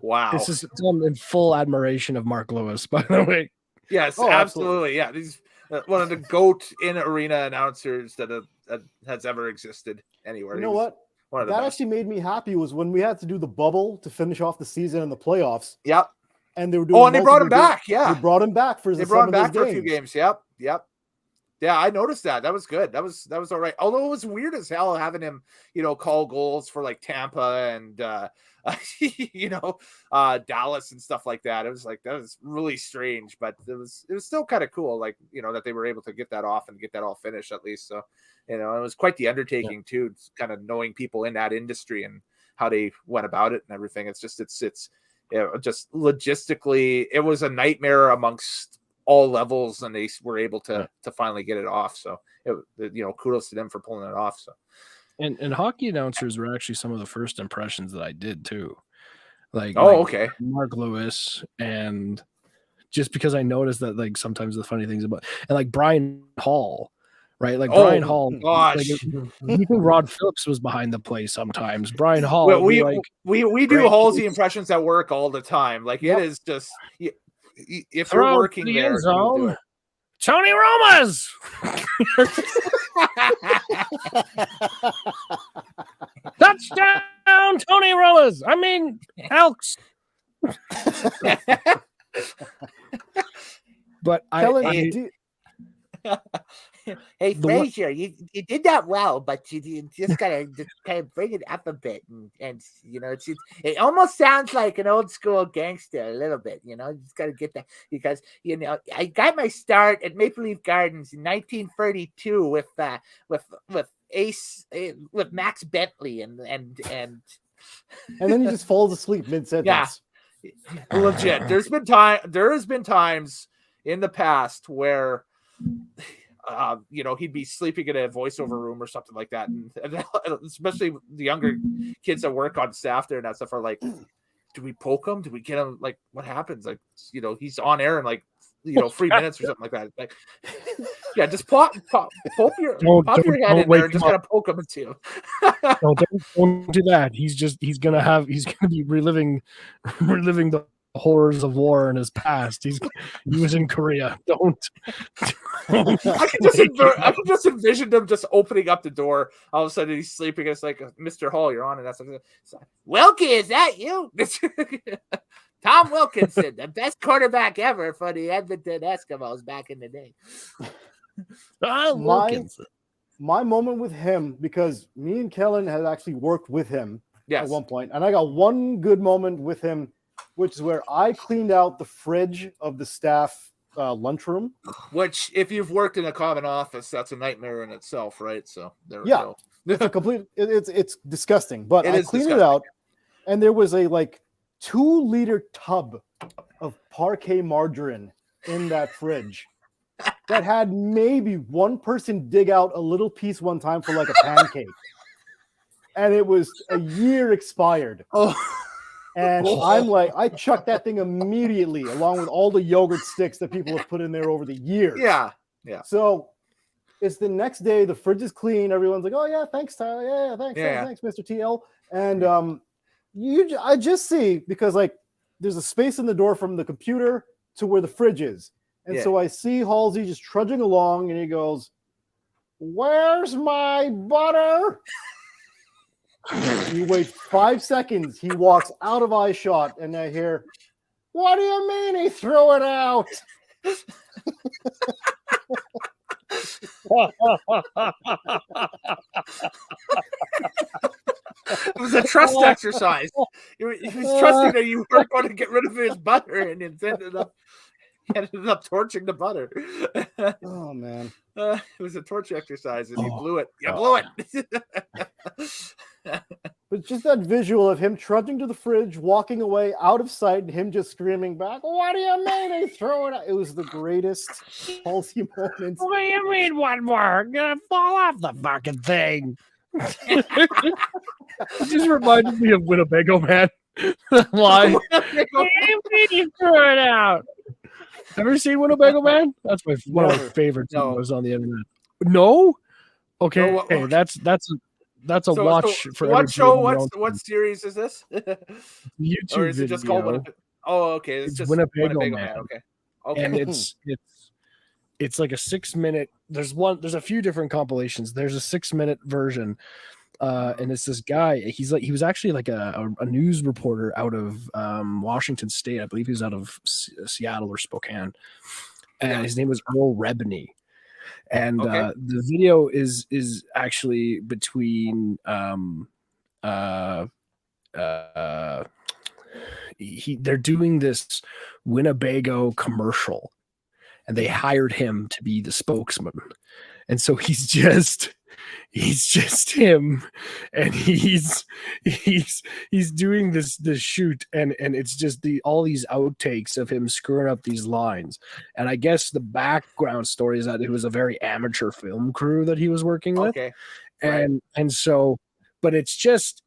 Wow. This is done in full admiration of Mark Lewis, by the way. Yes, Oh, absolutely. Yeah, he's one of the GOAT in arena announcers that has ever existed anywhere. You know what? One of the That best. actually made me happy was when we had to do the bubble to finish off the season and the playoffs. Yep. And they were doing. Oh, and they brought him back. Yeah, they brought him back for. They brought him back for a few games. Yep. Yeah, I noticed that. That was good. That was all right. Although it was weird as hell having him, call goals for like Tampa and Dallas and stuff like that. It was like that was really strange, but it was still kind of cool, like that they were able to get that off and get that all finished at least. So it was quite the undertaking too, kind of knowing people in that industry and how they went about it and everything. It's just just logistically, it was a nightmare amongst all levels, and they were able to finally get it off. So kudos to them for pulling it off. So. And hockey announcers were actually some of the first impressions that I did too. Like, okay. Mark Lewis, and just because I noticed that like sometimes the funny things about and like Brian Hall, right? Like Brian Hall. Gosh. Like, you think Rod Phillips was behind the play sometimes. Brian Hall. Well, we do Halsey impressions at work all the time. Like it is just if you're working the there, end zone. Tony Romas. Touchdown, Tony Romas. I mean, Elks. But Kellen, Hey, The one- Frazier, you did that well, but you just gotta just kind of bring it up a bit, and you know, it almost sounds like an old school gangster a little bit. You know, you just gotta get that because you know I got my start at Maple Leaf Gardens in 1932 with Max Bentley and And then he just falls asleep mid sentence. Legit. There has been times in the past where you know, he'd be sleeping in a voiceover room or something like that, and especially the younger kids that work on staff there and that stuff are like, do we poke him? Do we get him? Like, what happens? Like, you know, he's on air in like, you know, 3 minutes or something like that. Like, yeah, just pop your head in there and just kind of poke him and see him. don't do that. He's gonna be reliving the horrors of war in his past. He was in Korea. Don't. I can just envision them just opening up the door. All of a sudden he's sleeping. It's like, Mr. Hall, you're on, and that's like, Wilkie, is that you? Tom Wilkinson, the best quarterback ever for the Edmonton Eskimos back in the day. My moment with him, because me and Kellen had actually worked with him at one point, and I got one good moment with him, which is where I cleaned out the fridge of the staff lunchroom. Which, if you've worked in a common office, that's a nightmare in itself, right? So there we go. It's a complete. It's disgusting, but I cleaned it out, and there was a 2-liter tub of parquet margarine in that fridge that had maybe one person dig out a little piece one time for like a pancake, and it was a year expired. And I'm like, I chucked that thing immediately, along with all the yogurt sticks that people have put in there over the years. Yeah. So it's the next day, the fridge is clean. Everyone's like, oh yeah, thanks, Tyler. Yeah, thanks, Mr. TL. And I just see, because there's a space in the door from the computer to where the fridge is. And so I see Halsey just trudging along, and he goes, "Where's my butter?" You wait 5 seconds. He walks out of eye shot, and I hear, "What do you mean he threw it out?" It was a trust exercise. He was trusting that you weren't going to get rid of his butter, and it ended up torching the butter. Oh man, it was a torch exercise, and you blew it. You blew it. But just that visual of him trudging to the fridge, walking away out of sight, and him just screaming back, "What do you mean they throw it out?" It was the greatest Halsey moment. What do you mean one more? I'm gonna fall off the fucking thing. It just reminded me of Winnebago Man. Why? What do you mean you threw it out? Ever seen Winnebago Man? That's one of my favorite shows on the internet. No? Okay. No, okay. That's a watch for what show? What What series is this? YouTube or is it just called Winnebago? Oh, okay. It's just Winnebago Man. Man. Okay. And it's like a 6-minute. There's a few different compilations. There's a 6-minute version. And it's this guy. He was actually like a news reporter out of Washington State. I believe he was out of Seattle or Spokane. And his name was Earl Rebney. And the video is actually between they're doing this Winnebago commercial, and they hired him to be the spokesman. And so he's just him, and he's doing this shoot, and it's just all these outtakes of him screwing up these lines. And I guess the background story is that it was a very amateur film crew that he was working with. Okay. And so, but it's just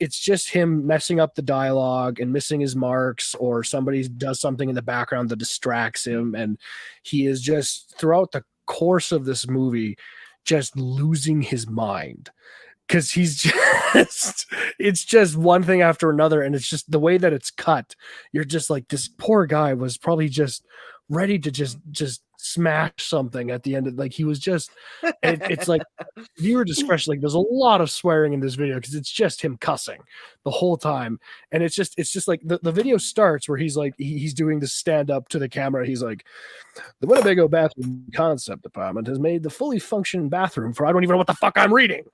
him messing up the dialogue and missing his marks, or somebody does something in the background that distracts him, and he is just throughout the course of this movie just losing his mind, because it's just one thing after another, and it's just the way that it's cut. You're just like, this poor guy was probably just ready to just smash something at the end of, like, he was just it's like viewer discretion. Like, there's a lot of swearing in this video because it's just him cussing the whole time, and it's just like the video starts where he's like he's doing the stand up to the camera. He's like, the Winnebago bathroom concept department has made the fully functioning bathroom for I don't even know what the fuck I'm reading.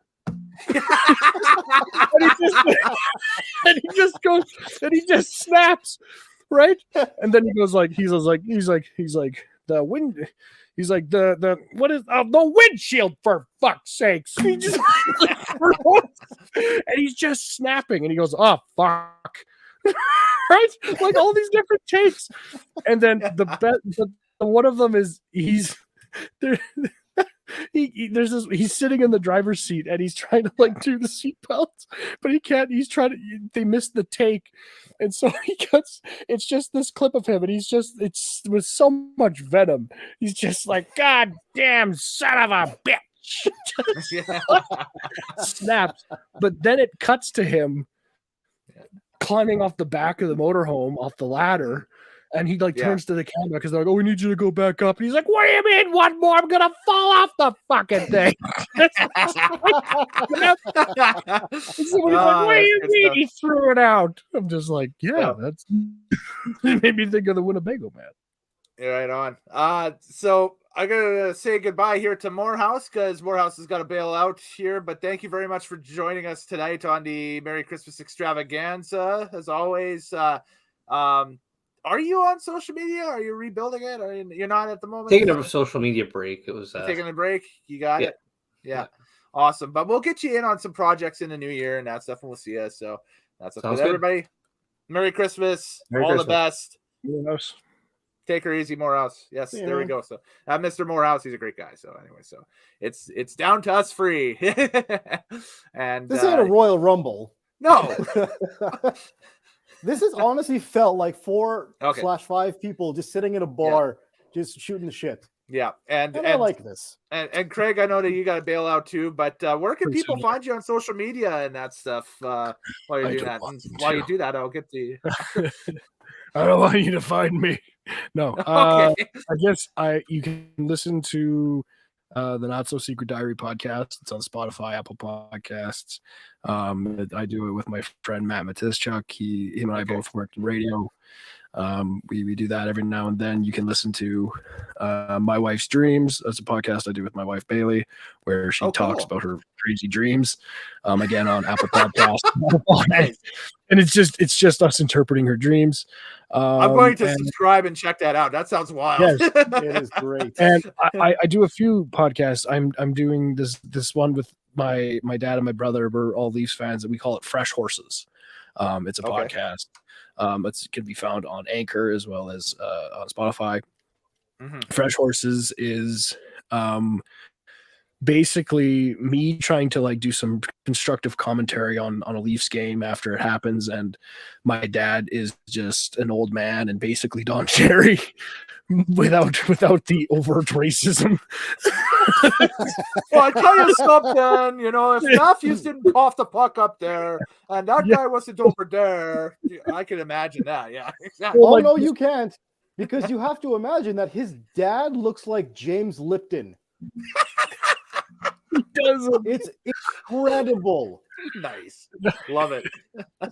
and he just goes and he just snaps, right? And then he goes like he's like the wind. He's like the what is the windshield, for fuck's sakes. He just and he's just snapping, and he goes, oh fuck. Right? Like all these different takes. And then the one of them is he's there. There's this, he's sitting in the driver's seat and he's trying to like do the seatbelt, but he can't. He's trying to. They missed the take, and so it's just this clip of him, and it's with so much venom. He's just like, God damn son of a bitch, snaps. But then it cuts to him climbing off the back of the motorhome, off the ladder. And he like turns to the camera because they're like, oh, we need you to go back up. And he's like, what do you mean one more? I'm going to fall off the fucking thing. Somebody's like, what do you mean he threw it out? I'm just like, that's it made me think of the Winnebago man. Right on. So I'm going to say goodbye here to Morehouse because Morehouse has got to bail out here. But thank you very much for joining us tonight on the Merry Christmas Extravaganza. As always, are you on social media? Are you rebuilding it? Or you're not at the moment? Taking a social media break. It was taking a break. You got it. Yeah. Awesome. But we'll get you in on some projects in the new year and that stuff, and we'll see you. So that's up to everybody. Merry Christmas. The best. Morehouse. Take her easy, Morehouse. Yes, there we go. So Mr. Morehouse, he's a great guy. So anyway, so it's down to us free. And this ain't a Royal Rumble. No. This has honestly felt like 4/5 people just sitting in a bar, just shooting the shit. Yeah, and I like this. And Craig, I know that you got to bail out too, but where can people find you on social media and that stuff while you're doing that? And while you do that, I'll get the. I don't want you to find me. No, I guess you can listen to the Not So Secret Diary podcast. It's on Spotify, Apple Podcasts. I do it with my friend Matt Matischuk. Him and I both work in radio. We do that every now and then. You can listen to My Wife's Dreams. That's a podcast I do with my wife Bailey, where she talks about her crazy dreams. Again on Apple Podcasts. And it's just us interpreting her dreams. I'm going to subscribe and check that out. That sounds wild. Yes, it is great. And I do a few podcasts. I'm doing this one with my dad and my brother. We're all Leafs fans, and we call it Fresh Horses. It's a podcast. It can be found on Anchor as well as on Spotify. Mm-hmm. Fresh Horses is basically me trying to like do some constructive commentary on a Leafs game after it happens, and my dad is just an old man and basically Don Cherry without the overt racism. Well, I tell you something, if Matthews didn't cough the puck up there and that guy wasn't over there, I can imagine that. Yeah, exactly. Oh, no, you can't, because you have to imagine that his dad looks like James Lipton. He doesn't. It's incredible. Nice. Love it.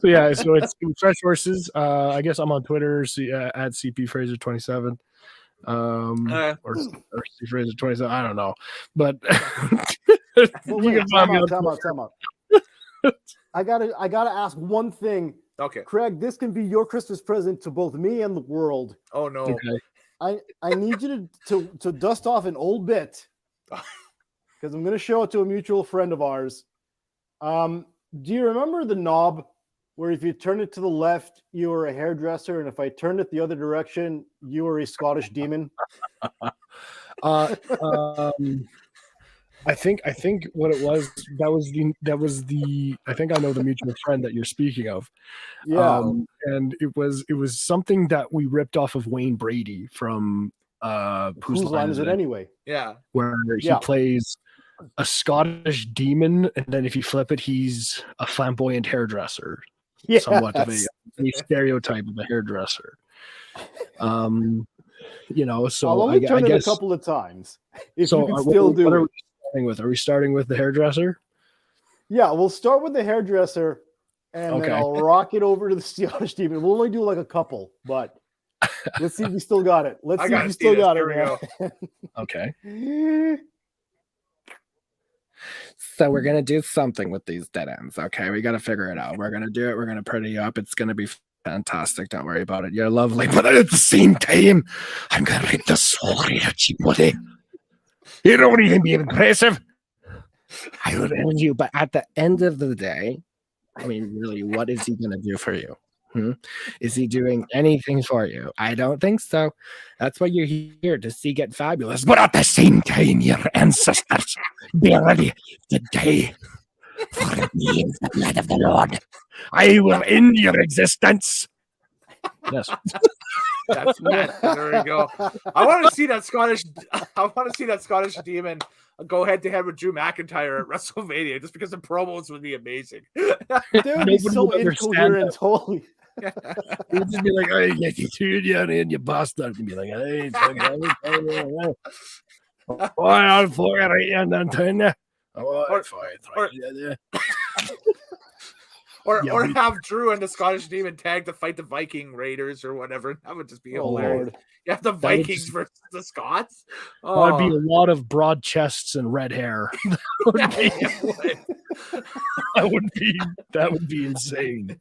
So it's Fresh Horses. I guess I'm on Twitter, at CP Fraser 27. Or C Fraser 27. I don't know. But time out. I gotta ask one thing. Okay. Craig, this can be your Christmas present to both me and the world. Oh no. Okay. I need you to dust off an old bit. Because I'm going to show it to a mutual friend of ours. Do you remember the knob where if you turn it to the left, you were a hairdresser, and if I turned it the other direction, you were a Scottish demon? I think what it was, that was the I think I know the mutual friend that you're speaking of. Yeah. And it was something that we ripped off of Wayne Brady from Whose Line Is It Anyway? Yeah. Where he plays a Scottish demon, and then if you flip it, he's a flamboyant hairdresser. Somewhat of a stereotype of a hairdresser. You know, so I'll only turn it a couple of times. If you can still do it. What are we starting with? Are we starting with the hairdresser? Yeah, we'll start with the hairdresser, and then I'll rock it over to the Scottish Demon. We'll only do like a couple, but let's see if we still got it. Let's see if we still got it, man. Okay. So we're gonna do something with these dead ends. Okay, we gotta figure it out. We're gonna do it. We're gonna pretty you up. It's gonna be fantastic. Don't worry about it. You're lovely, but at the same time, I'm gonna rip the soul right out you, buddy. You don't even be impressive. I would end you, but at the end of the day, I mean, really, what is he gonna do for you? Is he doing anything for you? I don't think so. That's why you're here, to see Get Fabulous. But at the same time, your ancestors be ready to die. For me is the blood of the Lord. I will end your existence. Yes. That's nice. There we go. I want to see that Scottish Demon go head to head with Drew McIntyre at WrestleMania, just because the promos would be amazing. Dude, he's so incoherent. Holy. He'd just be like, "I get you to you and you bastard," and be like, "Hey, I'll for it and then turn there." Or have Drew and the Scottish Demon tag to fight the Viking Raiders or whatever. That would just be hilarious. Lord. You have the Vikings versus the Scots. That'd be a lot of broad chests and red hair. That would be insane.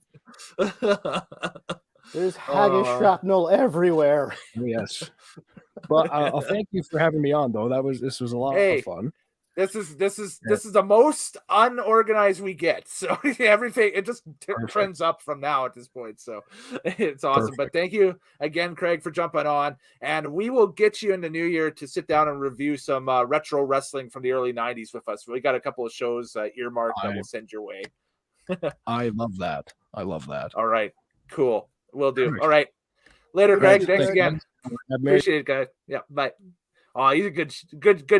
There's haggis shrapnel everywhere. Yes. But I'll thank you for having me on, though. This was a lot of fun. This is the most unorganized we get. So everything, it just trends up from now at this point. So it's awesome. Perfect. But thank you again, Craig, for jumping on. And we will get you in the new year to sit down and review some retro wrestling from the early 90s with us. We got a couple of shows earmarked that we'll send your way. I love that. All right. Cool. Will do. All right. Later, Craig. Thanks again. Appreciate it, guys. Yeah. Bye. Oh, he's a good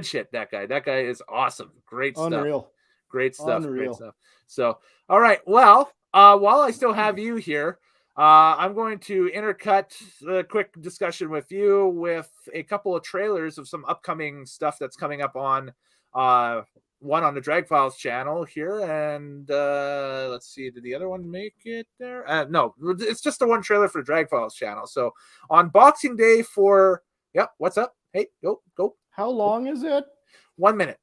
shit. That guy is awesome. Great stuff. Unreal. Great stuff. Great stuff. So, all right. Well, while I still have you here, I'm going to intercut a quick discussion with you with a couple of trailers of some upcoming stuff that's coming up on one on the Drag Files channel here, and let's see, did the other one make it there? No, it's just the one trailer for the Drag Files channel. So on Boxing Day what's up? Hey, go. How long is it? 1 minute.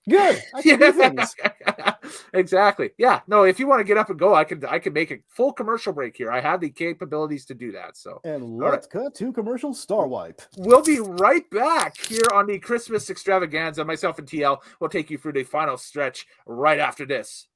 Good. I can do things. Exactly. Yeah. No, if you want to get up and go, I can make a full commercial break here. I have the capabilities to do that. So and let's cut to commercial star wipe. We'll be right back here on the Christmas Extravaganza. Myself and TL will take you through the final stretch right after this.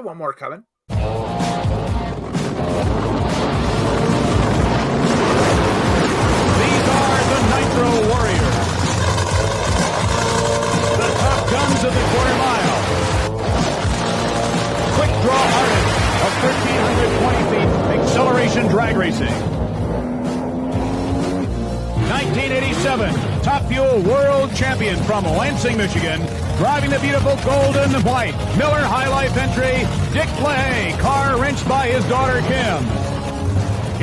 One more coming. These are the Nitro Warriors, the top guns of the quarter mile. Quick draw artists of 1,320 feet acceleration drag racing. 1987 Top Fuel World Champion from Lansing, Michigan. Driving the beautiful gold and white Miller High Life entry, Dick LaHaye, car wrenched by his daughter Kim.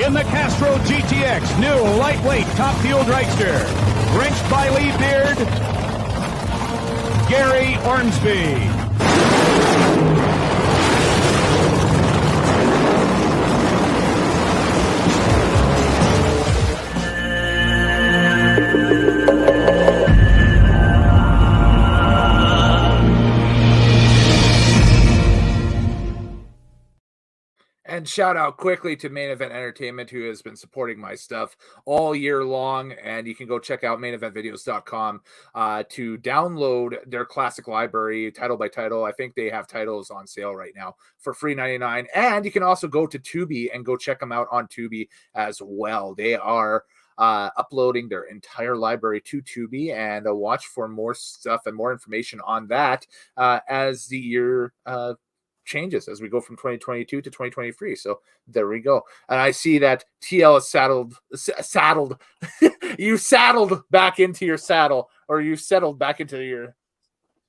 In the Castro GTX, new lightweight Top Fuel dragster, wrenched by Lee Beard, Gary Ormsby. shout out quickly to Main Event Entertainment, who has been supporting my stuff all year long. And you can go check out maineventvideos.com to download their classic library title by title. I think they have titles on sale right now for free $99. And you can also go to Tubi and go check them out on Tubi as well. They are uploading their entire library to Tubi, and watch for more stuff and more information on that as the year changes, as we go from 2022 to 2023. So there we go. And I see that TL is saddled. You saddled back into your saddle, or you settled back into your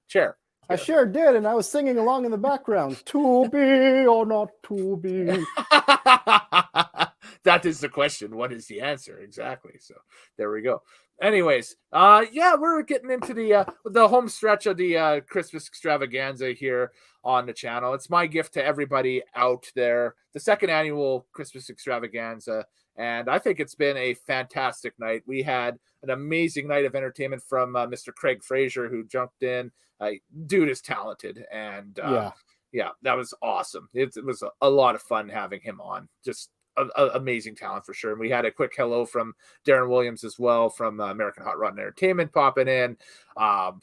chair. I sure did, and I was singing along in the background. To be or not to be. That is the question. What is the answer? Exactly. So there we go. Anyways, we're getting into the home stretch of the Christmas extravaganza here on the channel. It's my gift to everybody out there, the second annual Christmas extravaganza, and I think it's been a fantastic night. We had an amazing night of entertainment from Mr. Craig Fraser, who jumped in. Dude is talented, and yeah, that was awesome. It was a lot of fun having him on. Just amazing talent for sure. And we had a quick hello from Darren Williams as well from American Hot Rod Entertainment popping in.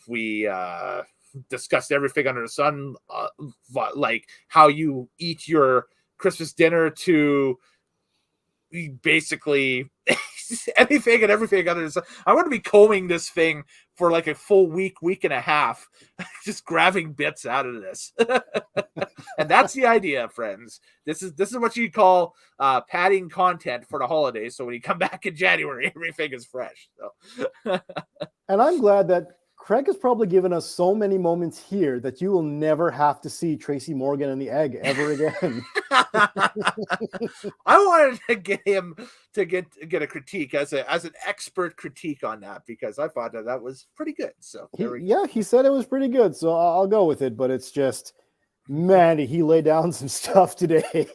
We discussed everything under the sun, like how you eat your Christmas dinner to basically anything and everything under the sun. I'm going to be combing this thing for like a full week and a half, just grabbing bits out of this. And that's the idea, friends. This is what you call padding content for the holidays. So when you come back in January, everything is fresh. So. And I'm glad that Craig has probably given us so many moments here that you will never have to see Tracy Morgan and the Egg ever again. I wanted to get him to get a critique as an expert critique on that, because I thought that was pretty good. So he said it was pretty good, so I'll go with it. But it's just, man, he laid down some stuff today.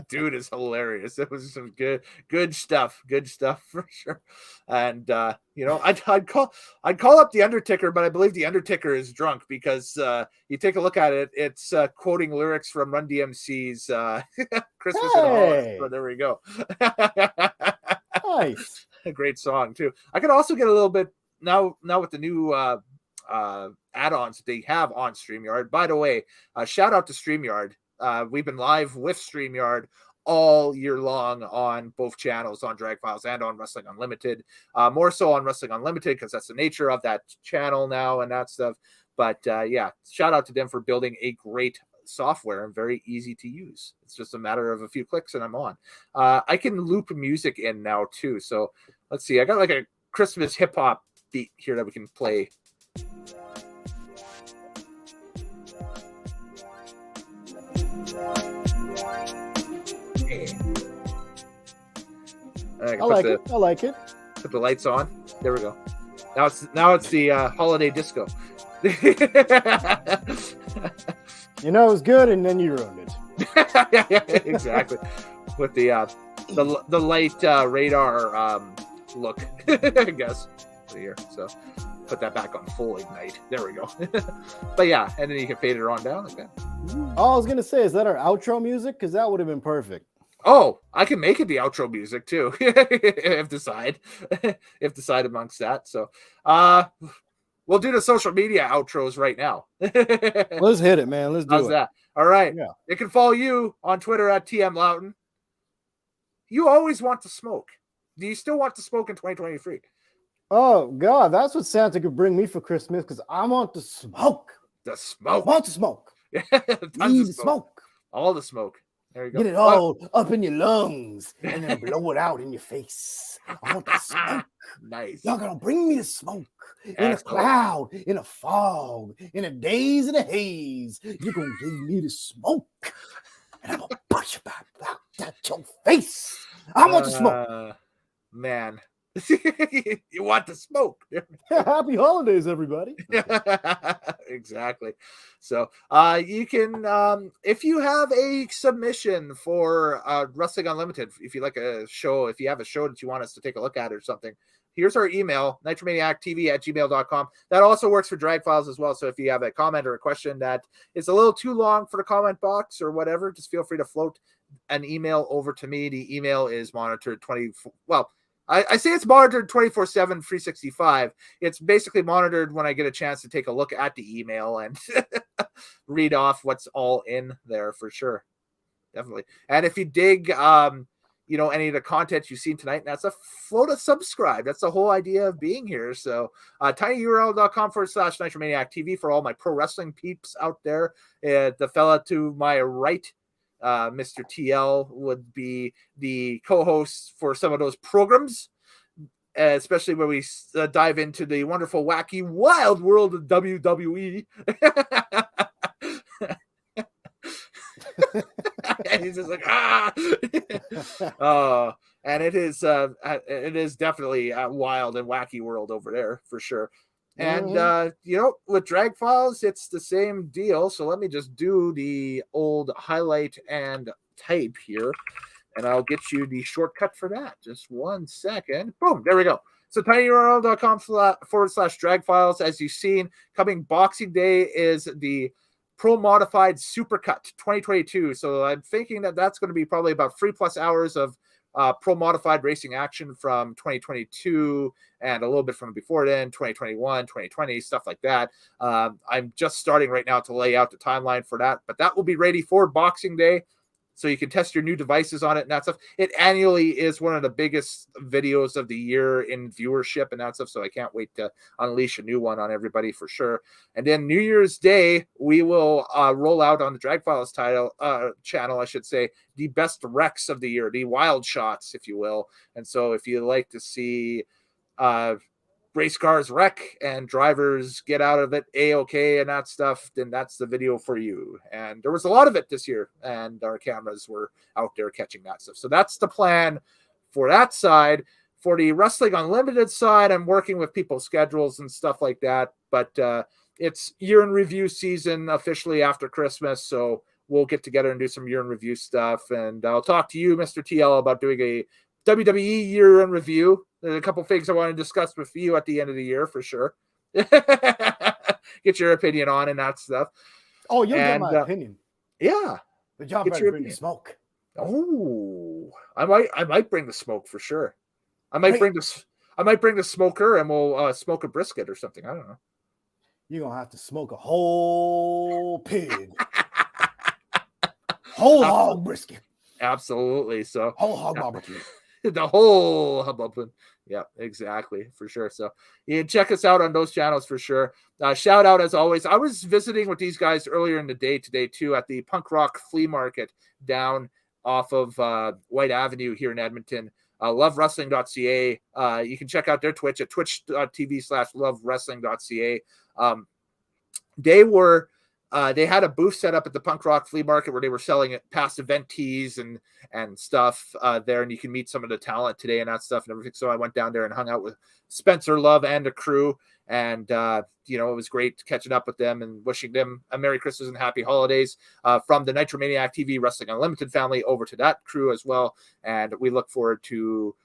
Dude is hilarious. It was some good stuff for sure. And I'd call up the Undertaker, but I believe the Undertaker is drunk, because you take a look at it, it's quoting lyrics from Run DMC's Christmas in Holland. So there we go. Nice. A great song too. I could also get a little bit now with the new add-ons that they have on StreamYard. By the way, shout out to StreamYard. We've been live with StreamYard all year long on both channels, on Drag Files and on Wrestling Unlimited. More so on Wrestling Unlimited, because that's the nature of that channel now and that stuff. But shout out to them for building a great software and very easy to use. It's just a matter of a few clicks and I'm on. I can loop music in now too. So let's see. I got like a Christmas hip hop beat here that we can play. I like it. Put the lights on. There we go. Now it's the holiday disco. You know it was good, and then you ruined it. Yeah, exactly. With the light radar look, I guess, here. So put that back on full ignite. There we go. But yeah, and then you can fade it on down like that. All I was gonna say, is that our outro music? Because that would have been perfect. Oh, I can make it the outro music too, if decide amongst that. So, we'll do the social media outros right now. Let's hit it, man. Let's do How's it. that? All right. Yeah. They can follow you on Twitter at TM Loughton. You always want to smoke. Do you still want to smoke in 2023? Oh God, that's what Santa could bring me for Christmas, because I want to smoke. The smoke. I want to smoke. Tons Need of smoke. All the smoke. There you go. Get it all up in your lungs and then blow it out in your face. I want the smoke. Nice. Y'all gonna bring me the smoke in a cloud, in a fog, in a daze and a haze. You're gonna give me the smoke, and I'm gonna push it back out your face. I want the smoke. Man, You want the smoke. Happy holidays, everybody. Exactly. So you can, if you have a submission for Wrestling Unlimited, if you like a show, if you have a show that you want us to take a look at or something, here's our email, nitromaniactv@gmail.com. That also works for drag files as well. So if you have a comment or a question that is a little too long for the comment box or whatever, just feel free to float an email over to me. The email is monitored 24. Well, I say it's monitored 24/7, 365. It's basically monitored when I get a chance to take a look at the email and read off what's all in there for sure. Definitely. And if you dig, any of the content you've seen tonight, that's a float a subscribe. That's the whole idea of being here. So tinyurl.com/Nitromaniac TV for all my pro wrestling peeps out there. The fella to my right, Mr. TL, would be the co-host for some of those programs, especially when we dive into the wonderful, wacky, wild world of WWE. And he's just like, and it is definitely a wild and wacky world over there for sure. And with Drag Files, it's the same deal. So let me just do the old highlight and type here, and I'll get you the shortcut for that. Just 1 second. Boom, there we go. So tinyurl.com/drag files. As you've seen, coming Boxing Day is the Pro Modified Supercut 2022. So I'm thinking that that's going to be probably about 3+ hours of Pro Modified racing action from 2022 and a little bit from before then, 2021, 2020, stuff like that. I'm just starting right now to lay out the timeline for that, but that will be ready for Boxing Day. So you can test your new devices on it and that stuff. It annually is one of the biggest videos of the year in viewership and that stuff. So I can't wait to unleash a new one on everybody for sure. And then New Year's Day, we will roll out on the Drag Files channel, I should say, the best wrecks of the year, the wild shots, if you will. And so if you like to see race cars wreck and drivers get out of it A-okay and that stuff, then that's the video for you. And there was a lot of it this year, and our cameras were out there catching that stuff. So that's the plan for that side. For the Wrestling Unlimited side, I'm working with people's schedules and stuff like that, but it's year in review season officially after Christmas, so we'll get together and do some year in review stuff. And I'll talk to you, Mr. TL, about doing a WWE year in review. There's a couple things I want to discuss with you at the end of the year for sure. Get your opinion on and that stuff. Oh, you'll get my opinion. Yeah. The job better bring the smoke. Oh, I might bring the smoke for sure. I might bring the smoker and we'll smoke a brisket or something. I don't know. You're gonna have to smoke a whole pig. Whole hog brisket. Absolutely. So whole hog barbecue. The whole hubbub. Yeah, exactly, for sure. So you can check us out on those channels for sure. Shout out as always. I was visiting with these guys earlier in the day today too at the punk rock flea market down off of White Avenue here in Edmonton. Lovewrestling.ca. You can check out their Twitch at twitch.tv/lovewrestling.ca. They had a booth set up at the punk rock flea market where they were selling past event tees and stuff there, and you can meet some of the talent today and that stuff and everything. So I went down there and hung out with Spencer Love and the crew, and it was great catching up with them and wishing them a Merry Christmas and Happy Holidays from the Nitromaniac TV Wrestling Unlimited family over to that crew as well. And we look forward to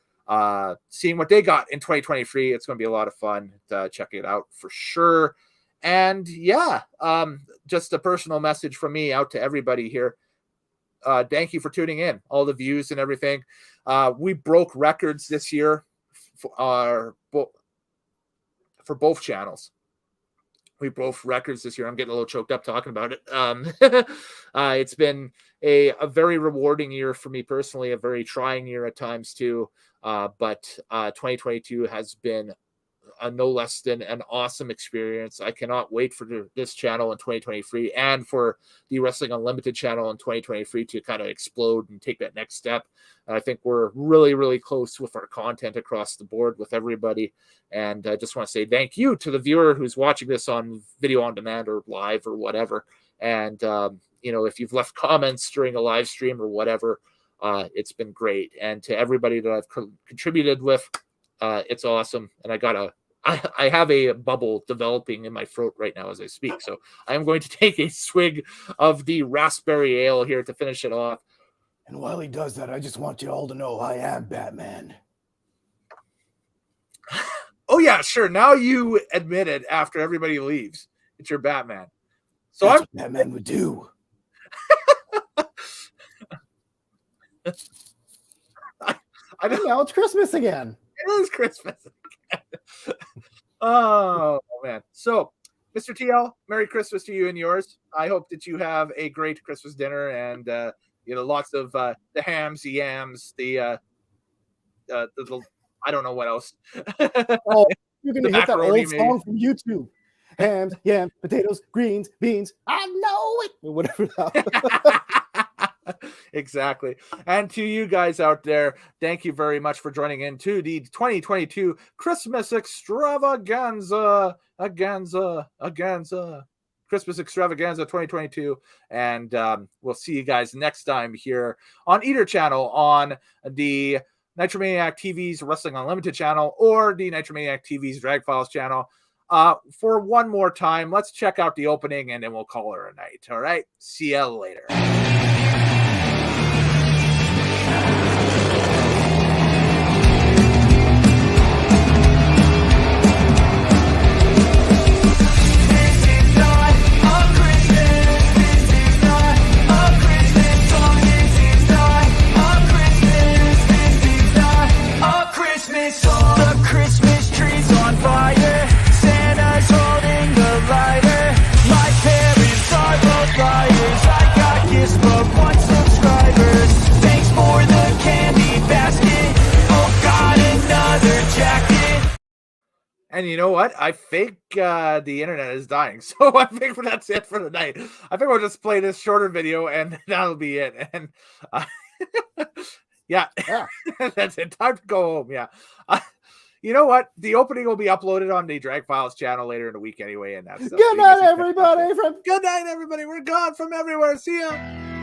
seeing what they got in 2023. It's going to be a lot of fun to check it out for sure. And yeah, just a personal message from me out to everybody here. Thank you for tuning in, all the views and everything. We broke records this year for both channels. We broke records this year. I'm getting a little choked up talking about it. It's been a very rewarding year for me personally, a very trying year at times too. But 2022 has been no less than an awesome experience. I cannot wait for this channel in 2023 and for the Wrestling Unlimited channel in 2023 to kind of explode and take that next step. I think we're really, really close with our content across the board with everybody. And I just want to say thank you to the viewer who's watching this on video on demand or live or whatever. And, if you've left comments during a live stream or whatever, it's been great. And to everybody that I've contributed with, It's awesome, and I have a bubble developing in my throat right now as I speak. So I am going to take a swig of the raspberry ale here to finish it off. And while he does that, I just want you all to know I am Batman. Oh yeah, sure. Now you admit it after everybody leaves. It's your Batman. So That's what Batman would do. I don't know. It's Christmas again. It is Christmas again. Oh man. So, Mr. TL, Merry Christmas to you and yours. I hope that you have a great Christmas dinner and lots of the hams, the yams, the I don't know what else. Oh, you're gonna hit that old macaroni song from YouTube. Hams, yams, potatoes, greens, beans. I know it. Or whatever that Exactly. And to you guys out there, thank you very much for joining in to the 2022 Christmas Extravaganza. Christmas Extravaganza 2022. And we'll see you guys next time here on either channel, on the Nitromaniac TV's Wrestling Unlimited channel or the Nitromaniac TV's Drag Files channel. For one more time, let's check out the opening and then we'll call her a night. All right. See ya later. The Christmas tree's on fire. Santa's holding the lighter. My parents are both liars. I got gifts but 1 subscriber. Thanks for the candy basket. Oh, got another jacket. And you know what? I think the internet is dying. So I think that's it for the night. I think we'll just play this shorter video and that'll be it. And yeah, that's it. Time to go home. Yeah. You know what? The opening will be uploaded on the Drag Files channel later in the week anyway. And that's Good night, everybody. Good night, everybody. We're gone from everywhere. See ya.